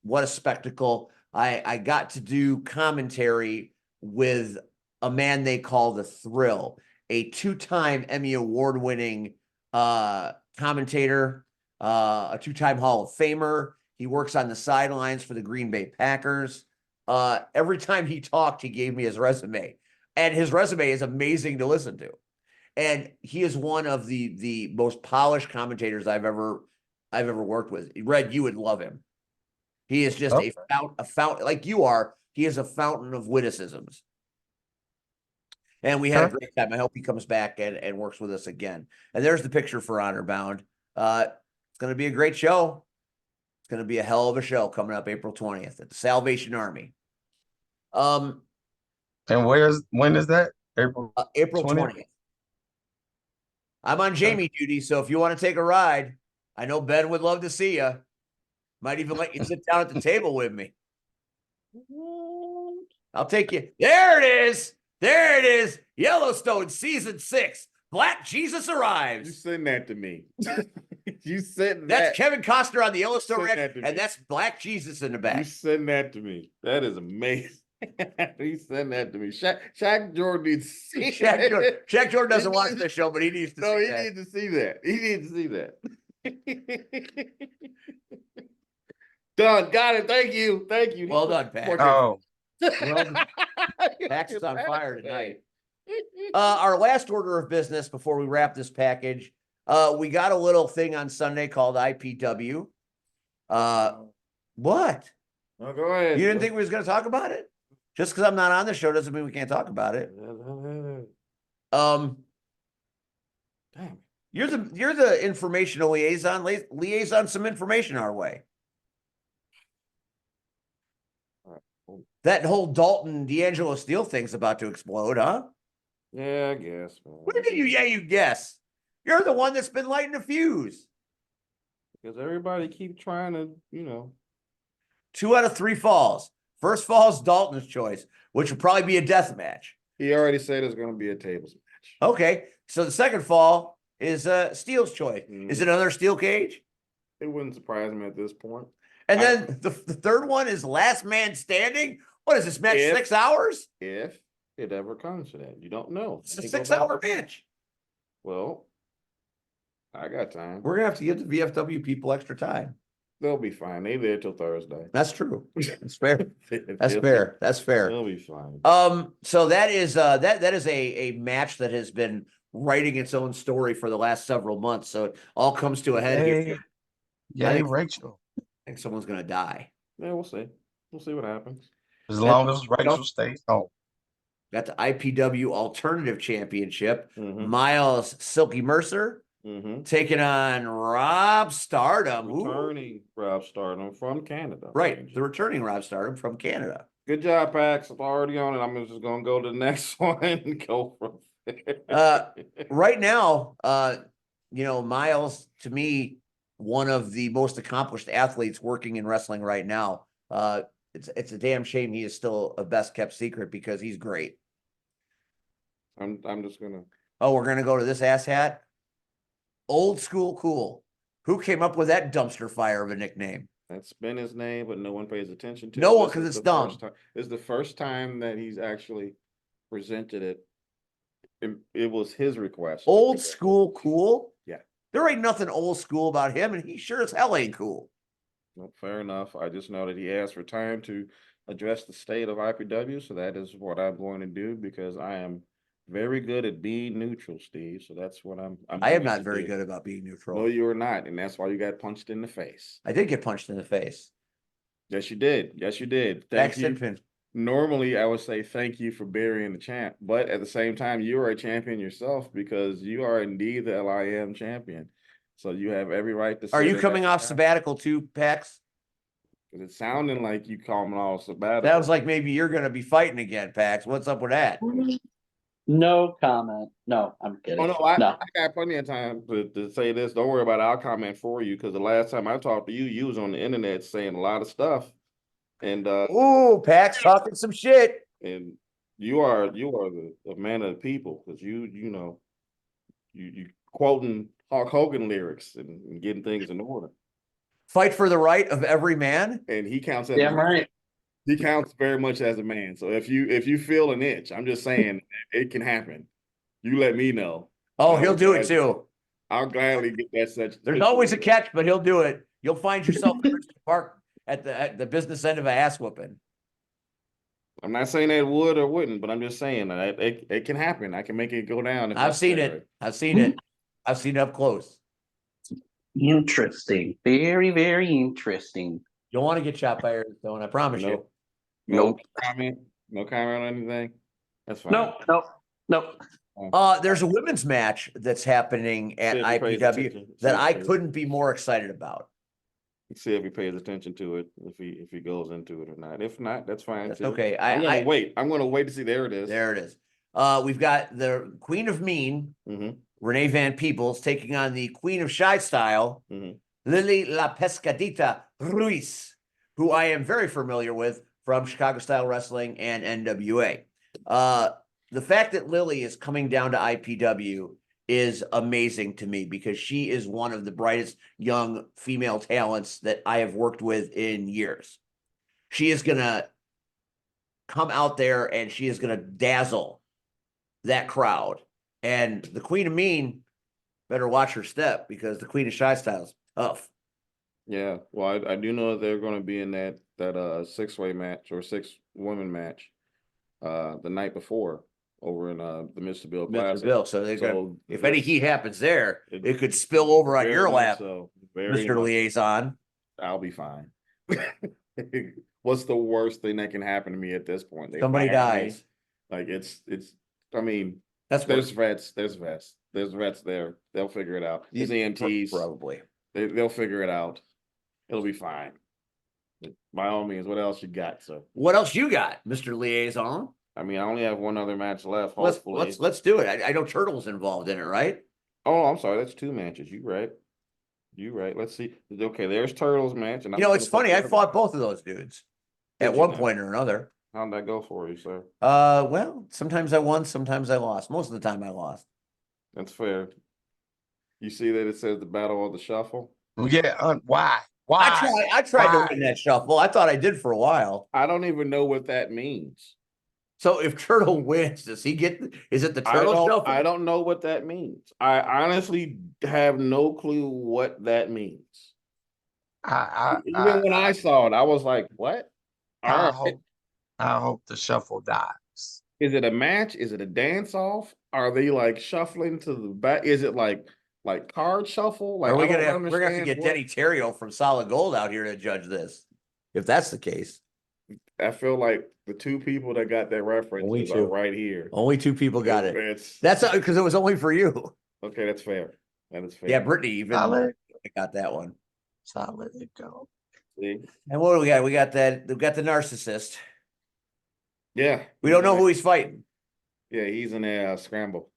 What a spectacle! I got to do commentary with a man they call the Thrill, a 2-time Emmy Award-winning commentator, a 2-time Hall of Famer. He works on the sidelines for the Green Bay Packers. Every time he talked, he gave me his resume, and his resume is amazing to listen to. And he is one of the most polished commentators I've ever worked with. Red, you would love him. He is just a fountain like you are. He is a fountain of witticisms. And we had a great time. I hope he comes back and works with us again. And there's the picture for Honor Bound. It's going to be a great show. It's going to be a hell of a show coming up April 20th at the Salvation Army. And when is that? April 20th. I'm on Jamie duty, so if you want to take a ride, I know Ben would love to see you. Might even let you sit down at the table with me. I'll take you. There it is. There it is. Yellowstone season 6. Black Jesus You arrives. send that to me. You sent That's that. Kevin Costner on the Yellowstone Send Ranch, that to me. and that's Black Jesus in the You back. send that to me. That is amazing. You send that to me. Shaq Jordan needs to see Shaq Jordan doesn't He watch needs- the show, but he needs to No, see he that. needs to see that. He needs to see that. Done. Got it. Thank you. Thank you. Well done, Pat. Oh, Pax is on fire tonight. Our last order of business before we wrap this package, we got a little thing on Sunday called IPW. What? No, go ahead. You didn't think we was going to talk about it? Just because I'm not on the show doesn't mean we can't talk about it. Damn. You're the informational liaison some information our way. That whole Dalton D'Angelo Steele thing's about to explode, huh? Yeah, I guess. Man. What do you guess? You're the one that's been lighting the fuse. Because everybody keep trying to, 2 out of 3 falls. First fall is Dalton's choice, which will probably be a death match. He already said it's going to be a tables match. Okay, so the second fall is Steele's choice. Is it another steel cage? It wouldn't surprise me at this point. And then the third one is last man standing. What is this match? 6 hours? If it ever comes to that, you don't know. It's a 6-hour match. Well, I got time. We're gonna have to give the VFW people extra time. They'll be fine. They there till Thursday. That's true. That's fair. That's fair. That's fair. They'll be fine. So that is that is a match that has been writing its own story for the last several months. So it all comes to a head here. yeah, Rachel. I think someone's gonna die. Yeah, we'll see. We'll see what happens. As long as Rachel stays home. Got the IPW Alternative Championship. Mhm. Miles Silky Mercer taking on Rob Stardom. Ooh. Returning Rob Stardom from Canada. Right, the returning Rob Stardom from Canada. Good job, Pax. I'm already on it. I'm just gonna go to the next one and go from there. Right now, Miles, to me, one of the most accomplished athletes working in wrestling right now. It's a damn shame he is still a best kept secret because he's great. I'm just gonna. Oh, we're gonna go to this asshat. Old School Cool. Who came up with that dumpster fire of a nickname? That's been his name, but no one pays attention to No it. one, This 'cause is it's the dumb. first time- It's the first time that he's actually presented it. It was his request. Old School Cool? Yeah. There ain't nothing old school about him, and he sure as hell ain't cool. Well, fair enough. I just know that he asked for time to address the state of IPW, so that is what I'm going to do because I am very good at being neutral, Steve. So that's what I'm I am going not to very do. good about being neutral. No, you are not, and that's why you got punched in the face. I did get punched in the face. Yes, you did. Yes, you did. Thank you. Pin. Normally, I would say thank you for burying the champ, but at the same time, you are a champion yourself because you are indeed the LIM champion. So you have every right to. Are sit you at coming that off time. sabbatical too, Pax? It's sounding like you coming off sabbatical. Sounds like maybe you're going to be fighting again, Pax. What's up with that? No comment. No, I'm kidding. Oh no, I No. got plenty of time to say this. Don't worry about it. I'll comment for you because the last time I talked to you, you was on the internet saying a lot of stuff, and Ooh, Pax talking some shit. and you are the man of the people because you quoting Hulk Hogan lyrics and getting things in order. Fight for the right of every man. And he counts as Damn right. he counts very much as a man. So if you feel an itch, I'm just saying it can happen. You let me know. Oh, he'll do it too. I'll gladly get that such. There's always a catch, but he'll do it. You'll find yourself in Richmond Park at the business end of a ass whooping. I'm not saying that it would or wouldn't, but I'm just saying that it can happen. I can make it go down. if I've seen necessary. it. I've seen it. I've seen it up close. Interesting. Very, very interesting. You'll want to get shot by Arizona, I promise you. Nope. No comment on anything. That's fine. Nope. There's a women's match that's happening at See if he pays IPW attention. that See I if he- couldn't be more excited about. See if he pays attention to it, if he goes into it or not. If not, that's fine That's too. okay. I'm gonna I wait. I'm gonna wait to see. There it is. there it is. We've got the Queen of Mean, Mhm. Renee Van Peebles, taking on the Queen of Shy Style, Mhm. Lily La Pescadita Ruiz, who I am very familiar with from Chicago Style Wrestling and NWA. The fact that Lily is coming down to IPW is amazing to me because she is one of the brightest young female talents that I have worked with in years. She is going to come out there and she is going to dazzle that crowd. And the Queen of Mean better watch her step because the Queen of Shy Style's tough. Yeah, well, I do know that they're going to be in that 6-way match or 6-woman match the night before over in the Mr. Bill Mr. Classic. Bill. So they're gonna, So if any heat happens there, it could spill over on very your much lap, so, very Mr. much. Liaison. I'll be fine. What's the worst thing that can happen to me at this point? They Somebody fire me. dies. Like it's. I mean, That's there's worse. vets there. They'll figure it out. There's You- EMTs. Probably. They'll figure it out. It'll be fine. By all means, what else you got, sir? What else you got, Mr. Liaison? I mean, I only have one other match left. Hopefully, Let's do it. I know Turtle's involved in it, right? Oh, I'm sorry. That's 2 matches. You right. Let's see. Okay, there's Turtles match, and You know, it's funny. I fought both of those dudes Did at you one now? point or another. How'd that go for you, sir? Well, sometimes I won, sometimes I lost. Most of the time I lost. That's fair. You see that it says the Battle of the Shuffle? Yeah, why? Why? I tried to Why? win that shuffle. I thought I did for a while. I don't even know what that means. So if Turtle wins, does he get? Is it the Turtle shuffle? I don't know what that means. I honestly have no clue what that means. Even when I saw it, I was like, "What?" I All right. hope the shuffle dies. Is it a match? Is it a dance off? Are they like shuffling to the back? Is it like card shuffle? Like Are we I don't gonna? We're gonna have to understand get what- Denny Terrio from Solid Gold out here to judge this. If that's the case, I feel like the 2 people that got that reference Only are 2. right here. only 2 people got it. It's That's because it was only for you. okay. That's fair. That is fair. Yeah, Brittany even Solid, got that one. solid go. See? And what do we got? We got that. We've got the narcissist. Yeah. We don't know who he's fighting. Yeah, he's in a scramble.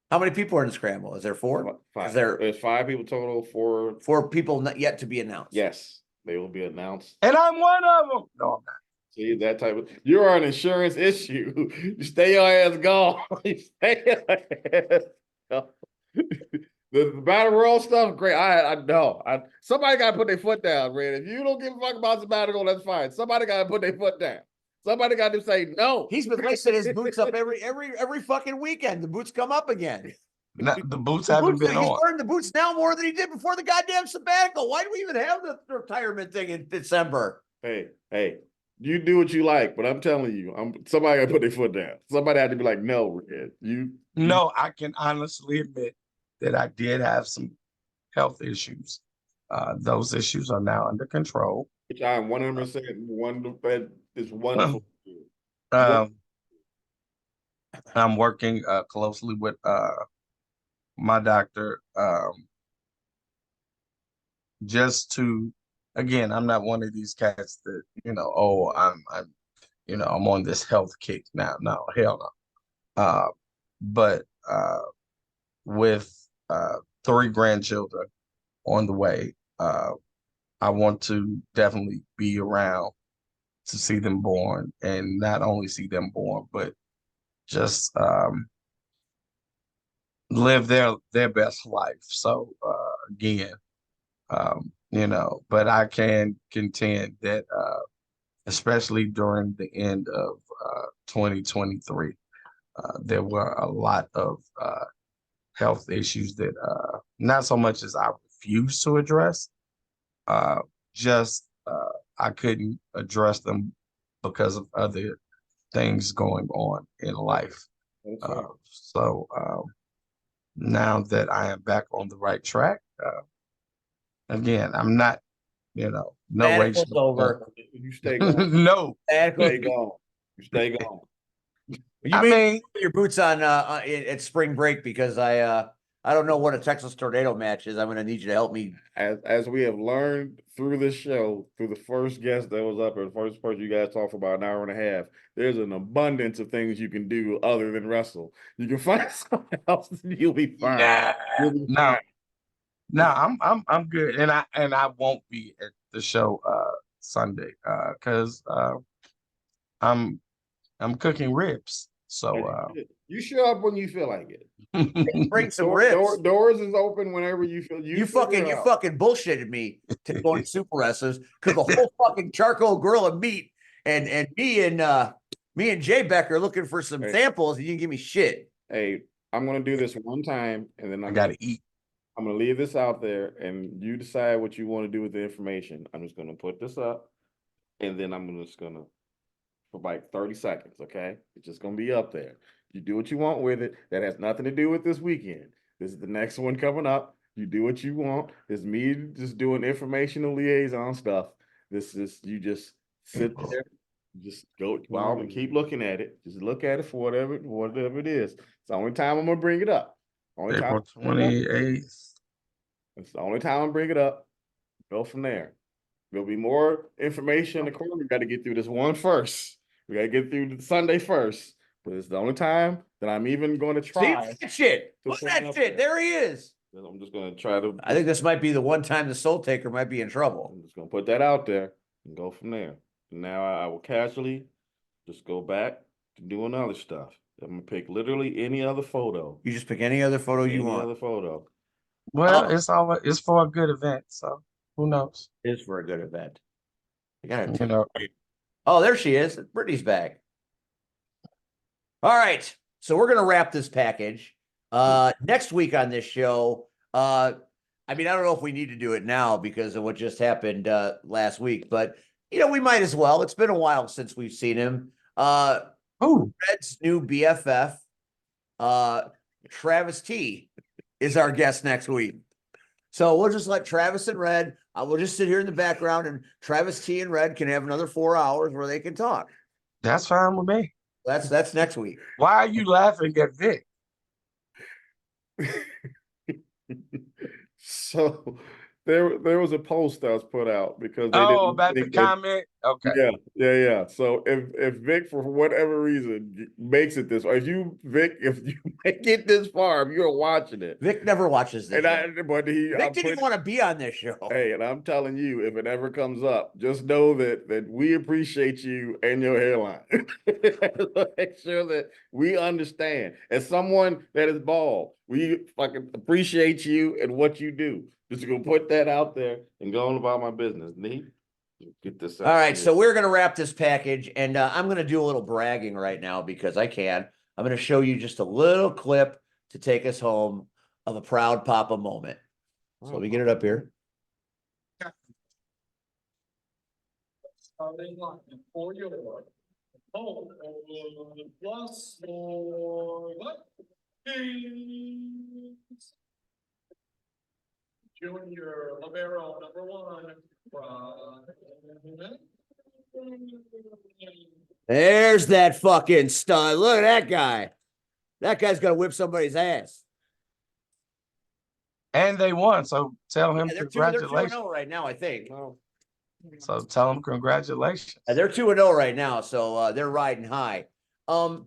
How many people are in the scramble? Is there 4? Five. Is there There's 5 people total. 4. 4 people not yet to be announced? Yes, they will be announced. And I'm one of them. No, I'm not. See that type of. You're an insurance issue. You stay your ass gone. You stay your ass gone. The battle royal stuff, great. I know. Somebody got to put their foot down, man. If you don't give a fuck about the battle royal, that's fine. Somebody got to put their foot down. Somebody got to say no. He's been lacing his boots up every fucking weekend. The boots come up again. The boots The haven't boots, been he's on. wearing the boots now more than he did before the goddamn sabbatical. Why do we even have the retirement thing in December? Hey, you do what you like, but I'm telling you, somebody got to put their foot down. Somebody had to be like, no, Red, No, I can honestly admit that I did have some health issues. Those issues are now under control. Which I am 100% that is wonderful. I'm working closely with my doctor just to, again, I'm not one of these cats that, I'm on this health kick now. No, hell no. But with 3 grandchildren on the way, I want to definitely be around to see them born, and not only see them born, but just live their best life. So again, but I can contend that especially during the end of 2023, there were a lot of health issues that not so much as I refused to address, just I couldn't address them because of other things going on in life. So now that I am back on the right track, again, I'm not, no way. Sabbatical's over. You stay gone. No, Stay gone. You stay gone. You made your boots on at spring break because I don't know what a Texas tornado match is. I'm going to need you to help me. As we have learned through this show, through the first guest that was up, or the first person you guys talked for about an hour and a half, there's an abundance of things you can do other than wrestle. You can find something else, and you'll be fine. No, I'm good, and I won't be at the show Sunday because I'm cooking ribs. So You show up when you feel like it. Bring some ribs. Doors is open whenever you feel. You figure it out. fucking bullshitted me to going to super wrestlers because the whole fucking charcoal grill of meat and me and Jay Becker are looking for some samples and you didn't give me shit. Hey, I'm gonna do this one time and then I gotta eat. I'm gonna leave this out there and you decide what you want to do with the information. I'm just gonna put this up and then I'm just gonna for like 30 seconds, okay? It's just gonna be up there. You do what you want with it. That has nothing to do with this weekend. This is the next one coming up. You do what you want. It's me just doing informational liaison stuff. This is you just sit there, just go well and keep looking at it. Just look at it for whatever it is. It's the only time I'm gonna bring it up. April 28th. It's the only time I bring it up. Go from there. There'll be more information. Of course, we got to get through this one first. We got to get through the Sunday first. But it's the only time that I'm even going to try. See, look at that shit. Look at that shit. There he is. I'm just going to try to. I think this might be the one time the Soul Taker might be in trouble. I'm just going to put that out there and go from there. Now I will casually just go back to doing other stuff. I'm going to pick literally any other photo. You just pick any other photo you want. Any other photo. Well, it's for a good event, so who knows? It is for a good event. You gotta You know, Oh, there she is. Brittany's back. All right. So we're gonna wrap this package. Next week on this show, I mean, I don't know if we need to do it now because of what just happened last week, but you know, we might as well. It's been a while since we've seen him. Red's new BFF, Travis T, is our guest next week. So we'll just let Travis and Red, we'll just sit here in the background and Travis T and Red can have another 4 hours where they can talk. that's fine with me. That's next week. Why are you laughing at Vic? So there was a post that was put out because they Oh, didn't about the think that- comment? Okay. Yeah. So if Vic for whatever reason makes it this, or if you make it this far, if you're watching it, Vic never watches this. Vic Vic didn't want to be on this show. Hey, and I'm telling you, if it ever comes up, just know that we appreciate you and your hairline. Make sure that we understand. As someone that is bald, we fucking appreciate you and what you do. Just gonna put that out there and go on about my business. Neat. Get this out. All right, so we're gonna wrap this package, and I'm gonna do a little bragging right now because I can. I'm gonna show you just a little clip to take us home of a proud papa moment. So let me get it up here. Starting line for your home plus more what? Junior Libero #1. There's that fucking stud. Look at that guy. That guy's gonna whip somebody's ass. And they won, so tell him They're congratulations. 2-0 right now, I think. So tell him congratulations. They're 2-0 right now, so they're riding high. I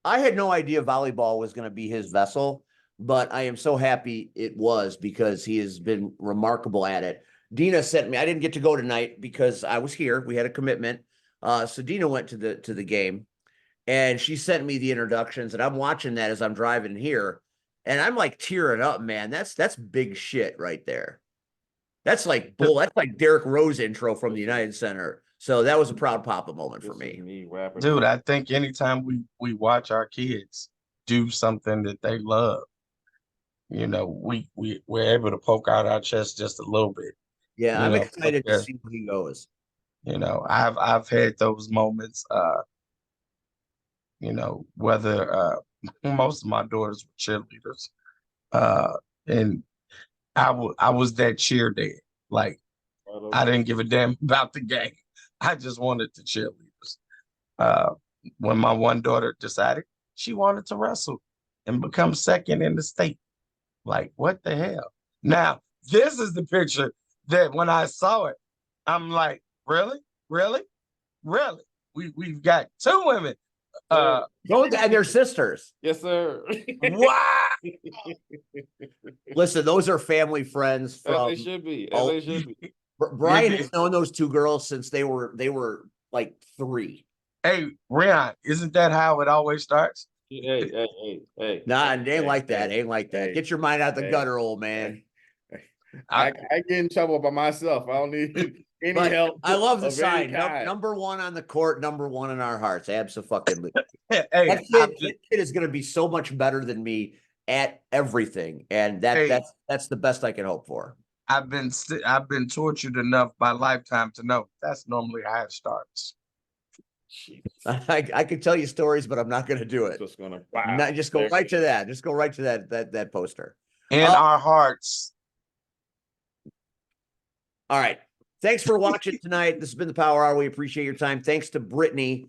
had no idea volleyball was going to be his vessel, but I am so happy it was because he has been remarkable at it. Dina sent me. I didn't get to go tonight because I was here. We had a commitment. So Dina went to the game, and she sent me the introductions, and I'm watching that as I'm driving here, and I'm like tearing up, man. That's big shit right there. That's like bull. That's like Derrick Rose intro from the United Center. So that was a proud papa moment for me. Dude, I think anytime we watch our kids do something that they love, you know, we're able to poke out our chest just a little bit. Yeah, You I'm know, excited to yeah. see where he goes. You know, I've had those moments, you know, whether most of my daughters were cheerleaders. And I was that cheer dad. Like, I didn't give a damn about the game. I just wanted the cheerleaders. When my one daughter decided she wanted to wrestle and become second in the state. Like, what the hell? Now, this is the picture that when I saw it, I'm like, really? We've got two women. And they're sisters. Yes, sir. Wow. Listen, those are family friends As from they should be. Oh, As they should be. Brian has known those two girls since they were like 3. Hey, Rion, isn't that how it always starts? Hey. Nah, it ain't Hey, like that. hey, Ain't like that. hey, Get your mind out the hey, gutter, old man. I get in trouble by myself. I don't need any But help. I love the of any sign. kind. Number one on the court, number one in our hearts. Absolutely. Hey, That kid is going to be so much better than me at everything, and Hey. that's the best I can hope for. I've been tortured enough by Lifetime to know that's normally how it starts. I could tell you stories, but I'm not going to do it. Just gonna Just go right to that. Just go right to that poster. In our hearts. All right. Thanks for watching tonight. This has been the Power Hour. We appreciate your time. Thanks to Brittani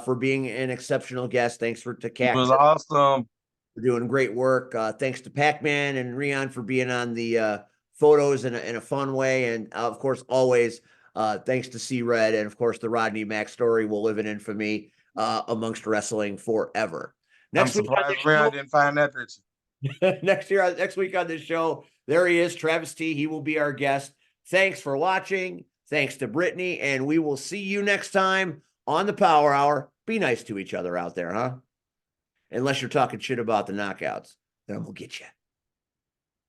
for being an exceptional guest. Thanks to It Cactus was awesome. for doing great work. Thanks to Pac-Man and Rion for being on the photos in a fun way. And of course, always thanks to C-Red and of course the Rodney Mack story will live in infamy amongst wrestling forever. I'm surprised Ray didn't find that picture. Next week on this show, there he is, Travis T. He will be our guest. Thanks for watching. Thanks to Brittani, and we will see you next time on the Power Hour. Be nice to each other out there, huh? Unless you're talking shit about the knockouts, then we'll get you.